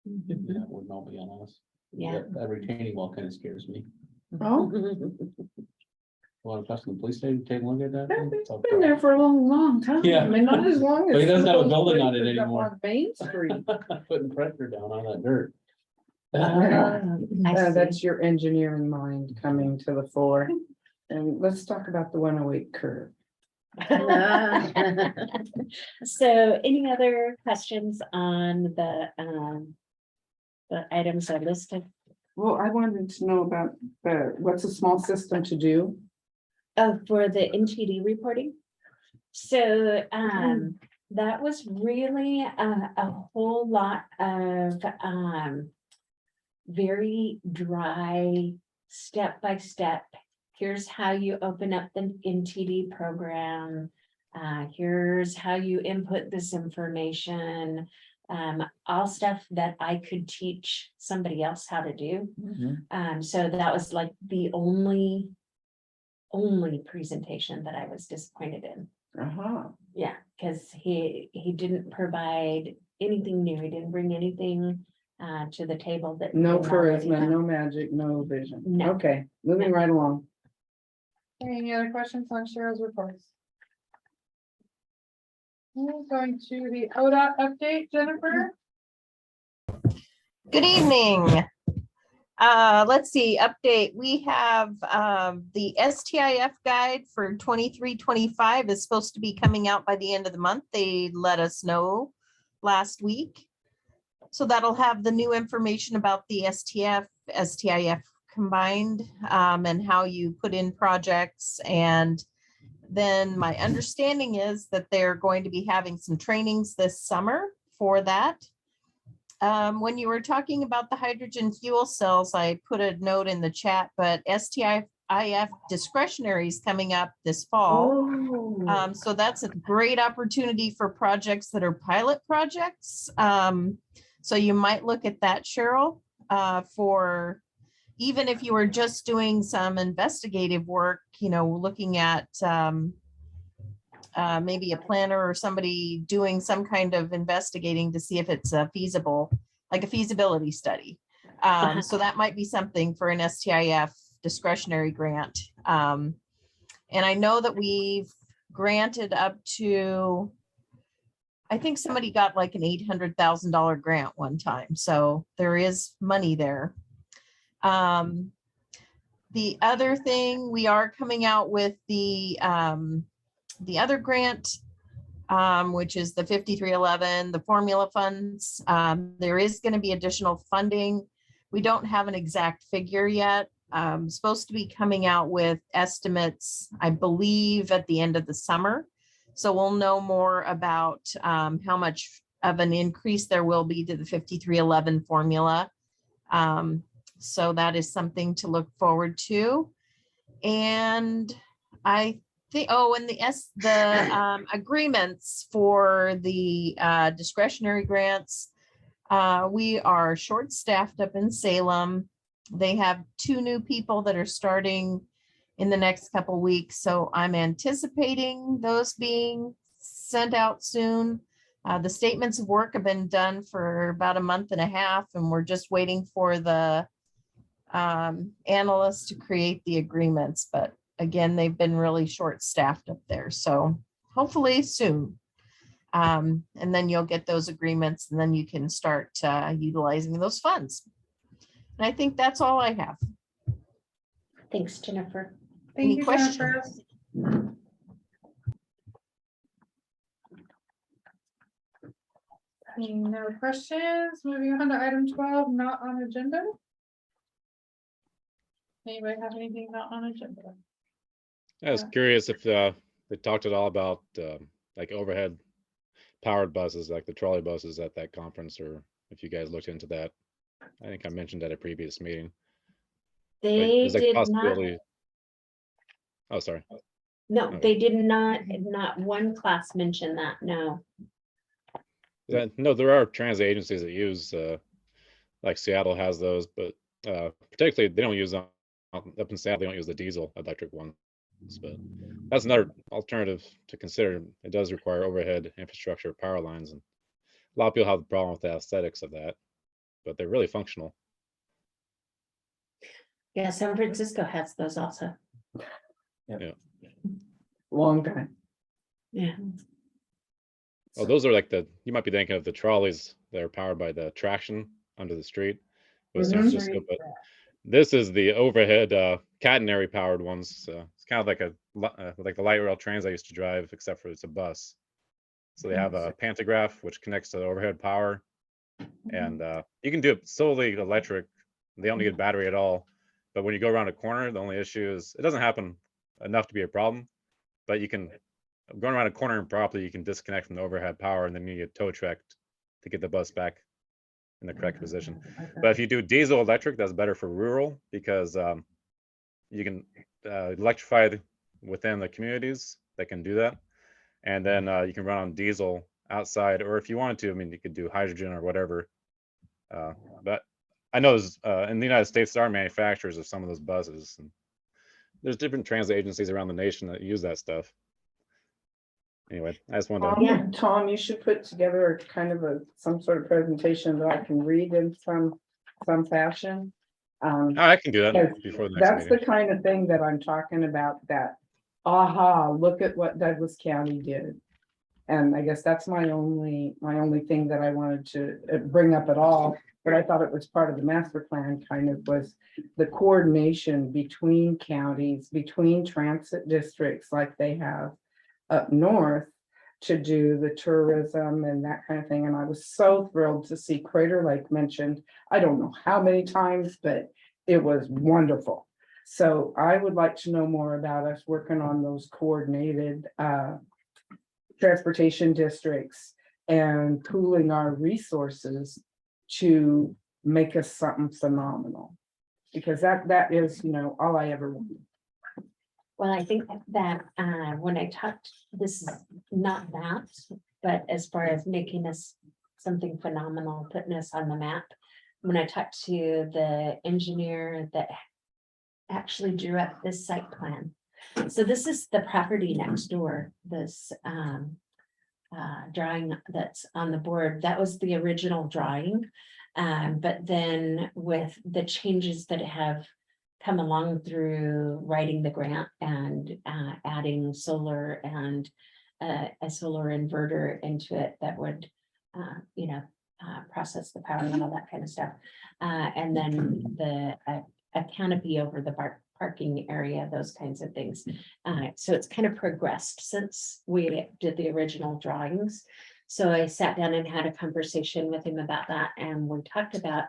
Speaker 1: yeah, wouldn't all be on us.
Speaker 2: Yeah.
Speaker 1: That retaining wall kind of scares me.
Speaker 6: Oh,
Speaker 1: Want to custom police station, take a look at that?
Speaker 6: it's been there for a long, long time.
Speaker 1: Yeah.
Speaker 6: I mean, not as long as.
Speaker 1: But he doesn't
Speaker 6: some of
Speaker 1: have a
Speaker 6: those
Speaker 1: building on it
Speaker 6: places up
Speaker 1: anymore.
Speaker 6: on Main Street.
Speaker 1: Putting pressure down on that dirt.
Speaker 2: I see.
Speaker 6: That's your engineering mind coming to the fore. And let's talk about the 108 curve.
Speaker 2: So any other questions on the items I listed?
Speaker 6: Well, I wanted to know about what's a small system to do?
Speaker 2: Oh, for the NTD reporting. So, that was really a whole lot of, very dry, step-by-step. Here's how you open up the NTD program. Here's how you input this information. All stuff that I could teach somebody else how to do. So that was like the only presentation that I was disappointed in.
Speaker 6: Uh-huh.
Speaker 2: Yeah, because he didn't provide anything new. He didn't bring anything to the table that.
Speaker 6: No
Speaker 2: didn't already
Speaker 6: charisma,
Speaker 2: have.
Speaker 6: no magic, no vision.
Speaker 2: No.
Speaker 6: Okay, moving right along.
Speaker 3: Any other questions on Cheryl's reports? We're going to the ODOT update, Jennifer.
Speaker 10: Good evening. Let's see, update. We have the STIF guide for 23-25 is supposed to be coming out by the end of the month. They let us know last week. So that'll have the new information about the STIF combined, and how you put in projects. And then my understanding is that they're going to be having some trainings this summer for that. When you were talking about the hydrogen fuel cells, I put a note in the chat, but STIF discretionary is coming up this fall.
Speaker 2: Oh,
Speaker 10: So that's a great opportunity for projects that are pilot projects. So you might look at that, Cheryl, for even if you were just doing some investigative work, you know, looking at maybe a planner or somebody doing some kind of investigating to see if it's feasible, like a feasibility study. So that might be something for an STIF discretionary grant. And I know that we've granted up to, I think somebody got like an $800,000 grant one time. So there is money there. The other thing, we are coming out with the other grant, which is the 5311, the formula funds. There is going to be additional funding. We don't have an exact figure yet. Supposed to be coming out with estimates, I believe, at the end of the summer. So we'll know more about how much of an increase there will be to the 5311 formula. So that is something to look forward to. And I think, oh, and the agreements for the discretionary grants. We are short-staffed up in Salem. They have 2 new people that are starting in the next couple weeks. So I'm anticipating those being sent out soon. The statements of work have been done for about a month and a half, and we're just waiting for the analysts to create the agreements. But again, they've been really short-staffed up there. So hopefully soon. And then you'll get those agreements, and then you can start utilizing those funds. And I think that's all I have.
Speaker 2: thanks, Jennifer.
Speaker 3: Thank
Speaker 10: Any
Speaker 3: you,
Speaker 10: questions?
Speaker 3: Jennifer. Seeing no questions, moving on to item 12, not on agenda. Anybody have anything not on agenda?
Speaker 5: I was curious if they talked at all about like overhead powered buses, like the trolley buses at that conference, or if you guys looked into that. I think I mentioned at a previous meeting. But
Speaker 2: They
Speaker 5: there's like
Speaker 2: did not,
Speaker 5: possibility. Oh, sorry.
Speaker 2: no,
Speaker 5: Okay.
Speaker 2: they did not one class mention that, no.
Speaker 5: No, there are transit agencies that use, like Seattle has those, but particularly they don't use them up in Seattle. They don't use the diesel electric ones, but that's another alternative to consider. It does require overhead infrastructure, power lines, and a lot of people have the problem with the aesthetics of that, but they're really functional.
Speaker 2: Yeah, San Francisco has those also.
Speaker 6: Long time.
Speaker 2: Yeah.
Speaker 5: Oh, those are like you might be thinking of the trolleys that are powered by the traction under the street with San
Speaker 6: Mhm.
Speaker 5: Francisco, but this is the overhead catenary powered ones. So it's kind of like like the light rail trains I used to drive, except for it's a bus. So they have a pantograph which connects to the overhead power, and you can do it solely electric. They don't need a battery at all. But when you go around a corner, the only issue is it doesn't happen enough to be a problem. But you can going around a corner improperly, you can disconnect from the overhead power, and then you get tow trucked to get the bus back in the correct position. But if you do diesel electric, that's better for rural because you can electrify within the communities that can do that, and then you can run on diesel outside, or if you wanted to, I mean, you could do hydrogen or whatever. But I know there's, in the United States, there are manufacturers of some of those buses, and there's different transit agencies around the nation that use that stuff. Anyway, I just wanted to,
Speaker 7: Yeah.
Speaker 6: Tom, you should put together kind of some sort of presentation that I can read in some fashion.
Speaker 5: oh, I can do that
Speaker 6: Because
Speaker 5: before the next
Speaker 6: That's the
Speaker 5: meeting.
Speaker 6: kind of thing that I'm talking about, that, aha, look at what Douglas County did. And I guess that's my only thing that I wanted to bring up at all, but I thought it was part of the master plan, kind of was the coordination between counties, between transit districts like they have up north to do the tourism and that kind of thing. And I was so thrilled to see Crater Lake mentioned. I don't know how many times, but it was wonderful. So I would like to know more about us working on those coordinated transportation districts and pooling our resources to make us something phenomenal. Because that is, all I ever wanted.
Speaker 2: Well, I think that when I talked, this is not that, but as far as making us something phenomenal, putting us on the map. When I talked to the engineer that actually drew up this site plan. So this is the property next door, this drawing that's on the board. That was the original drawing. But then with the changes that have come along through writing the grant and adding solar and a solar inverter into it that would, process the power and all that kind of stuff. And then a canopy over the parking area, those kinds of things. So it's kind of progressed since we did the original drawings. So I sat down and had a conversation with him about that, and we talked about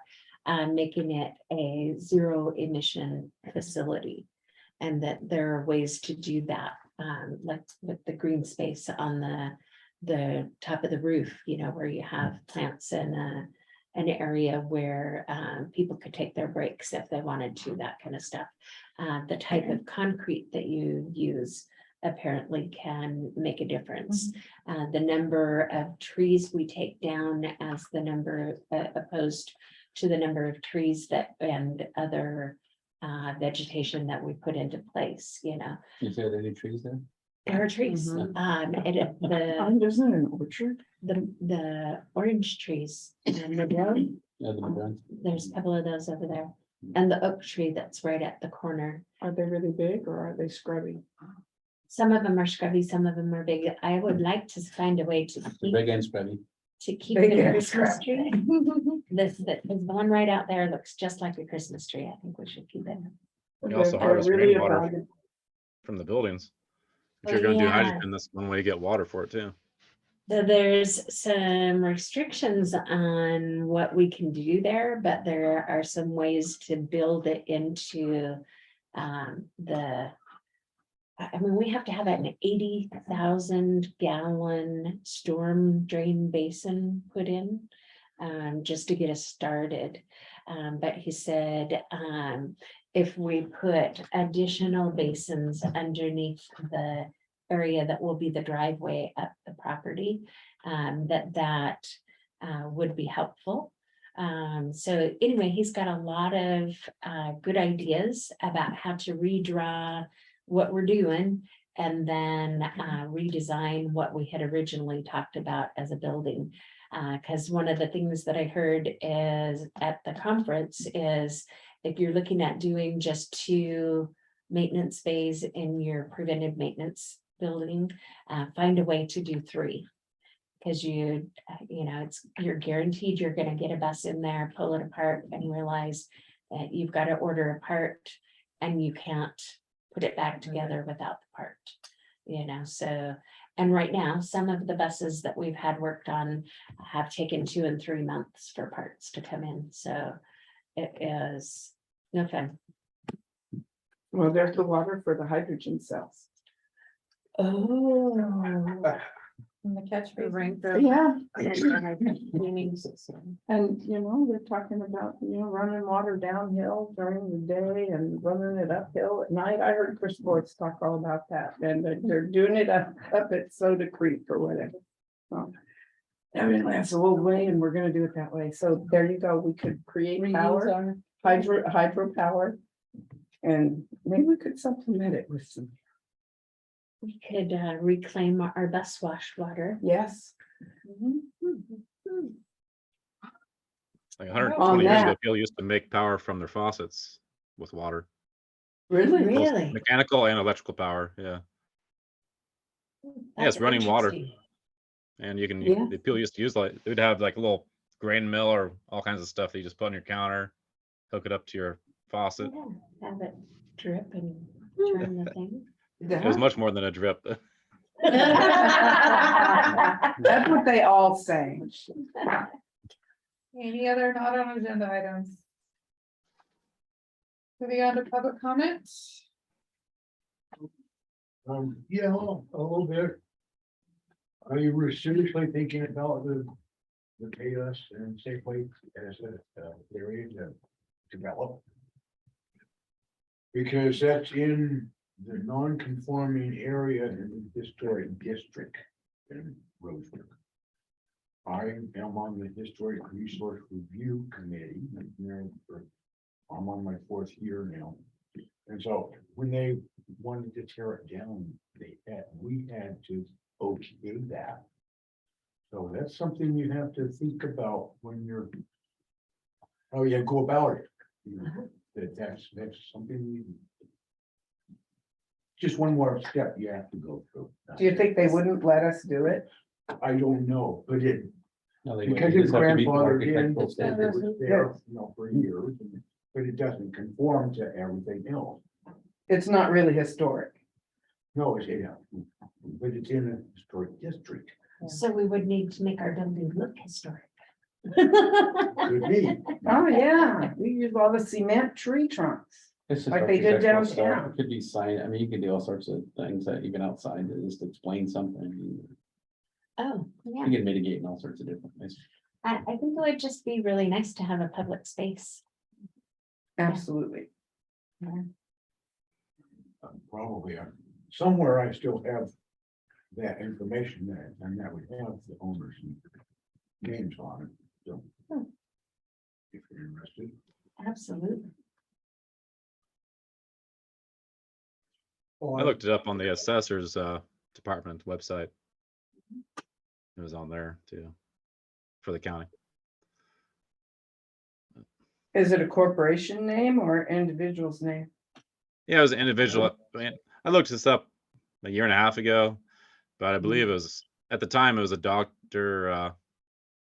Speaker 2: making it a zero emission facility. And that there are ways to do that, like with the green space on the top of the roof, where you have plants and an area where people could take their breaks if they wanted to, that kind of stuff. The type of concrete that you use apparently can make a difference. The number of trees we take down as the number opposed to the number of trees that and other vegetation that we put into place,
Speaker 1: Is there any trees there?
Speaker 2: There are trees.
Speaker 6: Isn't it an orchard?
Speaker 2: The orange trees and the road,
Speaker 1: Yeah, the Browns.
Speaker 2: there's a couple of those over there. And the oak tree that's right at the corner.
Speaker 6: Are they really big or are they scrubby?
Speaker 2: Some of them are scrubby, some of them are big. I would like to find a way to
Speaker 1: The
Speaker 2: keep,
Speaker 1: big and scrubby.
Speaker 6: Big
Speaker 2: the
Speaker 6: and
Speaker 2: Christmas
Speaker 6: scrubby.
Speaker 2: tree. The one right out there looks just like a Christmas tree. I think we should keep it.
Speaker 5: We also
Speaker 6: They're
Speaker 5: harvest
Speaker 6: really
Speaker 5: rainwater
Speaker 6: abundant.
Speaker 5: from the buildings. If
Speaker 2: Oh,
Speaker 5: you're gonna do
Speaker 2: yeah.
Speaker 5: hydrogen, that's one way to get water for it too.
Speaker 2: So there's some restrictions on what we can do there, but there are some ways to build it into we have to have an 80,000 gallon storm drain basin put in just to get us started. But he said if we put additional basins underneath the area that will be the driveway up the property, that would be helpful. So anyway, he's got a lot of good ideas about how to redraw what we're doing and then redesign what we had originally talked about as a building. Because one of the things that I heard is at the conference is if you're looking at doing just 2 maintenance bays in your preventive maintenance building, find a way to do 3. Because you're guaranteed you're going to get a bus in there, pull it apart and realize that you've got to order a part and you can't put it back together without the part, so. And right now, some of the buses that we've had worked on have taken 2 and 3 months for parts to come in. So it is no fun.
Speaker 6: Well, there's the water for the hydrogen cells.
Speaker 2: Oh.
Speaker 3: In the catch basin.
Speaker 6: Yeah.
Speaker 2: Cleaning system.
Speaker 6: And, they're talking about, running water downhill during the day and running it uphill at night. I heard Chris Boyce talk all about that, and they're doing it up at Soda Creek or whatever. So, evidently that's the old way and we're gonna do it that way. So there you go. We could create power, hydropower. And maybe we could supplement it with some
Speaker 2: We could reclaim our bus wash water.
Speaker 6: Yes.
Speaker 5: Like
Speaker 3: On
Speaker 5: 120 years ago,
Speaker 6: that.
Speaker 5: people used to make power from their faucets with water.
Speaker 6: Really?
Speaker 5: Both
Speaker 2: Really?
Speaker 5: mechanical and electrical power, yeah. Yeah, it's
Speaker 2: That's
Speaker 5: running water.
Speaker 2: interesting.
Speaker 5: And you can,
Speaker 6: Yeah.
Speaker 5: the people used to use like, they'd have like a little grain mill or all kinds of stuff that you just put on your counter, hook it up to your faucet.
Speaker 2: Yeah, have it drip and turn the thing.
Speaker 5: It was much more than a drip.
Speaker 6: That's what they all say.
Speaker 3: Any other not on agenda items? Moving on to public comments.
Speaker 11: Yeah, a little bit. Are you seriously thinking about the chaos and Safeway as a area to develop? Because that's in the non-conforming area in the historic district in Roseburg. I am on the Historic Resource Review Committee, and I'm on my 4th year now. And so when they wanted to tear it down, we had to okay that. So that's something you have to think about when you're, how you go about it. You know, that's something you. Just one more step you have to go through.
Speaker 6: Do you think they wouldn't let us do it?
Speaker 11: I don't know, but it,
Speaker 1: No, they
Speaker 11: because
Speaker 1: wouldn't.
Speaker 11: it's
Speaker 1: Just have to meet the
Speaker 11: grandfathered in,
Speaker 1: architectural
Speaker 11: it
Speaker 1: standards.
Speaker 11: was there, for years, but it doesn't conform to everything else.
Speaker 6: It's not really historic.
Speaker 11: No, it's, yeah, but it's in a historic district.
Speaker 2: So we would need to make our building look historic.
Speaker 11: Could be.
Speaker 6: Oh, yeah, we use all the cement tree trunks.
Speaker 1: It's just
Speaker 6: Like they did
Speaker 1: architectural stuff.
Speaker 6: downtown.
Speaker 1: It could be sign, I mean, you can do all sorts of things that even outside to just explain something.
Speaker 2: Oh, yeah.
Speaker 1: You can mitigate in all sorts of different ways.
Speaker 2: I think it would just be really nice to have a public space.
Speaker 6: Absolutely.
Speaker 11: Probably, somewhere I still have that information there, and that would have the owners' names on it, so. If you're interested.
Speaker 2: Absolutely.
Speaker 5: I looked it up on the assessor's department website. It was on there too, for the county.
Speaker 6: Is it a corporation name or individual's name?
Speaker 5: Yeah, it was an individual. I looked this up a year and a half ago, but I believe it was, at the time, it was a doctor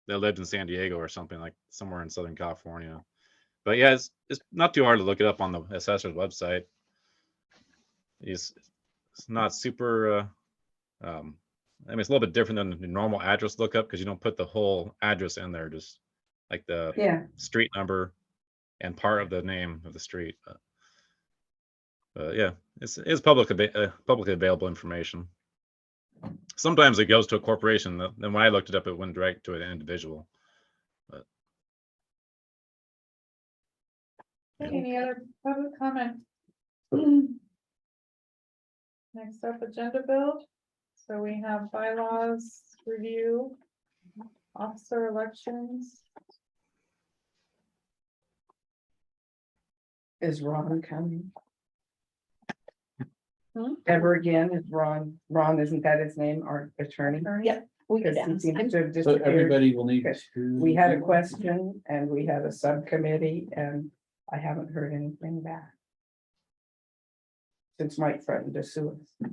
Speaker 5: that lived in San Diego or something, like somewhere in Southern California. But yeah, it's not too hard to look it up on the assessor's website. It's not super, I mean, it's a little bit different than the normal address lookup because you don't put the whole address in there, just like the
Speaker 6: Yeah,
Speaker 5: street number and part of the name of the street. But yeah, it's publicly available information. Sometimes it goes to a corporation. Then when I looked it up, it went direct to an individual. But
Speaker 3: Any other public comment? Next up, agenda build. So we have bylaws review, officer elections.
Speaker 6: is Ron coming?
Speaker 3: Hmm?
Speaker 6: Ever again, is Ron, isn't that his name, our attorney?
Speaker 2: Yep. We go
Speaker 6: Because
Speaker 2: down.
Speaker 6: he seems to have
Speaker 1: So
Speaker 6: disappeared.
Speaker 1: everybody will need
Speaker 6: Okay.
Speaker 1: to.
Speaker 6: We had a question and we had a subcommittee and I haven't heard anything back. Since Mike threatened to sue us.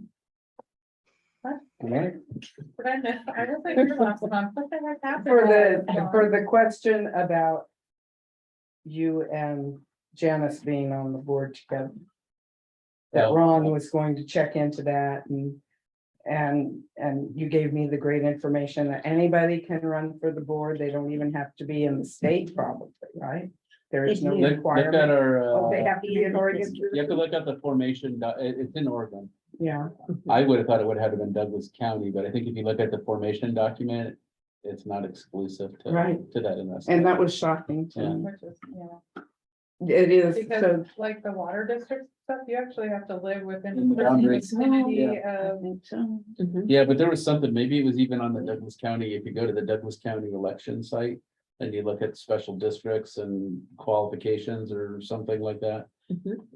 Speaker 1: Right?
Speaker 3: Did I miss? I was like, here last month. What the heck happened?
Speaker 6: For the question about you and Janice being on the board together. That
Speaker 1: Oh.
Speaker 6: Ron was going to check into that and you gave me the great information that anybody can run for the board. They don't even have to be in the state probably, right? There is no
Speaker 1: Look at
Speaker 6: requirement.
Speaker 1: our,
Speaker 6: Oh, they have to be in Oregon.
Speaker 1: you have to look at the formation, it's in Oregon.
Speaker 6: Yeah,
Speaker 1: I would have thought it would have had to been Douglas County, but I think if you look at the formation document, it's not exclusive to.
Speaker 6: Right.
Speaker 1: To that investment.
Speaker 6: and that was shocking to me.
Speaker 3: Which is, yeah,
Speaker 6: It is, so
Speaker 3: because like the water district stuff, you actually have to live within a certain
Speaker 1: Boundaries.
Speaker 3: vicinity of.
Speaker 1: Yeah, but there was something, maybe it was even on the Douglas County, if you go to the Douglas County election site. And you look at special districts and qualifications or something like that.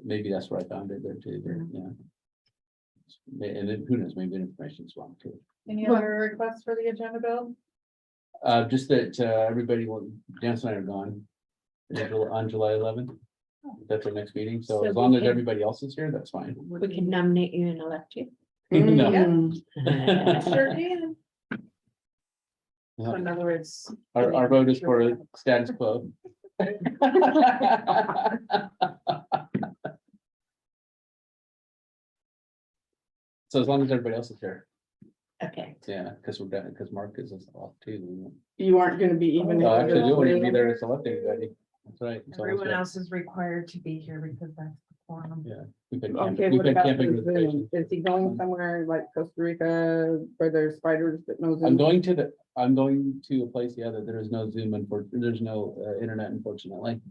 Speaker 1: Maybe that's where I found it there too, but yeah. and then who knows, maybe the information's wrong too.
Speaker 3: Any other requests for the agenda, Bill?
Speaker 1: Just that, everybody will, Dan and I are gone. On July 11th. That's our next meeting, so
Speaker 2: So
Speaker 1: as
Speaker 2: we
Speaker 1: long as
Speaker 2: can-
Speaker 1: everybody else is here, that's fine.
Speaker 2: We can nominate you and elect you.
Speaker 1: No.
Speaker 3: Sure can.
Speaker 1: Yeah.
Speaker 3: In other words.
Speaker 1: Our vote is for status quo. So as long as everybody else is here,
Speaker 2: Okay.
Speaker 1: yeah, because we're done, because Mark is off too.
Speaker 6: You aren't gonna be even.
Speaker 1: No, actually, you wouldn't be there to select anybody. That's right. So
Speaker 3: Everyone
Speaker 1: that's
Speaker 3: else is required to be here because that's the forum.
Speaker 1: right. Yeah. We've been
Speaker 6: Okay,
Speaker 1: camping- we've
Speaker 6: what
Speaker 1: been
Speaker 6: about
Speaker 1: camping
Speaker 6: the
Speaker 1: reservations.
Speaker 6: Zoom? Is he going somewhere like Costa Rica where there's spiders but no Zoom?
Speaker 1: I'm going to a place, yeah, that there is no Zoom, there's no internet, unfortunately.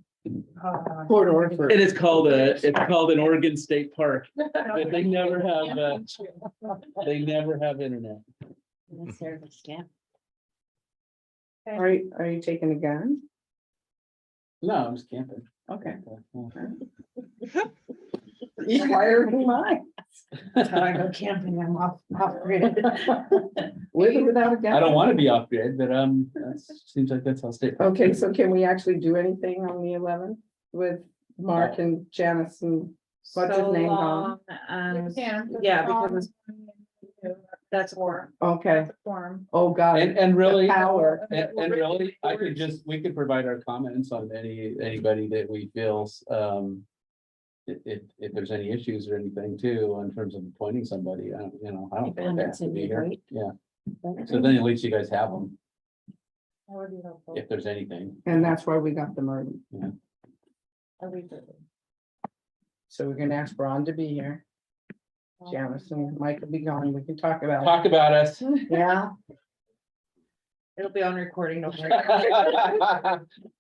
Speaker 6: Corridor for.
Speaker 1: It is called it's called an Oregon State Park, but they never have internet.
Speaker 2: Service, yeah.
Speaker 6: Are you taking a gun?
Speaker 1: No, I'm just camping.
Speaker 6: Okay.
Speaker 1: Yeah.
Speaker 6: Why are you mine?
Speaker 3: How I go camping, I'm off grid.
Speaker 6: With or without a gun?
Speaker 1: I don't want to be off grid, but that seems like that's how state.
Speaker 6: Okay, so can we actually do anything on the 11th with Mark and Janice and what's his name, Tom?
Speaker 3: Yeah, because that's war.
Speaker 6: Okay,
Speaker 3: Forum.
Speaker 6: oh God.
Speaker 1: And really,
Speaker 6: Power.
Speaker 1: and really, we could provide our comments on anybody that we feel, if there's any issues or anything too, in terms of appointing somebody, I don't think they have to be here. Yeah, so then at least you guys have them,
Speaker 3: That would be helpful.
Speaker 1: if there's anything.
Speaker 6: And that's why we got them early.
Speaker 3: Are we good?
Speaker 6: So we're gonna ask Ron to be here. Janice and Mike will be gone. We can talk about
Speaker 1: Talk about us.
Speaker 6: it. Yeah.
Speaker 3: It'll be on recording. Don't worry.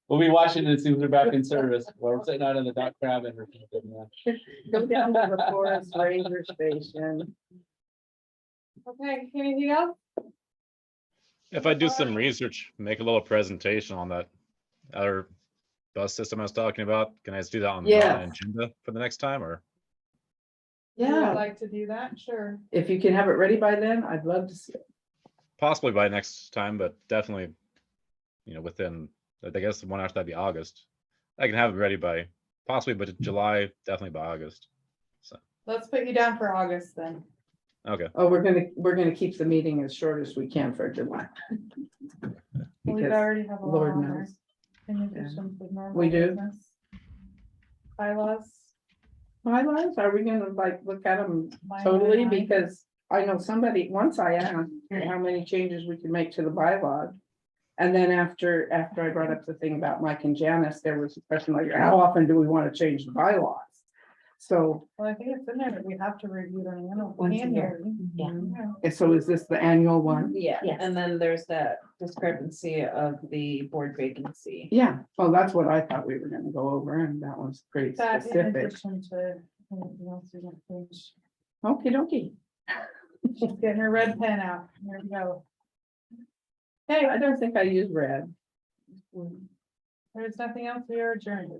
Speaker 1: We'll be watching it as soon as we're back in service, or we're sitting out in the dock crabbing or something.
Speaker 6: Go down to the Forest Ranger Station.
Speaker 3: Okay, anything else?
Speaker 5: If I do some research, make a little presentation on that other bus system I was talking about, can I just do that on the
Speaker 6: Yes.
Speaker 5: agenda for the next time, or?
Speaker 3: Would
Speaker 6: Yeah,
Speaker 3: like to do that, sure.
Speaker 6: if you can have it ready by then, I'd love to see it.
Speaker 5: Possibly by next time, but definitely, within, I guess the one after that'd be August. I can have it ready by possibly, but July, definitely by August.
Speaker 3: Let's put you down for August then.
Speaker 5: Okay,
Speaker 6: Oh, we're gonna keep the meeting as short as we can for July.
Speaker 3: We
Speaker 6: Because
Speaker 3: already have a lot
Speaker 6: Lord
Speaker 3: on there.
Speaker 6: knows.
Speaker 3: In addition to normal
Speaker 6: We do?
Speaker 3: business. Bylaws.
Speaker 6: Bylaws, are we gonna like look at them
Speaker 3: Line
Speaker 6: totally?
Speaker 3: by line.
Speaker 6: Because I know somebody, once I asked how many changes we could make to the bylaws. And then after I brought up the thing about Mike and Janice, there was a question like, how often do we want to change the bylaws? So,
Speaker 3: Well, I think it's in there that we have to review them.
Speaker 2: Once a year. Yeah.
Speaker 6: and so is this the annual one?
Speaker 3: Yeah,
Speaker 2: Yes.
Speaker 3: and then there's that discrepancy of the board vacancy.
Speaker 6: Yeah, well, that's what I thought we were gonna go over, and that was pretty
Speaker 3: That in
Speaker 6: specific.
Speaker 3: addition to anything else we want to change.
Speaker 6: Okey dokey.
Speaker 3: She's getting her red pen out. There we go. Hey,
Speaker 6: I don't think I use red.
Speaker 3: there's nothing else. We are adjourned.